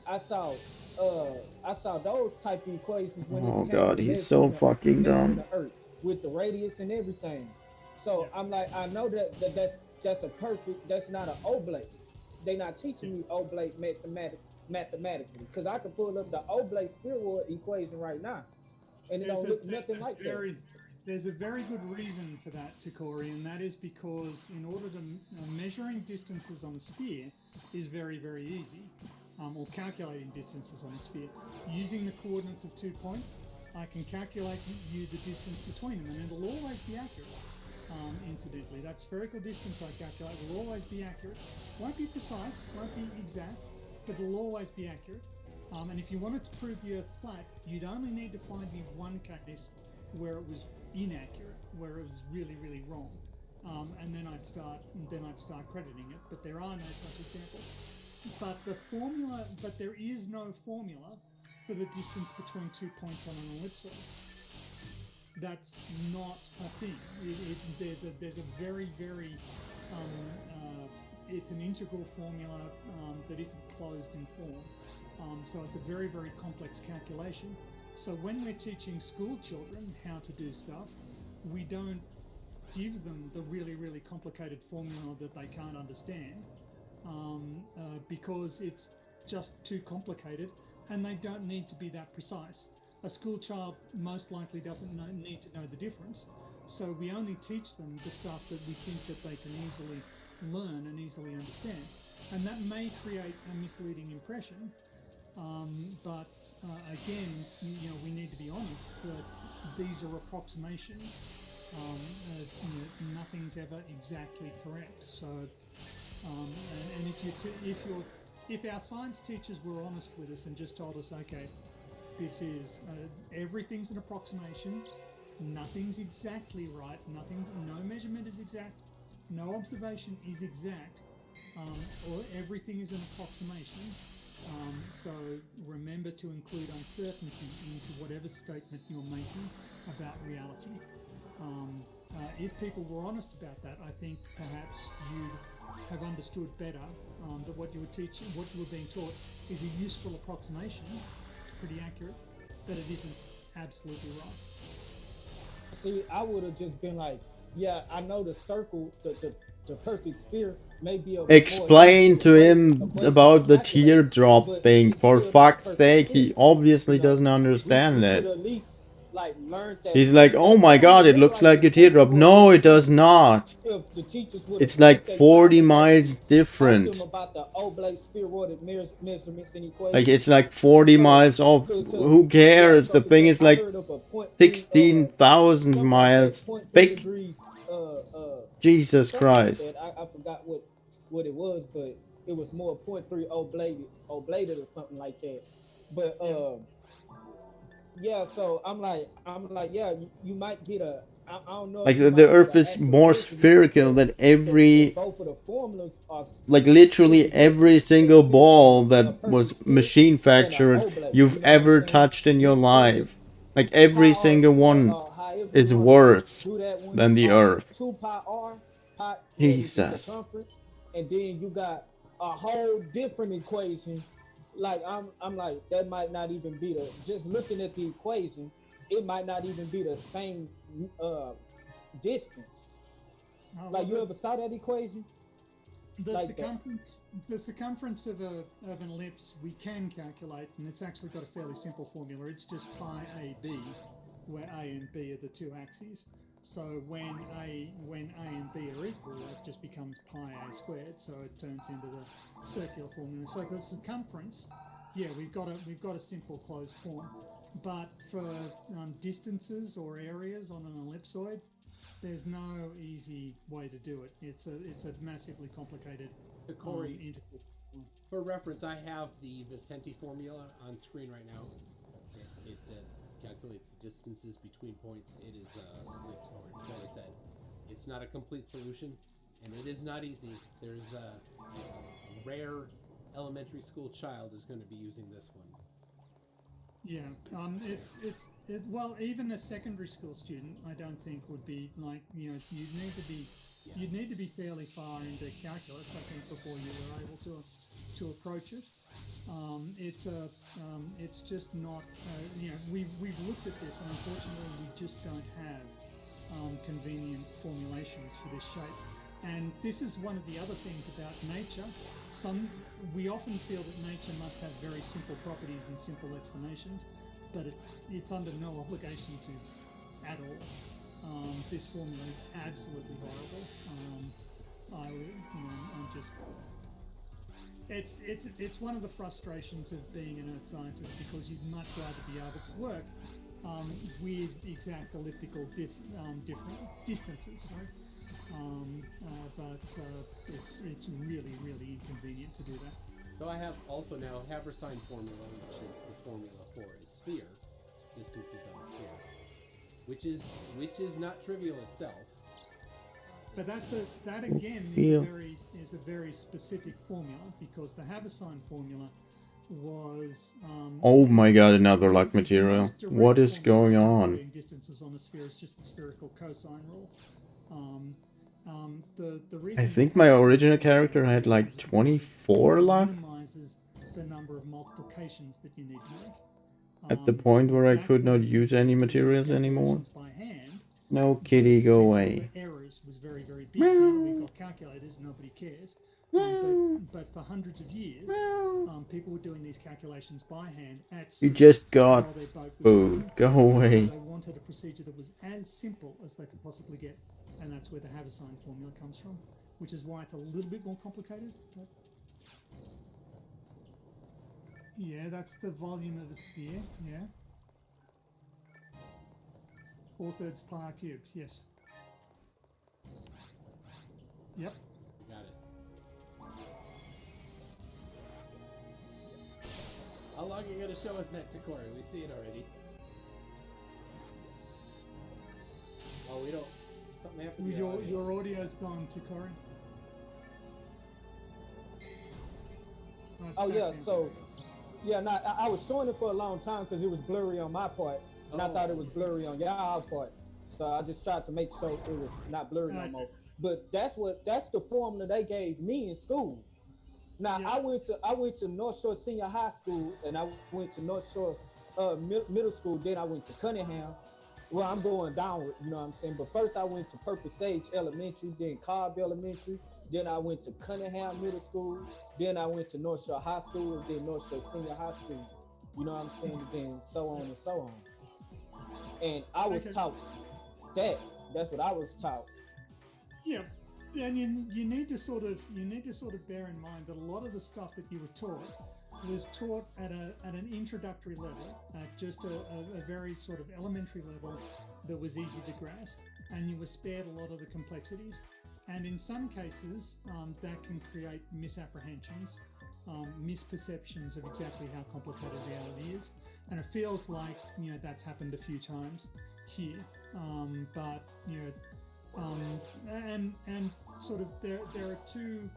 [SPEAKER 3] I saw those type of equations.
[SPEAKER 2] Oh god, he's so fucking dumb.
[SPEAKER 3] With the radius and everything. So I'm like, I know that's a perfect. That's not an oblate. They're not teaching me oblate mathematically, because I can pull up the oblate spheroid equation right now, and it don't look nothing like that.
[SPEAKER 4] There's a very good reason for that, Takori, and that is because in order to measuring distances on a sphere is very, very easy, or calculating distances on a sphere using the coordinates of 2 points. I can calculate the distance between them, and it'll always be accurate. Incidentally, that spherical distance I calculate will always be accurate. Won't be precise, won't be exact, but it'll always be accurate. And if you wanted to prove the Earth flat, you'd only need to find me one case where it was inaccurate, where it was really, really wrong, and then I'd start crediting it. But there are no such examples. But there is no formula for the distance between 2 points on an ellipsoid. That's not a thing. There's a very, very it's an integral formula that isn't closed in form. So it's a very, very complex calculation. So when we're teaching school children how to do stuff, we don't give them the really, really complicated formula that they can't understand, because it's just too complicated, and they don't need to be that precise. A school child most likely doesn't need to know the difference, so we only teach them the stuff that we think that they can easily learn and easily understand. And that may create a misleading impression, but again, we need to be honest that these are approximations. Nothing's ever exactly correct. So, and if our science teachers were honest with us and just told us, okay, this is everything's an approximation, nothing's exactly right, no measurement is exact, no observation is exact, or everything is an approximation. So remember to include uncertainty into whatever statement you're making about reality. If people were honest about that, I think perhaps you'd have understood better that what you were being taught is a useful approximation. It's pretty accurate, but it isn't absolutely right.
[SPEAKER 3] See, I would have just been like, yeah, I know the circle, the perfect sphere may be a...
[SPEAKER 2] Explain to him about the teardrop thing, for fuck's sake. He obviously doesn't understand it. He's like, oh my god, it looks like a teardrop. No, it does not. It's like 40 miles different. Like, it's like 40 miles off. Who cares? The thing is like 16,000 miles big. Jesus Christ.
[SPEAKER 3] I forgot what it was, but it was more 0.3 oblated or something like that. But yeah, so I'm like, yeah, you might get I don't know.
[SPEAKER 2] Like
[SPEAKER 3] if you
[SPEAKER 2] the
[SPEAKER 3] might be
[SPEAKER 2] Earth
[SPEAKER 3] the
[SPEAKER 2] is
[SPEAKER 3] actual
[SPEAKER 2] more
[SPEAKER 3] person,
[SPEAKER 2] spherical than
[SPEAKER 3] but
[SPEAKER 2] every,
[SPEAKER 3] both of the formulas are
[SPEAKER 2] like literally every single ball
[SPEAKER 3] a
[SPEAKER 2] that
[SPEAKER 3] perfect
[SPEAKER 2] was
[SPEAKER 3] fit
[SPEAKER 2] machine
[SPEAKER 3] and a
[SPEAKER 2] factured
[SPEAKER 3] oblate.
[SPEAKER 2] you've
[SPEAKER 3] You know what I'm
[SPEAKER 2] ever
[SPEAKER 3] saying?
[SPEAKER 2] touched in your
[SPEAKER 3] Because
[SPEAKER 2] life. Like every
[SPEAKER 3] pi r,
[SPEAKER 2] single one
[SPEAKER 3] however you
[SPEAKER 2] is
[SPEAKER 3] want to
[SPEAKER 2] worse
[SPEAKER 3] do that one,
[SPEAKER 2] than the Earth.
[SPEAKER 3] 2 pi r, pi that is the
[SPEAKER 2] Jesus.
[SPEAKER 3] circumference, and then you got a whole different equation. Like I'm like that might not even be the just looking at the equation, it might not even be the same uh distance. Like you
[SPEAKER 4] Well,
[SPEAKER 3] ever saw that equation?
[SPEAKER 4] the
[SPEAKER 3] Like that.
[SPEAKER 4] circumference, the circumference of an ellipse we can calculate, and it's actually got a fairly simple formula. It's just pi AB, where A and B are the two axes. So when A and B are equal, it just becomes pi A squared. So it turns into the circular formula. So the circumference, yeah, we've got a simple closed form. But for distances or areas on an ellipsoid, there's no easy way to do it. It's a massively complicated
[SPEAKER 1] Corey,
[SPEAKER 4] integral.
[SPEAKER 1] for reference, I have the Vicente formula on screen right now. It calculates distances between points. It is, like Tori said, it's not a complete solution, and it is not easy. There's a rare elementary school child is going to be using this one.
[SPEAKER 4] Yeah, well, even a secondary school student, I don't think would be like, you'd need to be fairly far into calculus, I think, before you were able to approach it. It's just not, we've looked at this, and unfortunately, we just don't have convenient formulations for this shape. And this is one of the other things about nature. We often feel that nature must have very simple properties and simple explanations, but it's under no obligation to at all. This formula is absolutely horrible. It's one of the frustrations of being an earth scientist, because you'd much rather be able to work with exact elliptical different distances. Sorry. But it's really, really inconvenient to do that.
[SPEAKER 1] So I have also now Haversine formula, which is the formula for a sphere, distances on a sphere, which is not trivial itself.
[SPEAKER 4] But that again is a very specific formula, because the Haversine formula was.
[SPEAKER 2] Oh my god, another luck material. What is going on?
[SPEAKER 4] Distances on a sphere is just the spherical cosine rule. The reason
[SPEAKER 2] I think my original character had like 24 luck.
[SPEAKER 4] Minimizes the number of multiplications that you need to make.
[SPEAKER 2] At the point where I could not use any materials anymore.
[SPEAKER 4] By hand,
[SPEAKER 2] No kitty, go away.
[SPEAKER 4] Errors was very, very big. Now that we've got calculators, nobody cares. But for hundreds of years, people were doing these calculations by hand at sea.
[SPEAKER 2] You just got booed. Go away.
[SPEAKER 4] So they wanted a procedure that was as simple as they could possibly get. And that's where the Haversine formula comes from, which is why it's a little bit more complicated. But yeah, that's the volume of a sphere, yeah. 4/3 pi r cubed, yes. Yep.
[SPEAKER 1] You got it. How long are you going to show us that, Corey? We see it already. Oh, we don't... Something happened to
[SPEAKER 4] your audio's gone to Corey.
[SPEAKER 3] Oh yeah, so yeah, I was showing it for a long time because it was blurry on my part, and I thought it was blurry on y'all's part. So I just tried to make sure it was not blurry no more. But that's the formula they gave me in school. Now yeah. I went to North Shore Senior High School, and I went to North Shore Middle School. Then I went to Cunningham. Well, I'm going downward, you know what I'm saying? But first I went to Purple Sage Elementary, then Cobb Elementary, then I went to Cunningham Middle School, then I went to North Shore High School, and then North Shore Senior High School. You know what I'm saying? And then so on and so on. And I was taught that. That's what I was taught.
[SPEAKER 4] Yeah. And you need to sort of bear in mind that a lot of the stuff that you were taught was taught at an introductory level, at just a very sort of elementary level that was easy to grasp, and you were spared a lot of the complexities. And in some cases, that can create misapprehensions, misperceptions of exactly how complicated reality is. And it feels like that's happened a few times here. but you know, and sort of there are two.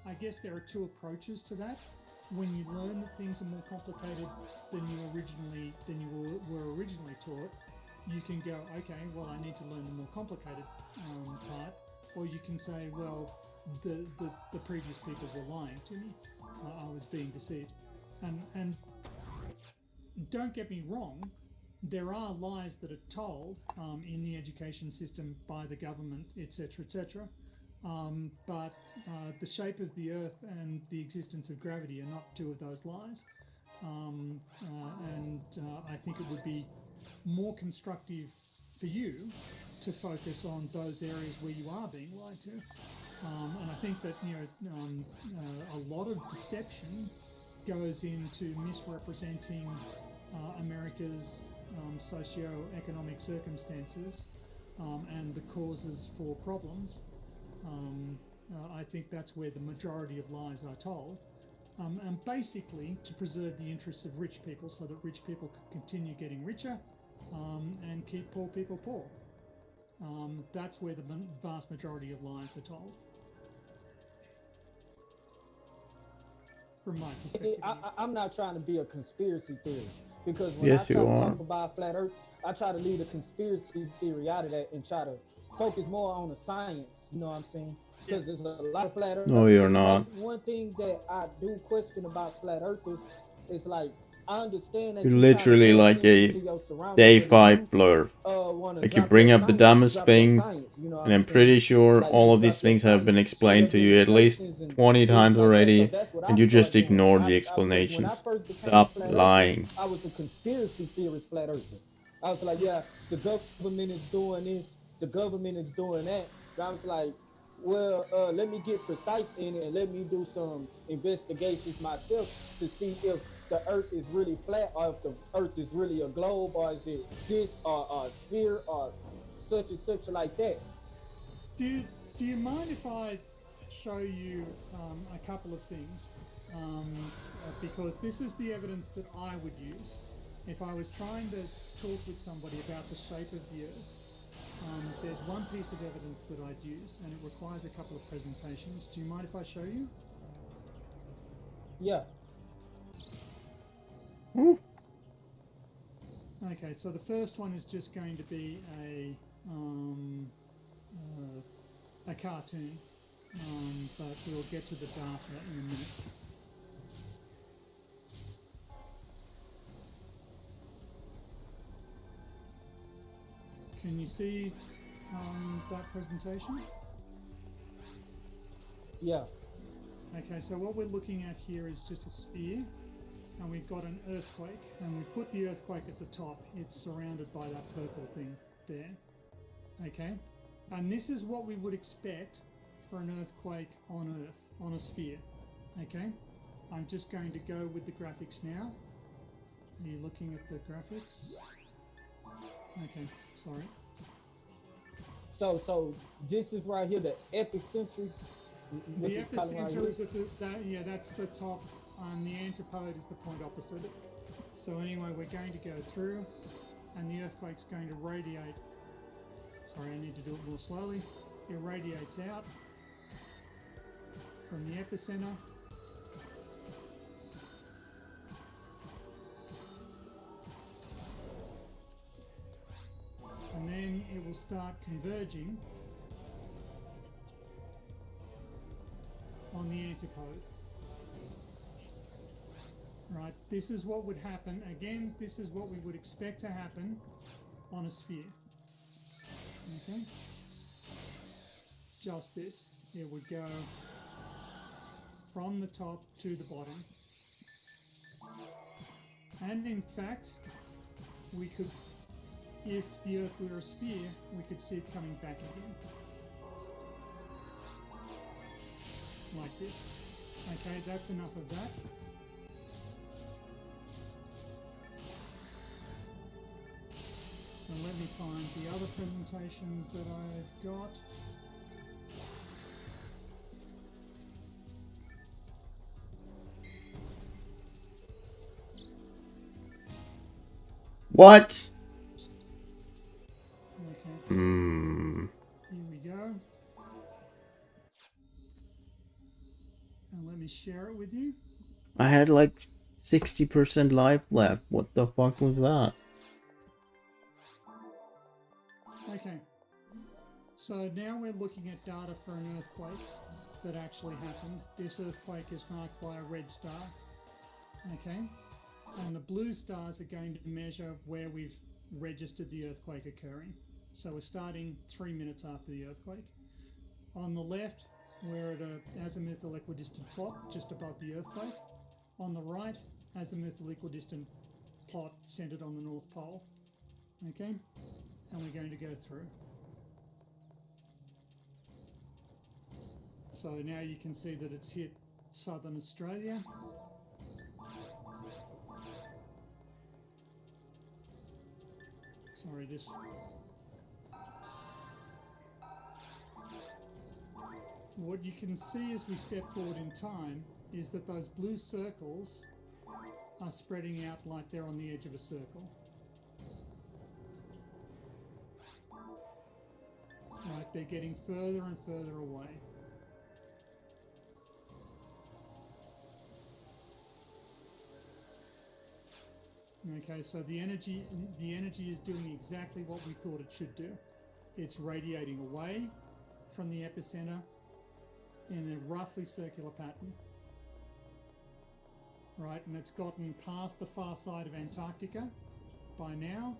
[SPEAKER 4] I guess there are two approaches to that. When you learn that things are more complicated than you were originally taught, you can go, okay, well, I need to learn the more complicated part, or you can say, well, the previous people were lying to me. I was being deceived, and don't get me wrong, there are lies that are told in the education system by the government, etc., etc. But the shape of the Earth and the existence of gravity are not two of those lies. And I think it would be more constructive for you to focus on those areas where you are being lied to. And I think that a lot of deception goes into misrepresenting America's socio-economic circumstances and the causes for problems. I think that's where the majority of lies are told, and basically to preserve the interests of rich people so that rich people can continue getting richer and keep poor people poor. That's where the vast majority of lies are told. From my perspective.
[SPEAKER 3] I'm not trying to be a conspiracy theorist, because when
[SPEAKER 2] Yes,
[SPEAKER 3] I try
[SPEAKER 2] you
[SPEAKER 3] to
[SPEAKER 2] are.
[SPEAKER 3] talk about flat Earth, I try to leave a conspiracy theory out of that and try to focus more on the science. You know what I'm saying? Because there's a lot of flat Earth.
[SPEAKER 2] No, you're not.
[SPEAKER 3] One thing that I do question about flat Earthers is like, I understand that
[SPEAKER 2] You're
[SPEAKER 3] you
[SPEAKER 2] literally
[SPEAKER 3] trying to
[SPEAKER 2] like
[SPEAKER 3] pay
[SPEAKER 2] a
[SPEAKER 3] attention to your surroundings,
[SPEAKER 2] day
[SPEAKER 3] but if
[SPEAKER 2] 5
[SPEAKER 3] you,
[SPEAKER 2] blur.
[SPEAKER 3] wanna
[SPEAKER 2] Like you
[SPEAKER 3] drop
[SPEAKER 2] bring
[SPEAKER 3] your
[SPEAKER 2] up the
[SPEAKER 3] science,
[SPEAKER 2] dumbest
[SPEAKER 3] drop your
[SPEAKER 2] things,
[SPEAKER 3] science, you know what
[SPEAKER 2] and
[SPEAKER 3] I'm
[SPEAKER 2] I'm pretty
[SPEAKER 3] saying?
[SPEAKER 2] sure
[SPEAKER 3] Like,
[SPEAKER 2] all
[SPEAKER 3] you
[SPEAKER 2] of these
[SPEAKER 3] drop your
[SPEAKER 2] things have been
[SPEAKER 3] science,
[SPEAKER 2] explained to you at least
[SPEAKER 3] demonstrations and
[SPEAKER 2] 20
[SPEAKER 3] things
[SPEAKER 2] times
[SPEAKER 3] like that. So
[SPEAKER 2] already,
[SPEAKER 3] that's what I
[SPEAKER 2] and you just
[SPEAKER 3] start doing.
[SPEAKER 2] ignore the
[SPEAKER 3] Because when I
[SPEAKER 2] explanations.
[SPEAKER 3] first became a
[SPEAKER 2] Stop
[SPEAKER 3] flat earther,
[SPEAKER 2] lying.
[SPEAKER 3] I was a conspiracy theorist flat earther. I was like, yeah, the government is doing this, the government is doing that. And I was like, well, let me get precise in it and let me do some investigations myself to see if the earth is really flat, or if the earth is really a globe, or is it this, or a sphere, or such and such like that.
[SPEAKER 4] Do you mind if I show you a couple of things? Because this is the evidence that I would use if I was trying to talk with somebody about the shape of the Earth. There's one piece of evidence that I'd use, and it requires a couple of presentations. Do you mind if I show you?
[SPEAKER 3] Yeah.
[SPEAKER 4] Okay, so the first one is just going to be a cartoon, but we'll get to the data in a minute. Can you see that presentation?
[SPEAKER 3] Yeah.
[SPEAKER 4] Okay, so what we're looking at here is just a sphere, and we've got an earthquake, and we put the earthquake at the top. It's surrounded by that purple thing there. Okay, and this is what we would expect for an earthquake on Earth, on a sphere. Okay, I'm just going to go with the graphics now. Are you looking at the graphics? Okay, sorry.
[SPEAKER 3] So this is right here, the epicenter.
[SPEAKER 4] The epicenter is at that's the top, and the antipode is the point opposite it. So anyway, we're going to go through, and the earthquake's going to radiate. Sorry, I need to do it more slowly. It radiates out from the epicenter. And then it will start converging on the antipode. Right, this is what would happen. Again, this is what we would expect to happen on a sphere. Okay? Just this. It would go from the top to the bottom. And in fact, we could, if the Earth were a sphere, we could see it coming back again. Like this. Okay, that's enough of that. And let me find the other presentation that I've got.
[SPEAKER 2] What?
[SPEAKER 4] And let me share it with you.
[SPEAKER 2] I had like 60% life left. What the fuck was that?
[SPEAKER 4] Okay. So now we're looking at data for an earthquake that actually happened. This earthquake is marked by a red star. Okay. And the blue stars are going to measure where we've registered the earthquake occurring. So we're starting 3 minutes after the earthquake. On the left, we're at an azimuthal equidistant plot just above the earthquake. On the right, azimuthal equidistant plot centered on the North Pole. Okay, and we're going to go through. So now you can see that it's hit southern Australia. Sorry, this. What you can see as we step forward in time is that those blue circles are spreading out like they're on the edge of a circle. Right, they're getting further and further away. Okay, so the energy is doing exactly what we thought it should do. It's radiating away from the epicenter in a roughly circular pattern. Right, and it's gotten past the far side of Antarctica by now.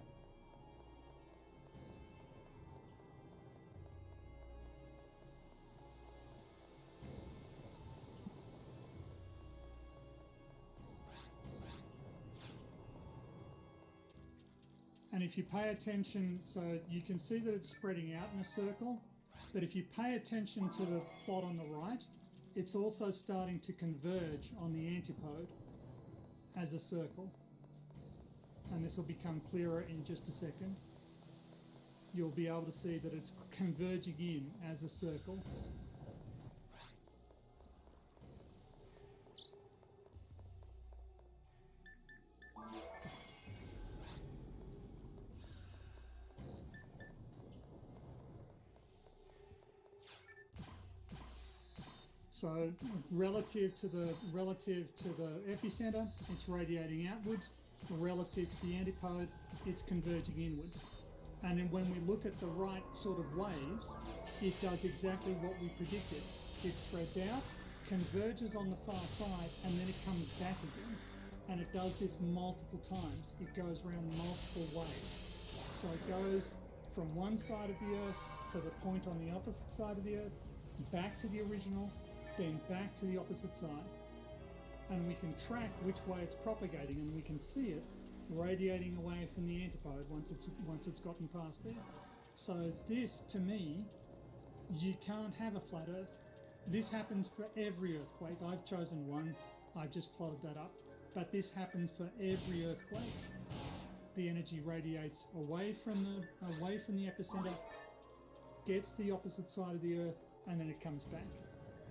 [SPEAKER 4] And if you pay attention, so you can see that it's spreading out in a circle, but if you pay attention to the plot on the right, it's also starting to converge on the antipode as a circle. And this will become clearer in just a second. You'll be able to see that it's converging in as a circle. So relative to the epicenter, it's radiating outwards. Relative to the antipode, it's converging inwards. And then when we look at the right sort of waves, it does exactly what we predicted. It spreads out, converges on the far side, and then it comes back again. And it does this multiple times. It goes around multiple waves. So it goes from one side of the Earth to the point on the opposite side of the Earth, back to the original, then back to the opposite side. And we can track which way it's propagating, and we can see it radiating away from the antipode once it's gotten past there. So this, to me, you can't have a flat Earth. This happens for every earthquake. I've chosen one. I've just plotted that up. But this happens for every earthquake. The energy radiates away from the epicenter, gets to the opposite side of the Earth, and then it comes back.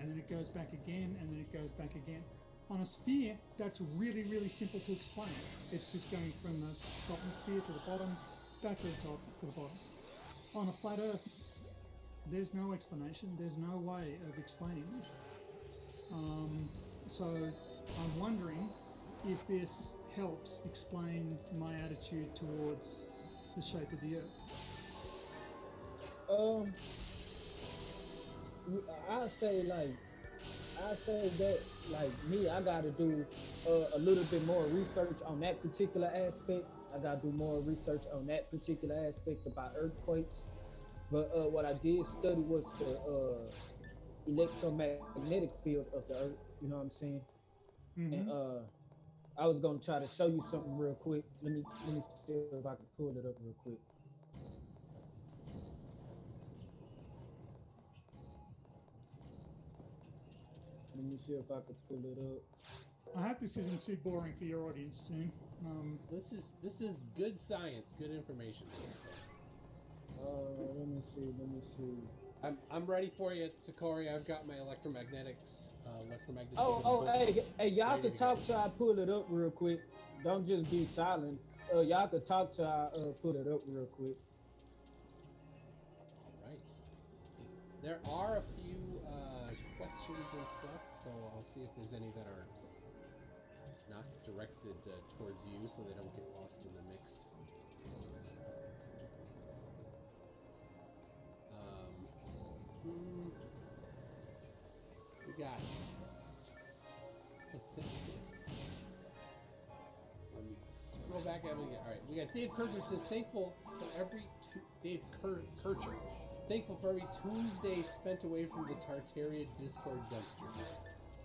[SPEAKER 4] And then it goes back again, and then it goes back again. On a sphere, that's really, really simple to explain. It's just going from the top of the sphere to the bottom, back to the top, to the bottom. On a flat Earth, there's no explanation. There's no way of explaining this. So I'm wondering if this helps explain my attitude towards the shape of the Earth.
[SPEAKER 3] I say that me, I gotta do a little bit more research on that particular aspect. I gotta do more research on that particular aspect about earthquakes. But what I did study was the electromagnetic field of the Earth. You know what I'm saying? Mm-hmm. And I was gonna try to show you something real quick. Let me see if I can pull it up real quick. Let me see if I can pull it up.
[SPEAKER 4] I hope this isn't too boring for your audience, Tim.
[SPEAKER 1] This is good science, good information.
[SPEAKER 3] Let me see.
[SPEAKER 1] I'm ready for you, Takori. I've got my electromagnetism.
[SPEAKER 3] Hey, y'all can talk till I pull it up real quick. Don't just be silent. Y'all can talk till I pull it up real quick.
[SPEAKER 1] All right. There are a few questions and stuff, so I'll see if there's any that are not directed towards you, so they don't get lost in the mix. We got. Let me scroll back at me. All right, we got Dave Kircher says thankful for every Dave Kircher. Thankful for every Tuesday spent away from the Tartaria Discord dumpster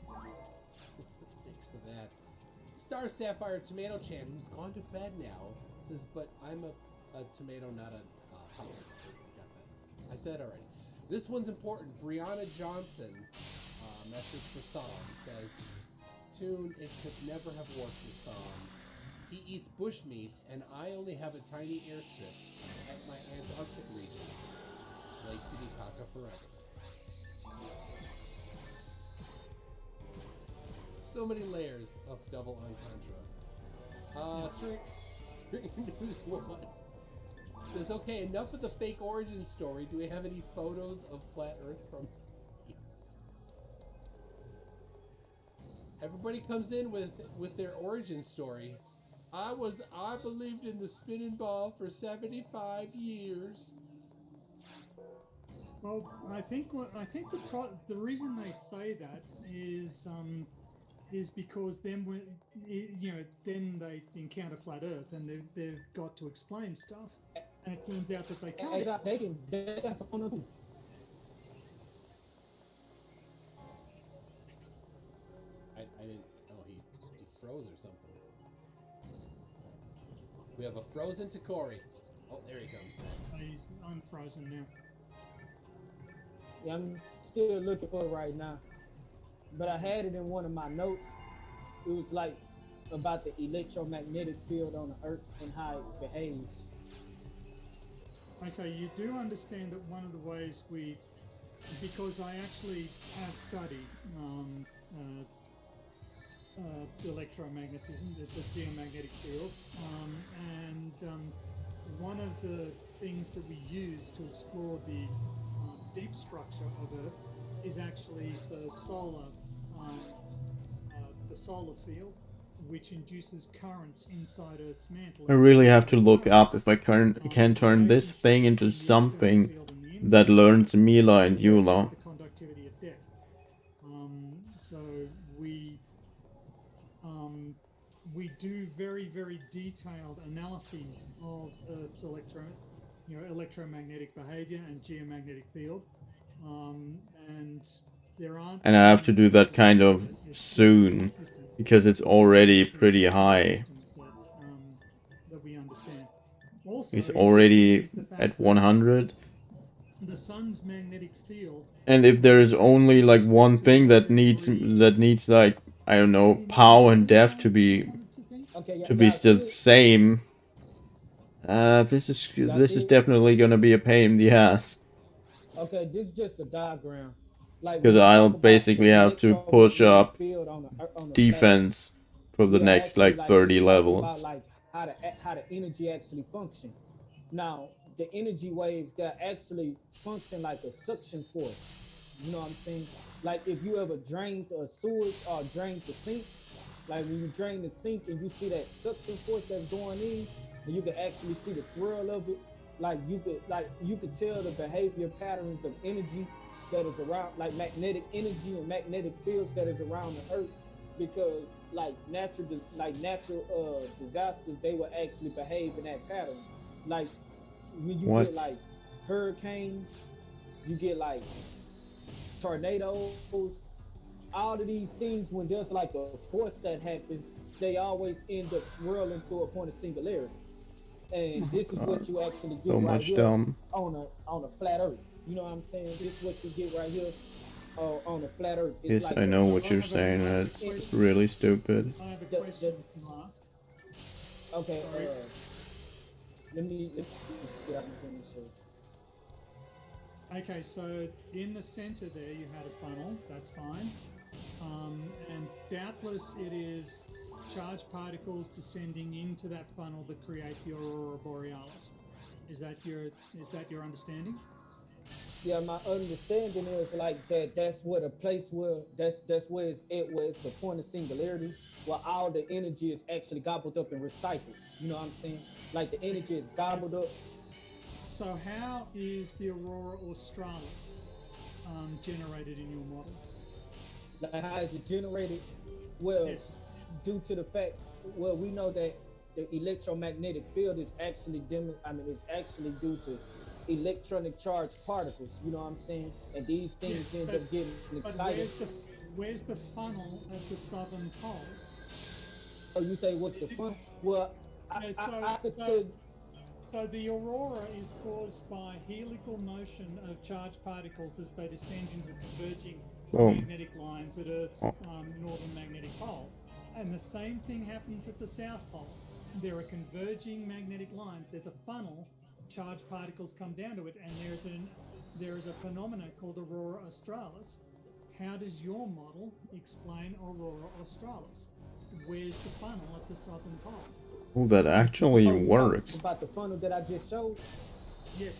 [SPEAKER 1] fire. Thanks for that. Star Sapphire Tomato Chan, who's gone to bed now, says, but I'm a tomato, not a popsicle. Got that. I said already. This one's important. Brianna Johnson, message for Sam, says, Tune, it could never have worked with Sam. He eats bushmeat, and I only have a tiny airstrip at my Antarctic region. Lake Titicaca forever. So many layers of double entendre. String News 1. Says, okay, enough with the fake origin story. Do we have any photos of Flat Earth from space? Everybody comes in with their origin story. I believed in the spinning ball for 75 years.
[SPEAKER 4] Well, I think the reason they say that is because then then they encounter flat Earth and they've got to explain stuff, and it turns out that they can't.
[SPEAKER 1] I didn't. Oh, he froze or something. We have a frozen Takori. Oh, there he comes back.
[SPEAKER 4] He's unfrozen now.
[SPEAKER 3] Yeah, I'm still looking for it right now. But I had it in one of my notes. It was like about the electromagnetic field on the Earth and how it behaves.
[SPEAKER 4] Okay, you do understand that one of the ways because I actually have studied electromagnetism, the geomagnetic field, and one of the things that we use to explore the deep structure of Earth is actually the solar field, which induces currents inside Earth's mantle.
[SPEAKER 2] I really have to look up if I can turn this thing into something that learns Mila and Eula.
[SPEAKER 4] The conductivity at depth. So we do very, very detailed analyses of Earth's electromagnetic behavior and geomagnetic field, and there aren't.
[SPEAKER 2] And I have to do that kind of soon because it's already pretty high.
[SPEAKER 4] That we understand. Also,
[SPEAKER 2] It's already at 100.
[SPEAKER 4] The sun's magnetic field.
[SPEAKER 2] And if there is only like one thing that needs like, I don't know, power and depth to be still the same, this is definitely gonna be a pain in the ass.
[SPEAKER 3] Okay, this is just a diagram.
[SPEAKER 2] Because I'll basically have to push up defense for the next like 30 levels.
[SPEAKER 3] About like how the energy actually function. Now, the energy waves that actually function like a suction force. You know what I'm saying? Like if you ever drained a sewage or drained the sink, like when you drain the sink and you see that suction force that's going in, and you can actually see the swirl of it. Like you could tell the behavior patterns of energy that is around, like magnetic energy and magnetic fields that is around the Earth, because like natural disasters, they will actually behave in that pattern. Like when you get like hurricanes, you get like tornadoes, all of these things, when there's like a force that happens, they always end up swirling to a point of singularity. And this is what you actually get right here on a flat Earth. You know what I'm saying? This is what you get right here on a flat Earth.
[SPEAKER 2] Yes, like I know what you're saying. It's really stupid.
[SPEAKER 4] I have a question to ask.
[SPEAKER 3] Okay, let me get out and show.
[SPEAKER 4] Okay, so in the center there you had a funnel. That's fine. And doubtless it is charged particles descending into that funnel that create the aurora borealis. Is that your understanding?
[SPEAKER 3] Yeah, my understanding is like that. That's where the place where that's where it's at, where it's the point of singularity, where all the energy is actually gobbled up and recycled. You know what I'm saying? Like the energy is gobbled up.
[SPEAKER 4] So how is the aurora australis generated in your model?
[SPEAKER 3] Like how is it generated? Well,
[SPEAKER 4] Yes.
[SPEAKER 3] due to the fact, well, we know that the electromagnetic field is actually it's actually due to electronic charged particles. You know what I'm saying? And these
[SPEAKER 4] Yes,
[SPEAKER 3] things end up getting
[SPEAKER 4] but
[SPEAKER 3] excited.
[SPEAKER 4] where's the funnel at the southern pole?
[SPEAKER 3] Oh, you say what's the
[SPEAKER 4] It's,
[SPEAKER 3] fun? Well,
[SPEAKER 4] yeah,
[SPEAKER 3] I could tell.
[SPEAKER 4] so the aurora is caused by helical motion of charged particles as they descend into the converging
[SPEAKER 2] Boom.
[SPEAKER 4] magnetic lines at Earth's northern magnetic pole. And the same thing happens at the south pole. There are converging magnetic lines. There's a funnel, charged particles come down to it, and there is a phenomenon called aurora australis. How does your model explain aurora australis? Where's the funnel at the southern pole?
[SPEAKER 2] Oh, that actually
[SPEAKER 3] Oh, you talking
[SPEAKER 2] works.
[SPEAKER 3] about the funnel that I just showed?
[SPEAKER 4] Yes.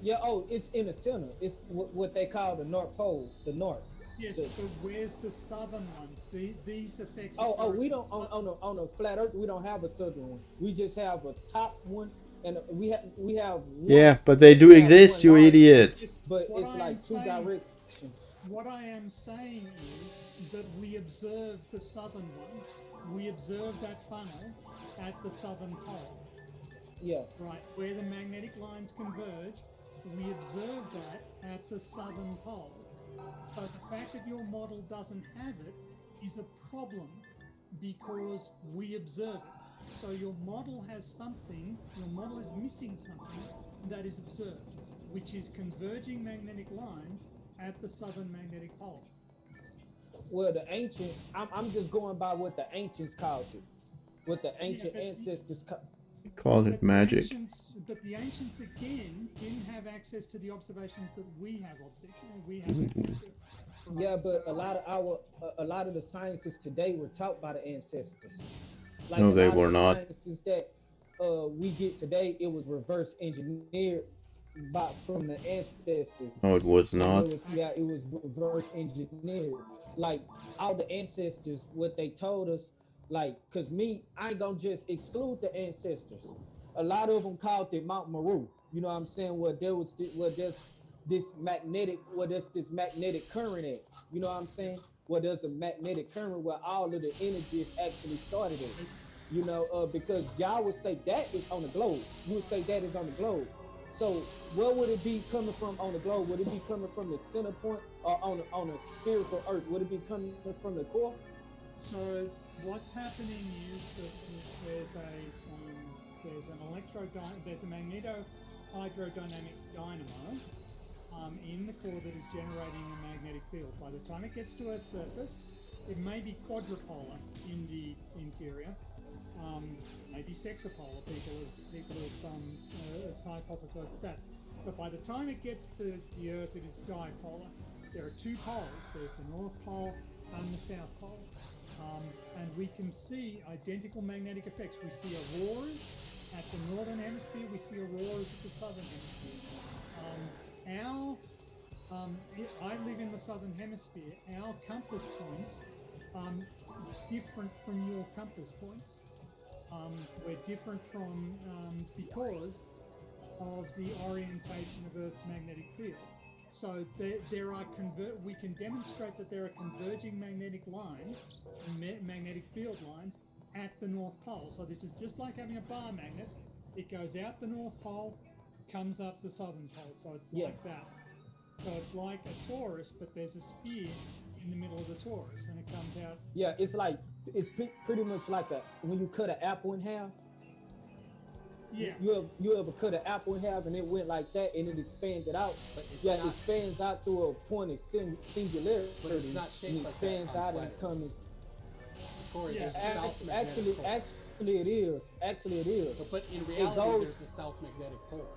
[SPEAKER 3] Yeah. Oh, it's in the center. It's what they call the North Pole, the North.
[SPEAKER 4] Yes,
[SPEAKER 3] The-
[SPEAKER 4] but where's the southern one? These effects.
[SPEAKER 3] oh, we don't on a flat Earth. We don't have a southern one. We just have a top one, and we have one,
[SPEAKER 2] Yeah, but they do
[SPEAKER 3] we have
[SPEAKER 2] exist,
[SPEAKER 3] one
[SPEAKER 2] you
[SPEAKER 3] large,
[SPEAKER 2] idiot.
[SPEAKER 3] but
[SPEAKER 4] What
[SPEAKER 3] it's
[SPEAKER 4] I am
[SPEAKER 3] like two
[SPEAKER 4] saying-
[SPEAKER 3] directions.
[SPEAKER 4] What I am saying is that we observe the southern one. We observe that funnel at the southern pole,
[SPEAKER 3] Yeah.
[SPEAKER 4] right, where the magnetic lines converge. We observe that at the southern pole. So the fact that your model doesn't have it is a problem because we observe it. So your model has something, your model is missing something that is observed, which is converging magnetic lines at the southern magnetic pole.
[SPEAKER 3] Well, the ancients. I'm just going by what the ancients called it. What the ancient
[SPEAKER 4] but-
[SPEAKER 3] ancestors.
[SPEAKER 2] Call it magic.
[SPEAKER 4] But the ancients again didn't have access to the observations that we have.
[SPEAKER 3] Yeah, but a lot of the sciences today were taught by the ancestors. Like
[SPEAKER 2] No,
[SPEAKER 3] a
[SPEAKER 2] they
[SPEAKER 3] lot of
[SPEAKER 2] were
[SPEAKER 3] the
[SPEAKER 2] not.
[SPEAKER 3] Sciences that we get today, it was reverse engineered from the ancestors.
[SPEAKER 2] No, it was
[SPEAKER 3] And
[SPEAKER 2] not.
[SPEAKER 3] it was reverse engineered. Like all the ancestors, what they told us, like, cause I ain't gonna just exclude the ancestors. A lot of them called it Mount Meru. You know what I'm saying? Where there's this magnetic current at. You know what I'm saying? Where there's a magnetic current where all of the energy is actually started at. You know, because y'all would say that is on the globe. You would say that is on the globe. So where would it be coming from on the globe? Would it be coming from the center point or on a spherical Earth? Would it be coming from the core?
[SPEAKER 4] So what's happening is that there's a magneto-hydrodynamic dynamo in the core that is generating a magnetic field. By the time it gets to Earth's surface, it may be quadrupolar in the interior, maybe sexapolar. People have hypothesized that. But by the time it gets to the Earth, it is dipolar. There are two poles. There's the North Pole and the South Pole. And we can see identical magnetic effects. We see auroras at the northern hemisphere. We see auroras at the southern hemisphere. I live in the southern hemisphere. Our compass points are different from your compass points. We're different from because of the orientation of Earth's magnetic field. So we can demonstrate that there are converging magnetic lines, magnetic field lines at the North Pole. So this is just like having a bar magnet. It goes out the North Pole, comes up the Southern Pole. So it's like that. So it's like a torus, but there's a spear in the middle of the torus, and it comes out.
[SPEAKER 3] Yeah, it's pretty much like when you cut an apple in half.
[SPEAKER 4] Yeah.
[SPEAKER 3] You ever cut an apple in half and it went like that and it expanded out? It expands out through a point of singularity.
[SPEAKER 1] But it's not shaped like that.
[SPEAKER 3] It expands out and becomes.
[SPEAKER 1] Corey,
[SPEAKER 4] Yeah,
[SPEAKER 1] there's a south magnetic pole.
[SPEAKER 3] Actually, it is. Actually, it is.
[SPEAKER 1] But in reality, there's a south magnetic pole.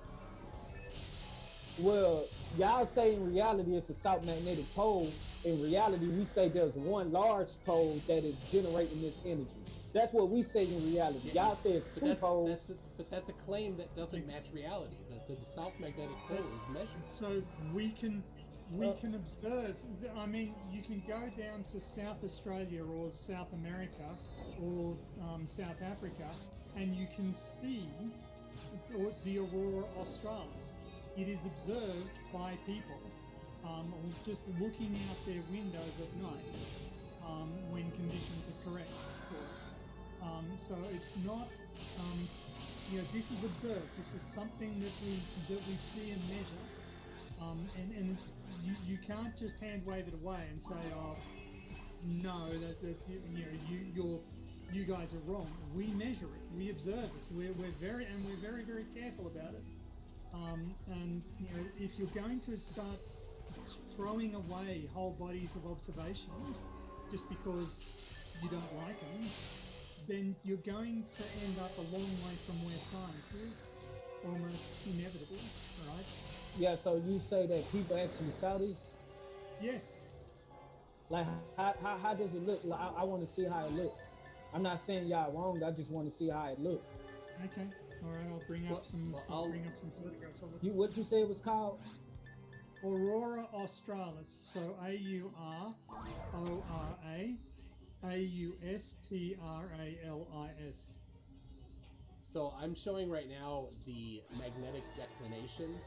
[SPEAKER 3] Well, y'all say in reality it's a south magnetic pole, in reality, we say there's one large pole that is generating this energy. That's what we say in reality. Y'all say it's two poles.
[SPEAKER 1] But that's a claim that doesn't match reality. The south magnetic pole is measured.
[SPEAKER 4] So we can observe. I mean, you can go down to South Australia or South America or South Africa, and you can see the aurora australis. It is observed by people just looking out their windows at night when conditions are correct for it. So it's not. This is observed. This is something that we see and measure. And you can't just hand wave it away and say, "Oh, no, you guys are wrong." We measure it, we observe it. We're very very careful about it. And if you're going to start throwing away whole bodies of observations just because you don't like them, then you're going to end up a long way from where science is, almost inevitably, right?
[SPEAKER 3] Yeah, so you say that people actually saw this?
[SPEAKER 4] Yes.
[SPEAKER 3] Like, how does it look? Like, I want to see how it look. I'm not saying y'all wrong. I just want to see how it look.
[SPEAKER 4] Okay. All right. I'll bring up some photographs of it.
[SPEAKER 3] What you say it was called?
[SPEAKER 4] Aurora australis. So AURA AUSTRALIS.
[SPEAKER 1] So I'm showing right now the magnetic declination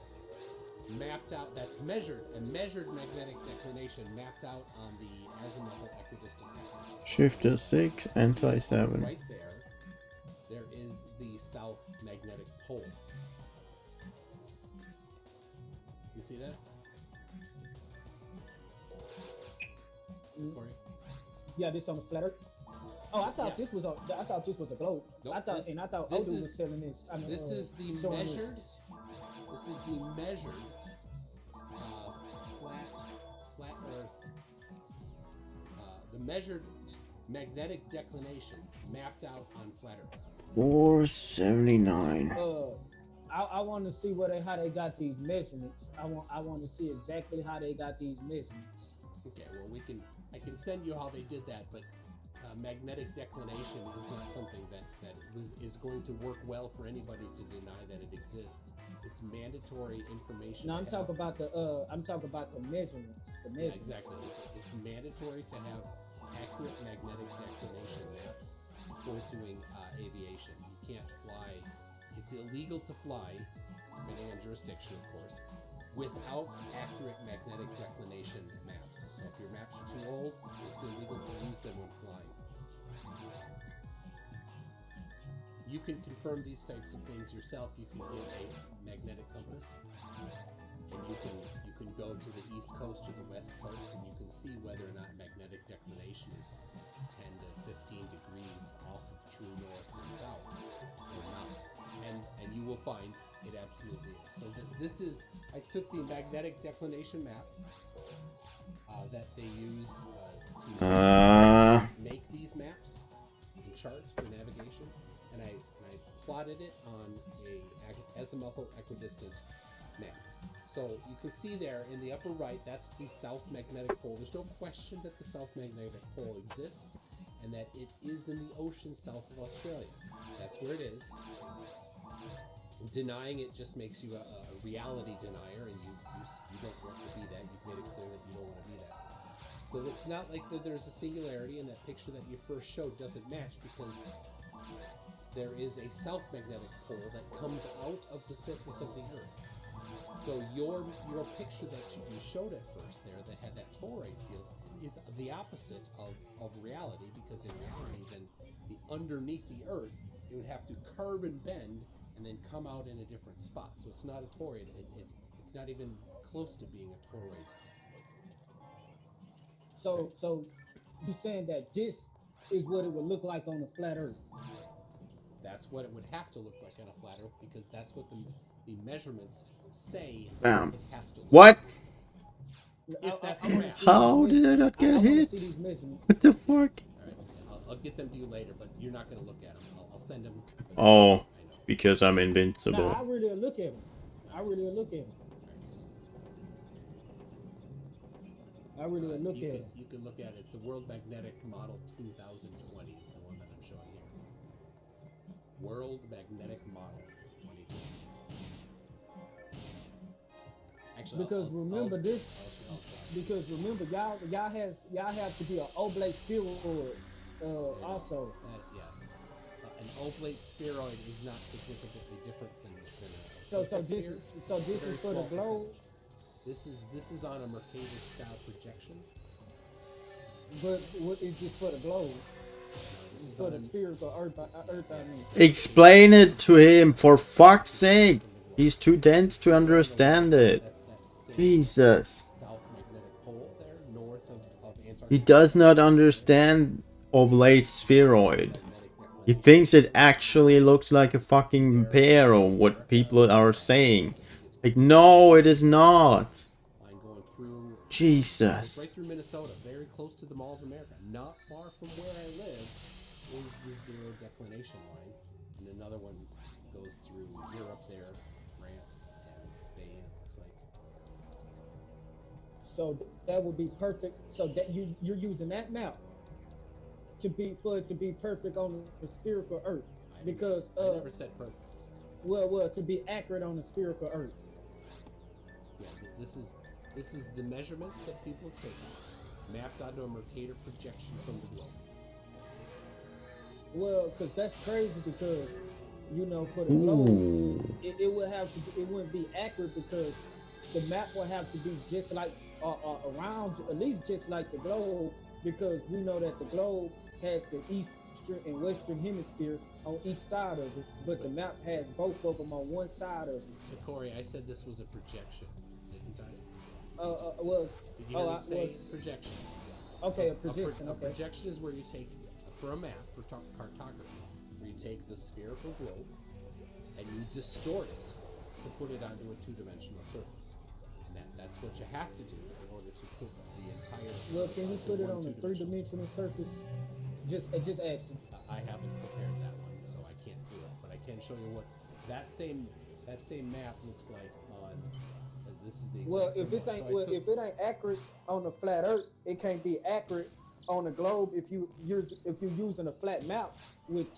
[SPEAKER 1] mapped out. That's measured, a measured magnetic declination mapped out on the azimuthal equidistant map.
[SPEAKER 2] Shifter 6, anti 7.
[SPEAKER 1] Right there is the south magnetic pole. You see that? Corey?
[SPEAKER 3] Yeah, this on the flat Earth. Oh, I thought this was a globe.
[SPEAKER 1] Nope,
[SPEAKER 3] I thought Odu was selling this.
[SPEAKER 1] This is the measured. This is the measured flat Earth. The measured magnetic declination mapped out on flat Earth.
[SPEAKER 2] 479.
[SPEAKER 3] I want to see how they got these measurements. I want to see exactly how they got these measurements.
[SPEAKER 1] Okay, well I can send you how they did that, but magnetic declination is not something that is going to work well for anybody to deny that it exists. It's mandatory information.
[SPEAKER 3] No, I'm talking about the measurements.
[SPEAKER 1] Yeah, exactly. It's mandatory to have accurate magnetic declination maps for doing aviation. You can't fly. It's illegal to fly, depending on jurisdiction, of course, without accurate magnetic declination maps. So if your maps are too old, it's illegal to use them when flying. You can confirm these types of things yourself. You can get a magnetic compass, and you can go to the east coast or the west coast, and you can see whether or not magnetic declination is 10 to 15 degrees off of true north and south or not. And you will find it absolutely is. So I took the magnetic declination map that they use to make these maps and charts for navigation, and I plotted it on a azimuthal equidistant map. So you can see there in the upper right, that's the south magnetic pole. There's no question that the south magnetic pole exists and that it is in the ocean south of Australia. That's where it is. Denying it just makes you a reality denier, and you don't want to be that. You've made it clear that you don't want to be that. So it's not like there's a singularity, and that picture that you first showed doesn't match, because there is a south magnetic pole that comes out of the surface of the Earth. So your picture that you showed at first there that had that toroid field is the opposite of reality, because in reality then underneath the Earth it would have to curve and bend and then come out in a different spot. So it's not a toroid. It's not even close to being a toroid.
[SPEAKER 3] So you're saying that this is what it would look like on a flat Earth?
[SPEAKER 1] That's what it would have to look like on a flat Earth, because that's what the measurements say it has to look
[SPEAKER 2] What?
[SPEAKER 1] like.
[SPEAKER 2] How did I not get hit? What the fuck?
[SPEAKER 1] All right, I'll get them to you later, but you're not going to look at them. I'll send them.
[SPEAKER 2] Oh, because I'm invincible.
[SPEAKER 3] Nah, I really look at them. All I really would look at it.
[SPEAKER 1] You can look at it. It's the World Magnetic Model 2020 is the one that I'm showing here. World Magnetic Model 2020. Actually,
[SPEAKER 3] Because remember this. Because remember, y'all have to be an oblate spheroid also.
[SPEAKER 1] An oblate spheroid is not significantly different than a
[SPEAKER 3] So
[SPEAKER 1] perfect
[SPEAKER 3] this
[SPEAKER 1] sphere.
[SPEAKER 3] this is for the globe.
[SPEAKER 1] This is on a Mercator style projection.
[SPEAKER 3] But what is this for the globe?
[SPEAKER 1] This is
[SPEAKER 3] For
[SPEAKER 1] on
[SPEAKER 3] the
[SPEAKER 1] a,
[SPEAKER 3] spherical Earth, I mean.
[SPEAKER 2] Explain it to him, for fuck's sake. He's too dense to understand it.
[SPEAKER 1] that's
[SPEAKER 2] Jesus.
[SPEAKER 1] south magnetic pole there, north of Antarctica.
[SPEAKER 2] He does not understand oblate spheroid. He thinks it actually looks like a fucking pear or what people are saying. Like, no, it is not.
[SPEAKER 1] Line going through. It's
[SPEAKER 2] Jesus.
[SPEAKER 1] right through Minnesota, very close to the Mall of America. Not far from where I live is the zero declination line, and another one goes through Europe there, France and Spain. It looks like.
[SPEAKER 3] So that would be perfect. So that you're using that map to be perfect on the spherical Earth, because
[SPEAKER 1] I never said perfect.
[SPEAKER 3] well to be accurate on the spherical Earth.
[SPEAKER 1] Yeah, this is the measurements that people have taken, mapped onto a Mercator projection from the globe.
[SPEAKER 3] Well, because that's crazy, because for the globe, it would have to it wouldn't be accurate, because the map will have to be just like around at least just like the globe, because we know that the globe has the eastern and western hemisphere on each side of it, but the map has both of them on one side of it.
[SPEAKER 1] So Corey, I said this was a projection, didn't I?
[SPEAKER 3] Well,
[SPEAKER 1] Did you hear me say projection?
[SPEAKER 3] Okay,
[SPEAKER 1] So
[SPEAKER 3] a projection.
[SPEAKER 1] A projection is where you take, for a map, for cartography, where you take the spherical globe and you distort it to put it onto a two-dimensional surface. And that's what you have to do in order to put the entire.
[SPEAKER 3] Well, can you put it on a three-dimensional surface? Just asking.
[SPEAKER 1] I haven't prepared that one, so I can't do it. But I can show you what that same map looks like on. This is the exact
[SPEAKER 3] Well,
[SPEAKER 1] same
[SPEAKER 3] if it
[SPEAKER 1] one.
[SPEAKER 3] ain't
[SPEAKER 1] So
[SPEAKER 3] if it ain't accurate on the flat Earth, it can't be accurate on the globe if you're using a flat map with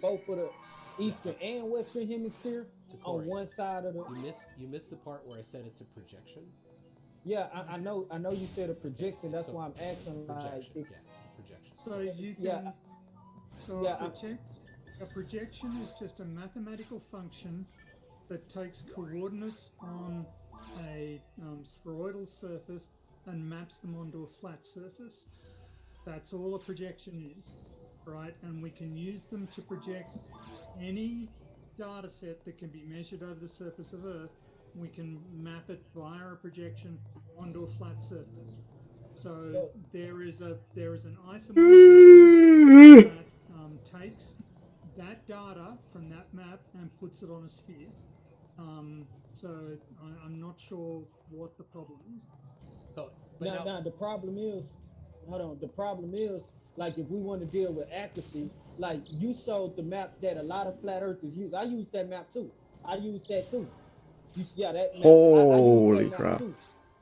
[SPEAKER 3] both for the eastern and western hemisphere
[SPEAKER 1] Corey,
[SPEAKER 3] on one side of the.
[SPEAKER 1] You missed the part where I said it's a projection.
[SPEAKER 3] Yeah, I know you said a projection. That's why I'm asking.
[SPEAKER 1] It's a projection.
[SPEAKER 3] Like,
[SPEAKER 1] Yeah, it's a projection.
[SPEAKER 4] So you can.
[SPEAKER 3] Yeah.
[SPEAKER 4] So
[SPEAKER 3] Yeah,
[SPEAKER 4] a projection is just a mathematical function that takes coordinates on a spheroidal surface and maps them onto a flat surface. That's all a projection is, right? And we can use them to project any data set that can be measured over the surface of Earth. We can map it via a projection onto a flat surface. So there is an isomorphism that takes that data from that map and puts it on a sphere. So I'm not sure what the problem is.
[SPEAKER 1] So,
[SPEAKER 3] now the problem is, the problem is, like, if we want to deal with accuracy, like you showed the map that a lot of flat earthers use. I use that map too. I use that too. That map.
[SPEAKER 2] Holy
[SPEAKER 3] I use that
[SPEAKER 2] crap.
[SPEAKER 3] map too.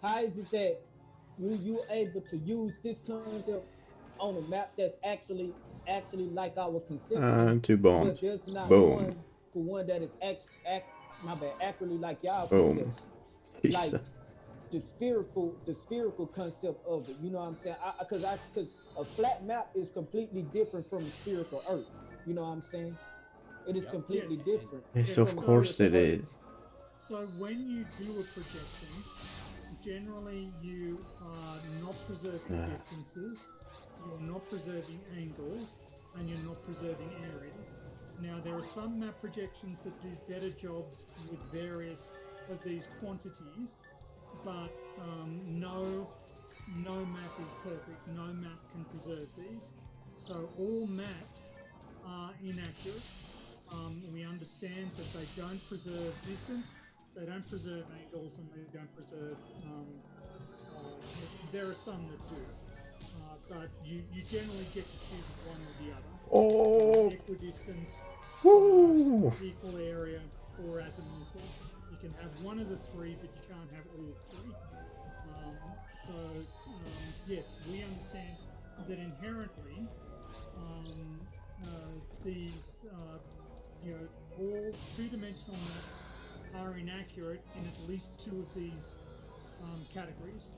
[SPEAKER 3] How is it that you able to use this concept on a map that's actually like our conception?
[SPEAKER 2] Two bones.
[SPEAKER 3] But there's not
[SPEAKER 2] Boom.
[SPEAKER 3] one that is accurately like y'all
[SPEAKER 2] Boom.
[SPEAKER 3] conception.
[SPEAKER 2] Jesus.
[SPEAKER 3] Like the spherical concept of it. You know what I'm saying? Because a flat map is completely different from a spherical Earth. You know what I'm saying? It is completely different.
[SPEAKER 2] Yes, of course it is.
[SPEAKER 4] So when you do a projection, generally you are not preserving distances, you're not preserving angles, and you're not preserving areas. Now there are some map projections that do better jobs with various of these quantities, but no map is perfect. No map can preserve these. So all maps are inaccurate. We understand that they don't preserve distance, they don't preserve angles, and they don't preserve. There are some that do, but you generally get to choose one or the other.
[SPEAKER 2] Oh.
[SPEAKER 4] Equidistant,
[SPEAKER 2] Woo.
[SPEAKER 4] equal area, or azimuthal. You can have one of the three, but you can't have all three. Yes, we understand that inherently these, all two-dimensional maps are inaccurate in at least two of these categories: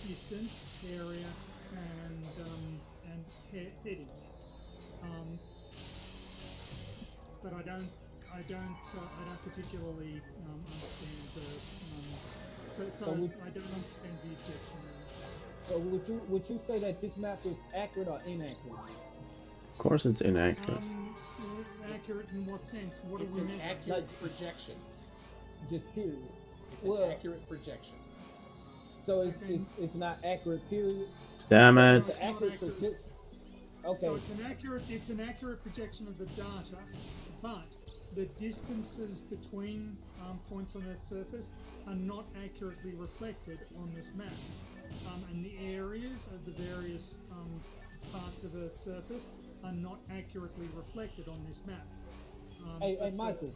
[SPEAKER 4] distance, area, and heading. But I don't particularly understand the. So I don't understand the objection.
[SPEAKER 3] So would you say that this map is accurate or inaccurate?
[SPEAKER 2] Of course, it's inaccurate.
[SPEAKER 4] Accurate in what sense? What
[SPEAKER 1] It's
[SPEAKER 4] are we
[SPEAKER 1] an
[SPEAKER 4] measuring?
[SPEAKER 1] accurate projection.
[SPEAKER 3] Just period.
[SPEAKER 1] It's an accurate projection.
[SPEAKER 3] So it's not accurate, period.
[SPEAKER 2] Damn it!
[SPEAKER 3] It's an accurate projection. Okay.
[SPEAKER 4] So it's an accurate projection of the data, but the distances between points on Earth's surface are not accurately reflected on this map, and the areas of the various parts of Earth's surface are not accurately reflected on this map.
[SPEAKER 3] Hey, Michael.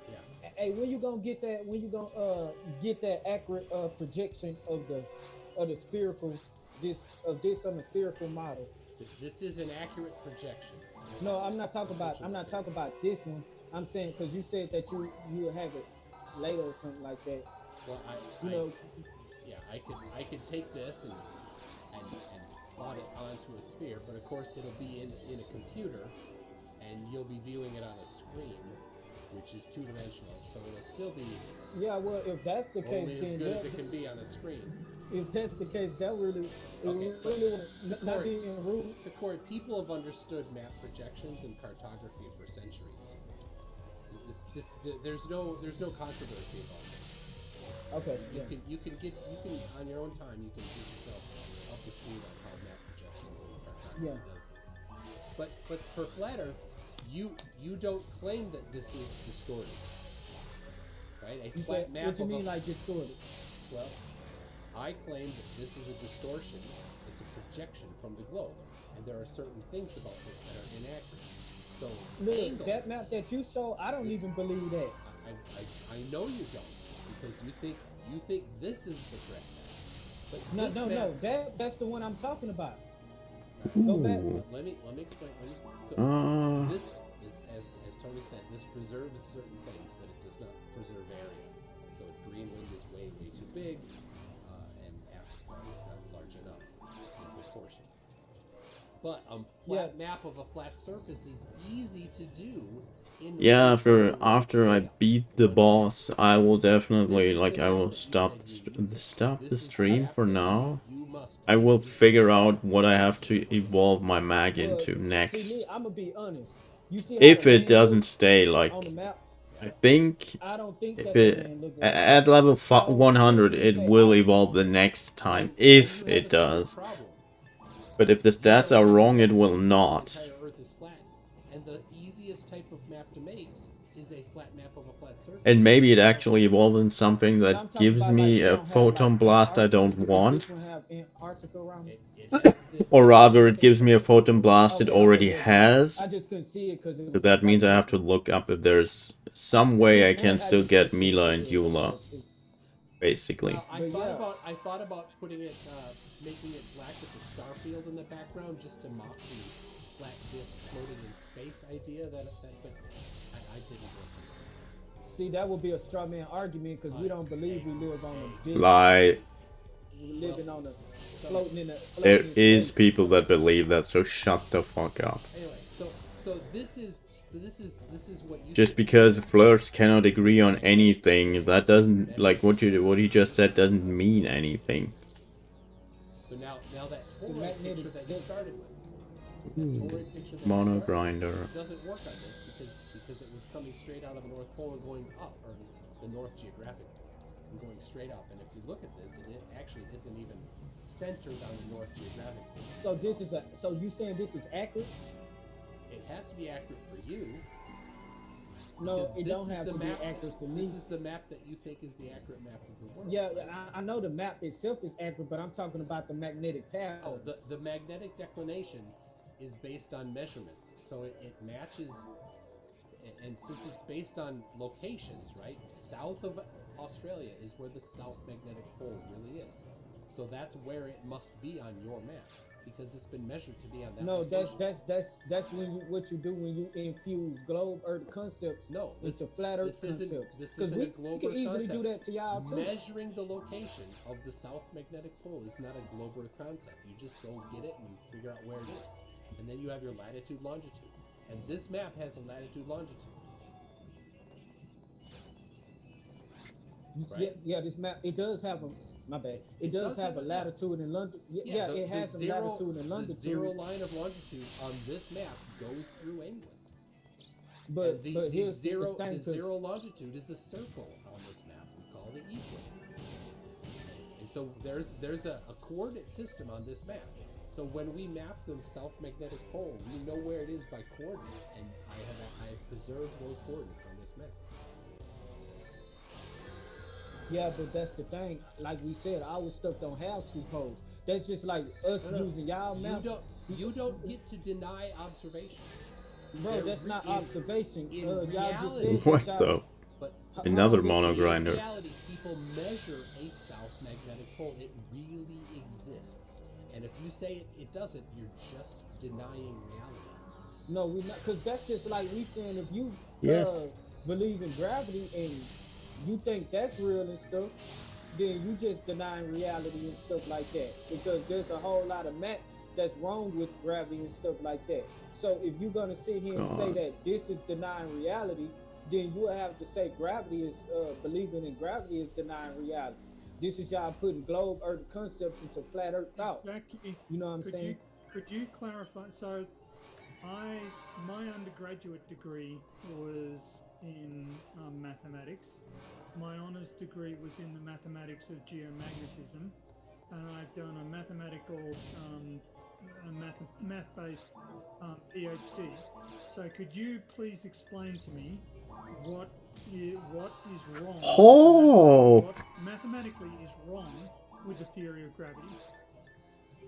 [SPEAKER 1] Yeah.
[SPEAKER 3] Hey, when you gonna get that? When you gonna get that accurate projection of the spherical on the spherical model?
[SPEAKER 1] This is an accurate projection.
[SPEAKER 3] No, I'm not talking about this one. I'm saying because you said that you would have it later or something like that.
[SPEAKER 1] Well, I could take this and plot it onto a sphere, but of course it'll be in a computer, and you'll be viewing it on a screen, which is two-dimensional, so it'll still be
[SPEAKER 3] if that's the case,
[SPEAKER 1] only as good as it can be on a screen.
[SPEAKER 3] If that's the case, that really not being rude.
[SPEAKER 1] To Corey, people have understood map projections and cartography for centuries. There's no controversy about this.
[SPEAKER 3] Okay.
[SPEAKER 1] You can on your own time you can get yourself up to speed on how map projections and cartography does this. But for Flat Earth, you don't claim that this is distorted, right? A flat map.
[SPEAKER 3] What do you mean, like distorted?
[SPEAKER 1] Well, I claim that this is a distortion. It's a projection from the globe, and there are certain things about this that are inaccurate. So
[SPEAKER 3] look, that map that you showed, I don't even believe that.
[SPEAKER 1] I know you don't, because you think this is the correct map. But
[SPEAKER 3] no, that's the one I'm talking about.
[SPEAKER 1] Right.
[SPEAKER 3] Go back.
[SPEAKER 1] Let me explain. So this is, as Tony said, this preserves certain things, but it does not preserve area. So Greenland is way too big, and Africa is not large enough in proportion. But a flat map of a flat surface is easy to do.
[SPEAKER 2] After I beat the boss, I will definitely I will stop the stream for now. I will figure out what I have to evolve my mag into next.
[SPEAKER 3] See, I'm gonna be honest.
[SPEAKER 2] If it doesn't stay
[SPEAKER 3] on the map,
[SPEAKER 2] I think
[SPEAKER 3] I don't think
[SPEAKER 2] if
[SPEAKER 3] that
[SPEAKER 2] at level 100 it will evolve the next time, if it does. But if the stats are wrong, it will not.
[SPEAKER 1] Earth is flat, and the easiest type of map to make is a flat map of a flat surface.
[SPEAKER 2] And maybe it actually evolved in something that gives me a photon blast I don't want. Or rather, it gives me a photon blast it already has.
[SPEAKER 3] I just couldn't see it because
[SPEAKER 2] So that means I have to look up if there's some way I can still get Mila and Eula. Basically.
[SPEAKER 1] I thought about putting it, making it black with the star field in the background just to mock the flat disk floating in space idea but I didn't want to.
[SPEAKER 3] See, that would be a straw man argument because we don't believe we live on a disk.
[SPEAKER 2] Lie.
[SPEAKER 3] We're living on a floating in a.
[SPEAKER 2] There is people that believe that, so shut the fuck up.
[SPEAKER 1] Anyway, so this is what you
[SPEAKER 2] just because flirts cannot agree on anything, that doesn't what he just said doesn't mean anything.
[SPEAKER 1] So now that toroid picture that you started with,
[SPEAKER 2] Mono grinder
[SPEAKER 1] doesn't work on this because it was coming straight out of the North Pole and going up, or the North Geographic, and going straight up. And if you look at this, it actually isn't even centered on the North Geographic.
[SPEAKER 3] So you saying this is accurate?
[SPEAKER 1] It has to be accurate for you.
[SPEAKER 3] No, it don't have to be accurate for me.
[SPEAKER 1] This is the map that you think is the accurate map of the world.
[SPEAKER 3] Yeah, I know the map itself is accurate, but I'm talking about the magnetic path.
[SPEAKER 1] Oh, the magnetic declination is based on measurements, so it matches. And since it's based on locations, right? South of Australia is where the South Magnetic Pole really is. So that's where it must be on your map because it's been measured to be on that.
[SPEAKER 3] No,
[SPEAKER 1] location.
[SPEAKER 3] that's when you what you do when you infuse globe Earth concepts into flat Earth concepts.
[SPEAKER 1] This isn't a globe
[SPEAKER 3] we can
[SPEAKER 1] Earth
[SPEAKER 3] easily
[SPEAKER 1] concept.
[SPEAKER 3] do that to y'all too.
[SPEAKER 1] Measuring the location of the South Magnetic Pole is not a globe Earth concept. You just go get it and you figure out where it is, and then you have your latitude, longitude, and this map has a latitude, longitude. Right?
[SPEAKER 3] Yeah, this map it does have a. My bad. It does have a latitude and longitude. It has some latitude and longitude.
[SPEAKER 1] The zero line of longitude on this map goes through England.
[SPEAKER 3] But here's
[SPEAKER 1] zero
[SPEAKER 3] the thing,
[SPEAKER 1] the zero longitude is a circle on this map. We call it the equator. And so there's a coordinate system on this map. So when we map the South Magnetic Pole, we know where it is by coordinates, and I have preserved those coordinates on this map.
[SPEAKER 3] Yeah, but that's the thing. Like we said, our stuff don't have two poles. That's just like us using y'all map.
[SPEAKER 1] You don't get to deny observations.
[SPEAKER 3] Bro, that's not observation. Y'all
[SPEAKER 1] reality,
[SPEAKER 3] just said
[SPEAKER 2] What
[SPEAKER 3] y'all-
[SPEAKER 2] though?
[SPEAKER 1] But
[SPEAKER 2] Another mono
[SPEAKER 1] in
[SPEAKER 2] grinder.
[SPEAKER 1] reality, people measure a South Magnetic Pole. It really exists. And if you say it doesn't, you're just denying reality.
[SPEAKER 3] No, we not, because that's just like we saying if you
[SPEAKER 2] Yes.
[SPEAKER 3] believe in gravity and you think that's real and stuff, then you just denying reality and stuff like that. Because there's a whole lot of math that's wrong with gravity and stuff like that. So if you're gonna sit here and say that this is denying reality, then you have to say gravity is believing in gravity is denying reality. This is y'all putting globe Earth concepts into flat Earth thought.
[SPEAKER 4] Exactly.
[SPEAKER 3] You know what I'm saying?
[SPEAKER 4] Could you clarify? So, my undergraduate degree was in mathematics. My honors degree was in the mathematics of geomagnetism, and I've done a mathematical, math-based PhD. So, could you please explain to me what is wrong? What mathematically is wrong with the theory of gravity?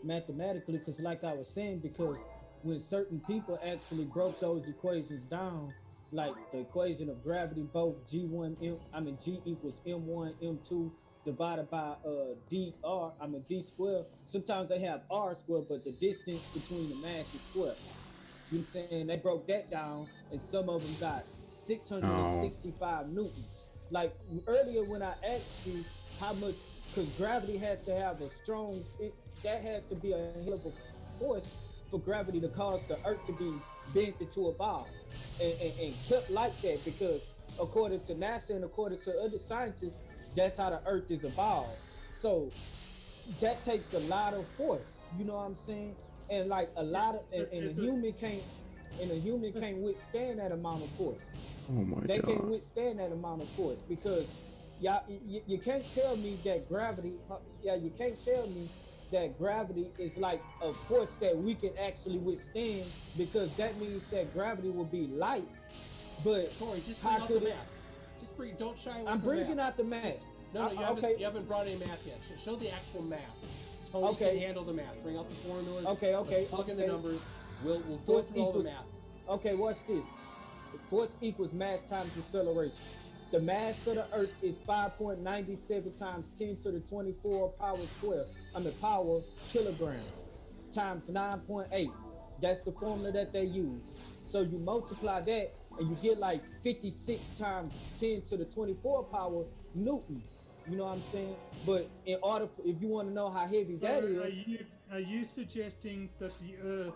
[SPEAKER 3] Mathematically, because like I was saying, because when certain people actually broke those equations down, like the equation of gravity, both G equals M1, M2 divided by D squared. Sometimes they have R squared, but the distance between the mass is squared. You know what I'm saying? They broke that down, and some of them got 665 newtons. Like earlier when I asked you how much, because gravity has to have a strong, that has to be a hell of a force for gravity to cause the Earth to be bent into a ball and kept like that, because according to NASA and according to other scientists, that's how the Earth is a ball. So that takes a lot of force. You know what I'm saying? And like a lot of, and a human can't withstand that amount of force.
[SPEAKER 2] Oh my
[SPEAKER 3] They
[SPEAKER 2] god.
[SPEAKER 3] can't withstand that amount of force because you can't tell me that gravity. You can't tell me that gravity is like a force that we can actually withstand, because that means that gravity will be light. But
[SPEAKER 1] Corey, just bring out the math. Just bring. Don't shy away.
[SPEAKER 3] I'm
[SPEAKER 1] from
[SPEAKER 3] bringing
[SPEAKER 1] math.
[SPEAKER 3] out the math.
[SPEAKER 1] No, you
[SPEAKER 3] okay.
[SPEAKER 1] haven't brought any math yet. Show the actual math. Tony
[SPEAKER 3] Okay.
[SPEAKER 1] can handle the math. Bring out the formulas.
[SPEAKER 3] Okay.
[SPEAKER 1] Let's plug in the numbers. We'll go
[SPEAKER 3] Force
[SPEAKER 1] through all the
[SPEAKER 3] equals-
[SPEAKER 1] math.
[SPEAKER 3] Okay, watch this. Force equals mass times acceleration. The mass of the Earth is 5.97 times 10 to the 24 power square. Power kilograms times 9.8. That's the formula that they use. So you multiply that and you get like 56 times 10 to the 24 power newtons. You know what I'm saying? But in order for, if you want to know how heavy that is,
[SPEAKER 4] Are you suggesting that the Earth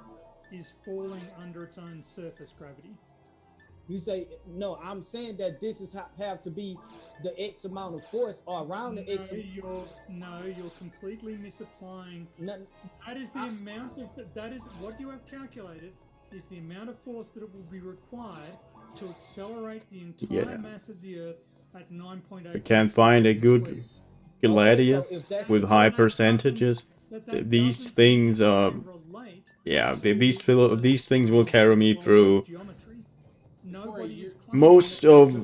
[SPEAKER 4] is falling under its own surface gravity?
[SPEAKER 3] you say no. I'm saying that this is have to be the X amount of force or around the X.
[SPEAKER 4] You're completely misapplying.
[SPEAKER 3] No,
[SPEAKER 4] That is the amount of that is what you have calculated is the amount of force that it will be required to accelerate the entire mass of the Earth at 9.8.
[SPEAKER 2] I can't find a good gladius
[SPEAKER 3] if that's
[SPEAKER 2] with high percentages. These things are, these things will carry me through most of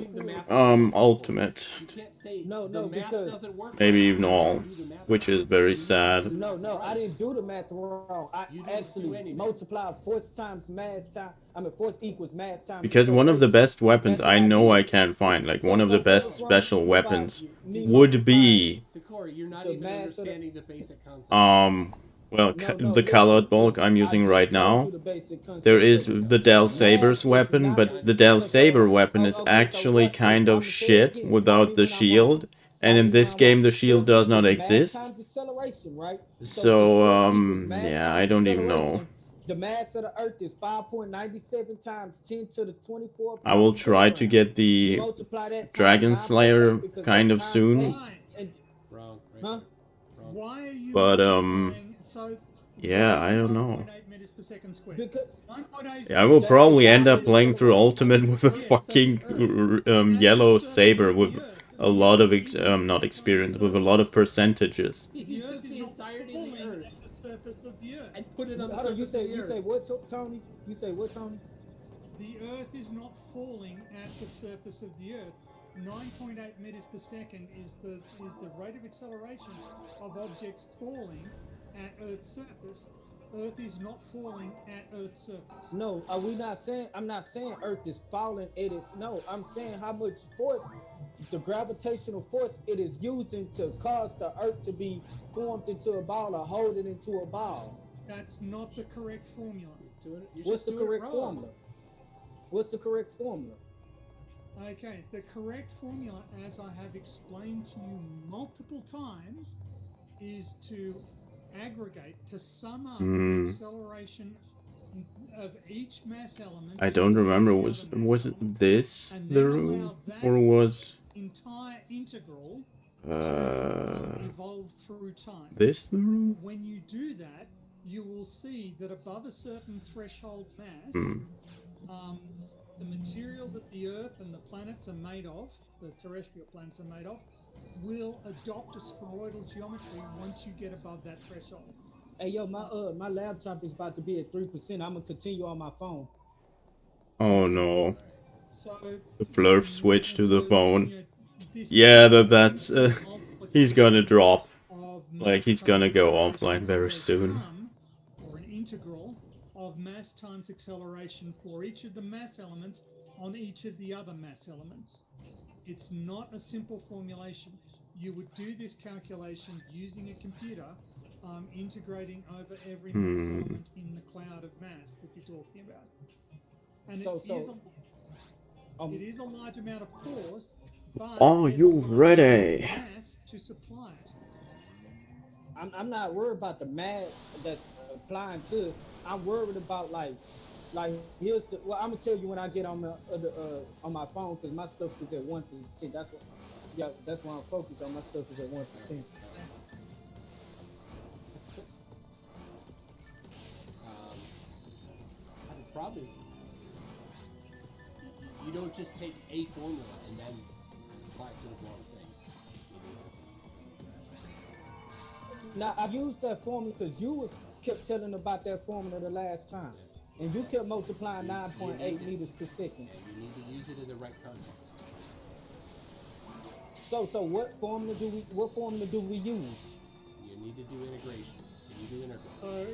[SPEAKER 2] ultimate.
[SPEAKER 1] You can't say
[SPEAKER 3] No,
[SPEAKER 1] the
[SPEAKER 3] no,
[SPEAKER 1] math
[SPEAKER 3] because
[SPEAKER 1] doesn't work.
[SPEAKER 2] maybe
[SPEAKER 1] right.
[SPEAKER 2] even
[SPEAKER 1] You
[SPEAKER 2] all,
[SPEAKER 1] do the math
[SPEAKER 2] which
[SPEAKER 1] right.
[SPEAKER 2] is very
[SPEAKER 1] You
[SPEAKER 2] sad.
[SPEAKER 1] do the
[SPEAKER 3] no,
[SPEAKER 1] math
[SPEAKER 3] I
[SPEAKER 1] right.
[SPEAKER 3] didn't do the math wrong. I
[SPEAKER 1] You didn't do
[SPEAKER 3] actually
[SPEAKER 1] anything.
[SPEAKER 3] multiplied force times mass time. I mean, force equals mass times
[SPEAKER 2] Because one of the
[SPEAKER 3] acceleration.
[SPEAKER 2] best weapons
[SPEAKER 3] That's what
[SPEAKER 2] I
[SPEAKER 3] I
[SPEAKER 2] know
[SPEAKER 3] did.
[SPEAKER 2] I can find, like one
[SPEAKER 3] So,
[SPEAKER 2] of the
[SPEAKER 3] what
[SPEAKER 2] best
[SPEAKER 3] was wrong
[SPEAKER 2] special
[SPEAKER 3] by
[SPEAKER 2] weapons
[SPEAKER 3] me
[SPEAKER 2] would
[SPEAKER 3] multiplying
[SPEAKER 2] be
[SPEAKER 1] Takori, you're not
[SPEAKER 3] the
[SPEAKER 1] even
[SPEAKER 3] mass of the?
[SPEAKER 1] understanding the basic concept.
[SPEAKER 2] well,
[SPEAKER 3] No, no,
[SPEAKER 2] the colored
[SPEAKER 3] listen,
[SPEAKER 2] bulk
[SPEAKER 3] because
[SPEAKER 2] I'm
[SPEAKER 3] I
[SPEAKER 2] using
[SPEAKER 3] just
[SPEAKER 2] right
[SPEAKER 3] told you
[SPEAKER 2] now.
[SPEAKER 3] the basic concept.
[SPEAKER 2] There is
[SPEAKER 3] So,
[SPEAKER 2] the Del
[SPEAKER 3] mass
[SPEAKER 2] Saber's
[SPEAKER 3] is
[SPEAKER 2] weapon,
[SPEAKER 3] not
[SPEAKER 2] but the Del
[SPEAKER 3] because
[SPEAKER 2] Saber weapon is
[SPEAKER 3] okay, so
[SPEAKER 2] actually
[SPEAKER 3] watch this.
[SPEAKER 2] kind
[SPEAKER 3] I'm
[SPEAKER 2] of
[SPEAKER 3] gonna say it
[SPEAKER 2] shit
[SPEAKER 3] again. Stop
[SPEAKER 2] without
[SPEAKER 3] me
[SPEAKER 2] the
[SPEAKER 3] when I'm wrong.
[SPEAKER 2] shield. And
[SPEAKER 3] Stop
[SPEAKER 2] in
[SPEAKER 3] me when
[SPEAKER 2] this
[SPEAKER 3] I'm
[SPEAKER 2] game,
[SPEAKER 3] wrong.
[SPEAKER 2] the shield
[SPEAKER 3] Force
[SPEAKER 2] does not
[SPEAKER 3] equals mass
[SPEAKER 2] exist.
[SPEAKER 3] times acceleration, right? So
[SPEAKER 2] So,
[SPEAKER 3] force equals mass
[SPEAKER 2] yeah, I
[SPEAKER 3] times
[SPEAKER 2] don't even know.
[SPEAKER 3] acceleration. The mass of the Earth is 5.97 times 10 to the 24
[SPEAKER 2] I will
[SPEAKER 3] pounds per
[SPEAKER 2] try to
[SPEAKER 3] gram.
[SPEAKER 2] get
[SPEAKER 3] You
[SPEAKER 2] the
[SPEAKER 3] multiply that times
[SPEAKER 2] Dragon
[SPEAKER 3] 9.8
[SPEAKER 2] Slayer
[SPEAKER 3] because
[SPEAKER 2] kind
[SPEAKER 3] that's
[SPEAKER 2] of
[SPEAKER 3] times
[SPEAKER 2] soon.
[SPEAKER 3] 8.
[SPEAKER 4] Why?
[SPEAKER 3] And
[SPEAKER 1] Wrong. Right
[SPEAKER 3] huh?
[SPEAKER 1] there. Wrong.
[SPEAKER 4] Why are you
[SPEAKER 2] But,
[SPEAKER 4] multiplying? So
[SPEAKER 2] yeah,
[SPEAKER 4] why
[SPEAKER 2] I
[SPEAKER 4] is
[SPEAKER 2] don't know.
[SPEAKER 4] 9.8 meters per second squared?
[SPEAKER 3] Because
[SPEAKER 4] 9.8
[SPEAKER 2] Yeah, I will
[SPEAKER 3] that's the
[SPEAKER 2] probably end
[SPEAKER 3] velocity
[SPEAKER 2] up
[SPEAKER 3] of
[SPEAKER 2] playing through
[SPEAKER 3] acceleration.
[SPEAKER 2] Ultimate with a
[SPEAKER 1] Surface of the
[SPEAKER 2] fucking
[SPEAKER 1] Earth.
[SPEAKER 4] at
[SPEAKER 2] yellow
[SPEAKER 4] the surface
[SPEAKER 2] saber
[SPEAKER 4] of
[SPEAKER 2] with
[SPEAKER 4] the Earth.
[SPEAKER 2] a lot of
[SPEAKER 4] The Earth is
[SPEAKER 2] not
[SPEAKER 4] not
[SPEAKER 2] experience,
[SPEAKER 4] on
[SPEAKER 2] with a
[SPEAKER 4] the
[SPEAKER 2] lot of
[SPEAKER 4] surface.
[SPEAKER 2] percentages.
[SPEAKER 1] You
[SPEAKER 4] The
[SPEAKER 1] took
[SPEAKER 4] Earth is
[SPEAKER 1] the
[SPEAKER 4] not
[SPEAKER 1] entirety of the
[SPEAKER 4] falling
[SPEAKER 1] Earth
[SPEAKER 4] at the surface of the Earth.
[SPEAKER 1] and put it on the
[SPEAKER 3] Hold on,
[SPEAKER 1] surface of the
[SPEAKER 3] you
[SPEAKER 1] Earth.
[SPEAKER 3] say what, Tony? You say what, Tony?
[SPEAKER 4] The Earth is not falling at the surface of the Earth. 9.8 meters per second is the rate of acceleration of objects falling at Earth's surface. Earth is not falling at Earth's surface.
[SPEAKER 3] No, are we not saying? I'm not saying Earth is falling. It is no. I'm saying how much force, the gravitational force, it is using to cause the Earth to be formed into a ball or hold it into a ball.
[SPEAKER 4] That's not the correct formula.
[SPEAKER 3] What's the correct formula? What's the correct formula?
[SPEAKER 4] Okay, the correct formula, as I have explained to you multiple times, is to aggregate, to sum up the acceleration of each mass element.
[SPEAKER 2] I don't remember, was it this the rule, or was
[SPEAKER 4] entire integral
[SPEAKER 2] uh
[SPEAKER 4] evolve through time.
[SPEAKER 2] this the rule?
[SPEAKER 4] When you do that, you will see that above a certain threshold mass, the material that the Earth and the planets are made of, the terrestrial planets are made of, will adopt a spheroidal geometry once you get above that threshold.
[SPEAKER 3] Hey yo, my laptop is about to be at 3%. I'm gonna continue on my phone.
[SPEAKER 2] Oh no.
[SPEAKER 4] So
[SPEAKER 2] The flurf switch to the phone.
[SPEAKER 4] you know, this
[SPEAKER 2] Yeah,
[SPEAKER 4] is
[SPEAKER 2] that's
[SPEAKER 4] the
[SPEAKER 2] he's gonna drop.
[SPEAKER 4] of
[SPEAKER 2] Like, he's
[SPEAKER 4] mass
[SPEAKER 2] gonna
[SPEAKER 4] times
[SPEAKER 2] go
[SPEAKER 4] acceleration.
[SPEAKER 2] offline very
[SPEAKER 4] It's a
[SPEAKER 2] soon.
[SPEAKER 4] sum or an integral of mass times acceleration for each of the mass elements on each of the other mass elements. It's not a simple formulation. You would do this calculation using a computer, integrating over every mass element in the cloud of mass that you're talking about. And it is a large amount of force, but
[SPEAKER 2] Are
[SPEAKER 4] there's
[SPEAKER 2] you
[SPEAKER 4] a large
[SPEAKER 2] ready?
[SPEAKER 4] amount of mass to supply it.
[SPEAKER 3] I'm not worried about the math that's applying to it. I'm worried about like here's the. Well, I'm gonna tell you when I get on my phone because my stuff is at 1%. That's why I'm focused on. My stuff is at 1%.
[SPEAKER 1] The problem is you don't just take a formula and then apply it to the wrong thing.
[SPEAKER 3] Now I've used that formula because you kept telling about that formula the last time, and you kept multiplying 9.8 meters per second.
[SPEAKER 1] And you need to use it in the right context.
[SPEAKER 3] So what formula do we use?
[SPEAKER 1] You need to do integration. You do integration.
[SPEAKER 4] So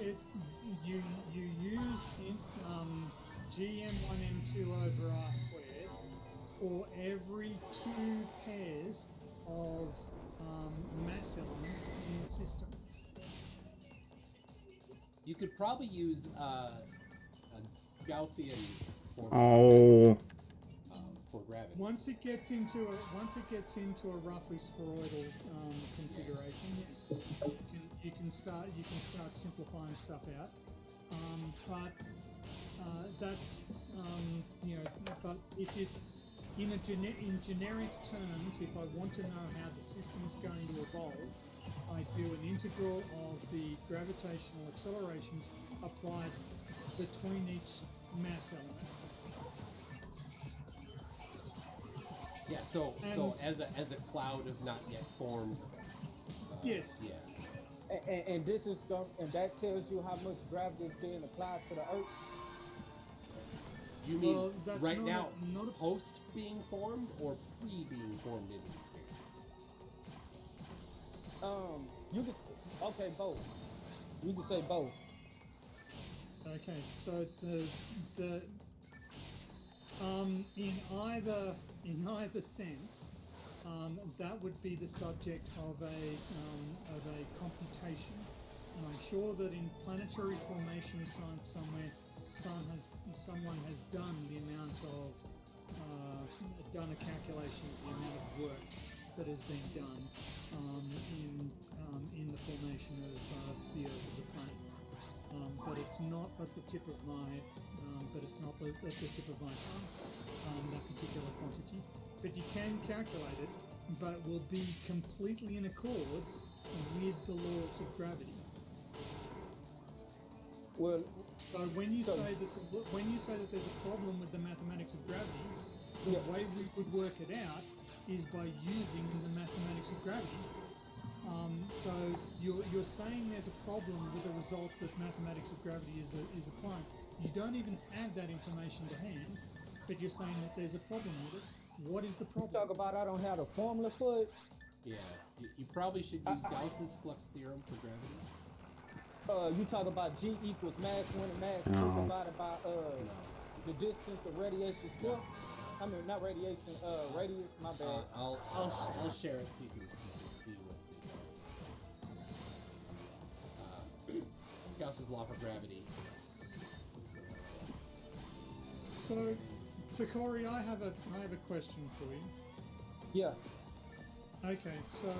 [SPEAKER 4] you use GM1M2 over R squared for every 2 pairs of mass elements in the system.
[SPEAKER 1] You could probably use a Gaussian
[SPEAKER 2] Oh.
[SPEAKER 1] for gravity.
[SPEAKER 4] Once it gets into a roughly spheroidal configuration, yes, you can start simplifying stuff out. But that's But if it in generic terms, if I want to know how the system is going to evolve, I do an integral of the gravitational accelerations applied between each mass element.
[SPEAKER 1] Yeah, so as a cloud of not yet formed.
[SPEAKER 4] Yes.
[SPEAKER 1] Yeah.
[SPEAKER 3] And this is and that tells you how much gravity is being applied to the Earth.
[SPEAKER 1] Do you mean
[SPEAKER 4] that's
[SPEAKER 1] right
[SPEAKER 4] not
[SPEAKER 1] now,
[SPEAKER 4] not a
[SPEAKER 1] post being formed or pre being formed into space?
[SPEAKER 3] You can okay both. You can say both.
[SPEAKER 4] Okay, so the in either sense, that would be the subject of a computation, and I'm sure that in planetary formation science somewhere, someone has done the amount of done a calculation of the amount of work that has been done in the formation of the Earth as a planet. But it's not at the tip of my tongue, that particular quantity. But you can calculate it, but it will be completely in accord with the laws of gravity.
[SPEAKER 3] Well,
[SPEAKER 4] so when you say that there's a problem with the mathematics of gravity, the way we would work it out is by using the mathematics of gravity. So you're saying there's a problem with the result that mathematics of gravity is applying. You don't even have that information to hand, but you're saying that there's a problem with it. What is the problem?
[SPEAKER 3] Talk about I don't have the formula for it.
[SPEAKER 1] Yeah, you probably should use Gauss's flux theorem for gravity.
[SPEAKER 3] You talk about G equals mass 1 and mass 2 divided by the distance, the radiation square. I mean, not radiation, radius. My bad.
[SPEAKER 1] I'll share it so you can see what Gauss's law for gravity.
[SPEAKER 4] So Corey, I have a question for you.
[SPEAKER 3] Yeah.
[SPEAKER 4] Okay, so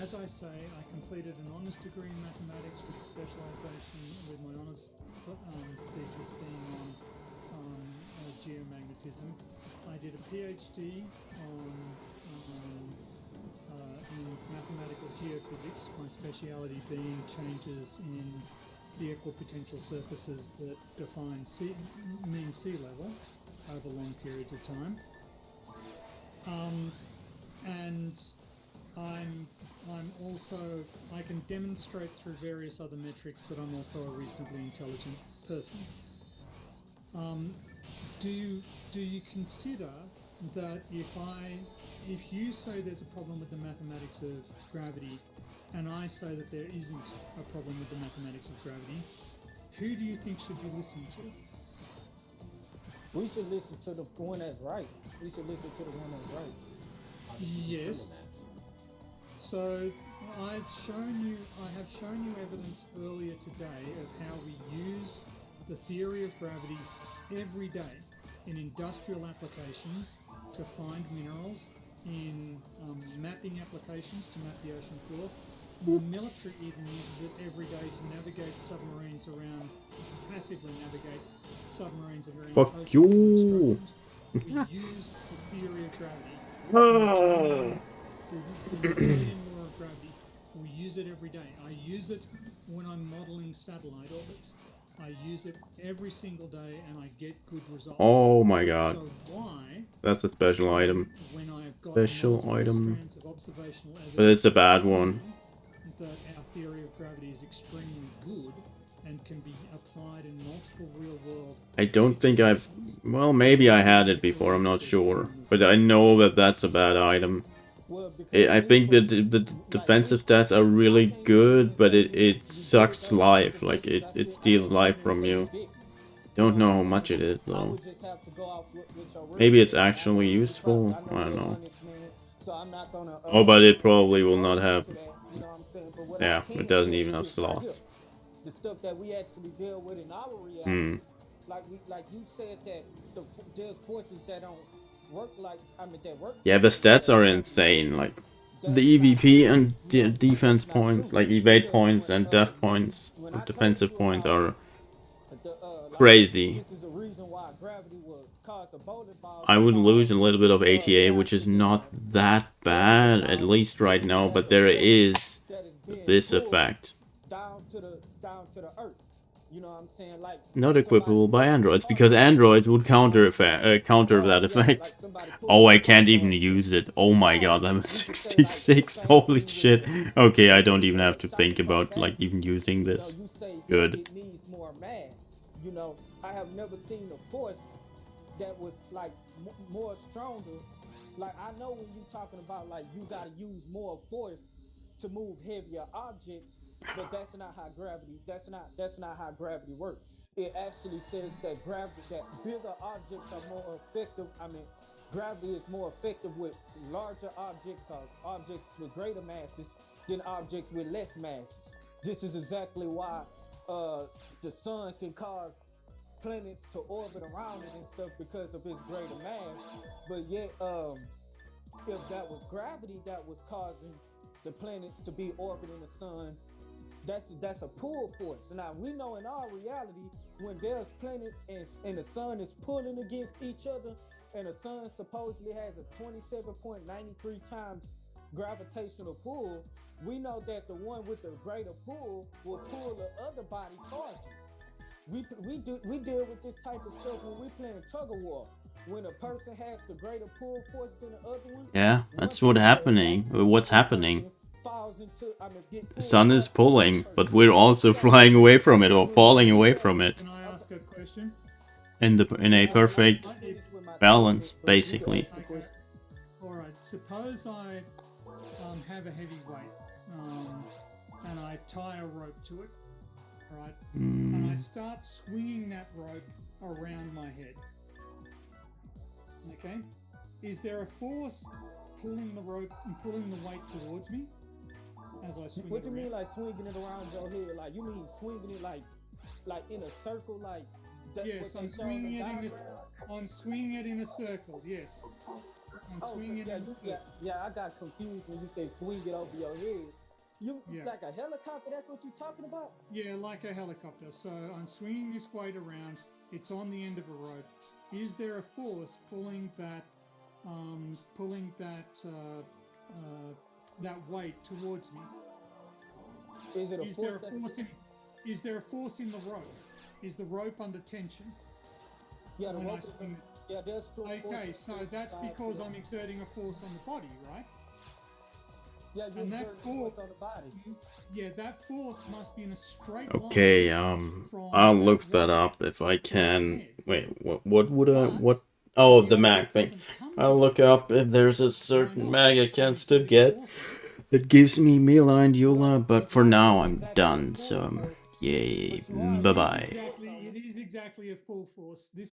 [SPEAKER 4] as I say, I completed an honours degree in mathematics with specialisation, with my honours thesis being on geomagnetism. I did a PhD in mathematical geophysics, my speciality being changes in the equipotential surfaces that define mean sea level over long periods of time. And I'm also, I can demonstrate through various other metrics that I'm also a reasonably intelligent person. Do you consider that if you say there's a problem with the mathematics of gravity, and I say that there isn't a problem with the mathematics of gravity, who do you think should be listened to?
[SPEAKER 3] We should listen to the one that's right. We should listen to the one that's right.
[SPEAKER 4] Yes. So I have shown you evidence earlier today of how we use the theory of gravity every day in industrial applications to find minerals, in mapping applications to map the ocean floor. The military even uses it every day to navigate submarines around, passively navigate submarines around.
[SPEAKER 2] Fuck you!
[SPEAKER 4] We use the theory of gravity. The Newtonian law of gravity. We use it every day. I use it when I'm modeling satellite orbits. I use it every single day and I get good results.
[SPEAKER 2] Oh my god.
[SPEAKER 4] So why?
[SPEAKER 2] That's a special item.
[SPEAKER 4] When I've got
[SPEAKER 2] Special item.
[SPEAKER 4] strands of observational evidence,
[SPEAKER 2] But it's a bad one.
[SPEAKER 4] that our theory of gravity is extremely good and can be applied in multiple real world.
[SPEAKER 2] I don't think I've... Well, maybe I had it before, I'm not sure. But I know that that's a bad item. I think that the defensive stats are really good, but it sucks life. Like, it steals life from you. Don't know how much it is, though. Maybe it's actually useful? I don't know. Oh, but it probably will not have... Yeah, it doesn't even have slots.
[SPEAKER 3] The stuff that we actually deal with in our reality, like you said that there's forces that don't work like that work.
[SPEAKER 2] Yeah, the stats are insane. Like the EVP and defense points, like evade points and death points, or defensive points are crazy. I would lose a little bit of ATA, which is not that bad, at least right now, but there is this effect.
[SPEAKER 3] Down to the earth. You know what I'm saying? Like
[SPEAKER 2] not equipable by androids, because androids would counter that effect. Oh, I can't even use it. Oh my god, I'm 66. Holy shit. Okay, I don't even have to think about like even using this. Good.
[SPEAKER 3] It needs more mass. You know, I have never seen a force that was like more stronger like I know when you talking about like you got to use more force to move heavier objects, but that's not how gravity works. It actually says that bigger objects are more effective. I mean, gravity is more effective with larger objects or objects with greater masses than objects with less masses. This is exactly why uh, the sun can cause planets to orbit around it and stuff because of its greater mass. But yet, if that was gravity that was causing the planets to be orbiting the sun, that's a pull force. Now we know in our reality, when there's planets and the sun is pulling against each other, and the sun supposedly has a 27.93 times gravitational pull, we know that the one with the greater pull will pull the other body towards you. We deal with this type of stuff when we playing tug of war. When a person has the greater pull force than the other one,
[SPEAKER 2] Yeah, that's what's happening.
[SPEAKER 3] falls into, I mean, get
[SPEAKER 2] The
[SPEAKER 3] pulled
[SPEAKER 2] sun is
[SPEAKER 3] towards the other
[SPEAKER 2] pulling,
[SPEAKER 3] person.
[SPEAKER 2] but we're also flying away from it or falling away from it
[SPEAKER 4] Can I ask a question?
[SPEAKER 2] in a perfect balance, basically.
[SPEAKER 4] Okay. All right. Suppose I have a heavy weight and I tie a rope to it, right? And I start swinging that rope around my head. Okay. Is there a force pulling the rope and pulling the weight towards me as I swing
[SPEAKER 3] What
[SPEAKER 4] it
[SPEAKER 3] do you
[SPEAKER 4] around?
[SPEAKER 3] mean, like swinging it around your head? Like you mean swinging it like in a circle, like that's
[SPEAKER 4] Yes,
[SPEAKER 3] what
[SPEAKER 4] I'm
[SPEAKER 3] they show in the
[SPEAKER 4] swinging it in this.
[SPEAKER 3] diagram?
[SPEAKER 4] I'm swinging it in a circle. Yes, I'm
[SPEAKER 3] Oh,
[SPEAKER 4] swinging it
[SPEAKER 3] yeah,
[SPEAKER 4] in a circle.
[SPEAKER 3] I got confused when you say swing it over your head. You
[SPEAKER 4] Yeah.
[SPEAKER 3] like a helicopter? That's what you talking about?
[SPEAKER 4] Yeah, like a helicopter. So I'm swinging this weight around. It's on the end of a rope. Is there a force pulling that that weight towards me?
[SPEAKER 3] Is it a
[SPEAKER 4] Is there
[SPEAKER 3] force?
[SPEAKER 4] a force in? Is there a force in the rope? Is the rope under tension?
[SPEAKER 3] Yeah, the
[SPEAKER 4] when I
[SPEAKER 3] rope.
[SPEAKER 4] swing?
[SPEAKER 3] Yeah, there's
[SPEAKER 4] Okay, so that's because I'm exerting a force on the body, right?
[SPEAKER 3] Yeah, you
[SPEAKER 4] and that
[SPEAKER 3] exert force
[SPEAKER 4] force-
[SPEAKER 3] on the body.
[SPEAKER 4] Yeah, that force must be in a straight line.
[SPEAKER 2] Okay, I'll look that up if I can. Wait, what would I, what? Oh, the mag thing. I'll look up if there's a certain mag I can still get that gives me Mila and Eula, but for now I'm done, so, yay, bye-bye.
[SPEAKER 4] It is exactly a full force. This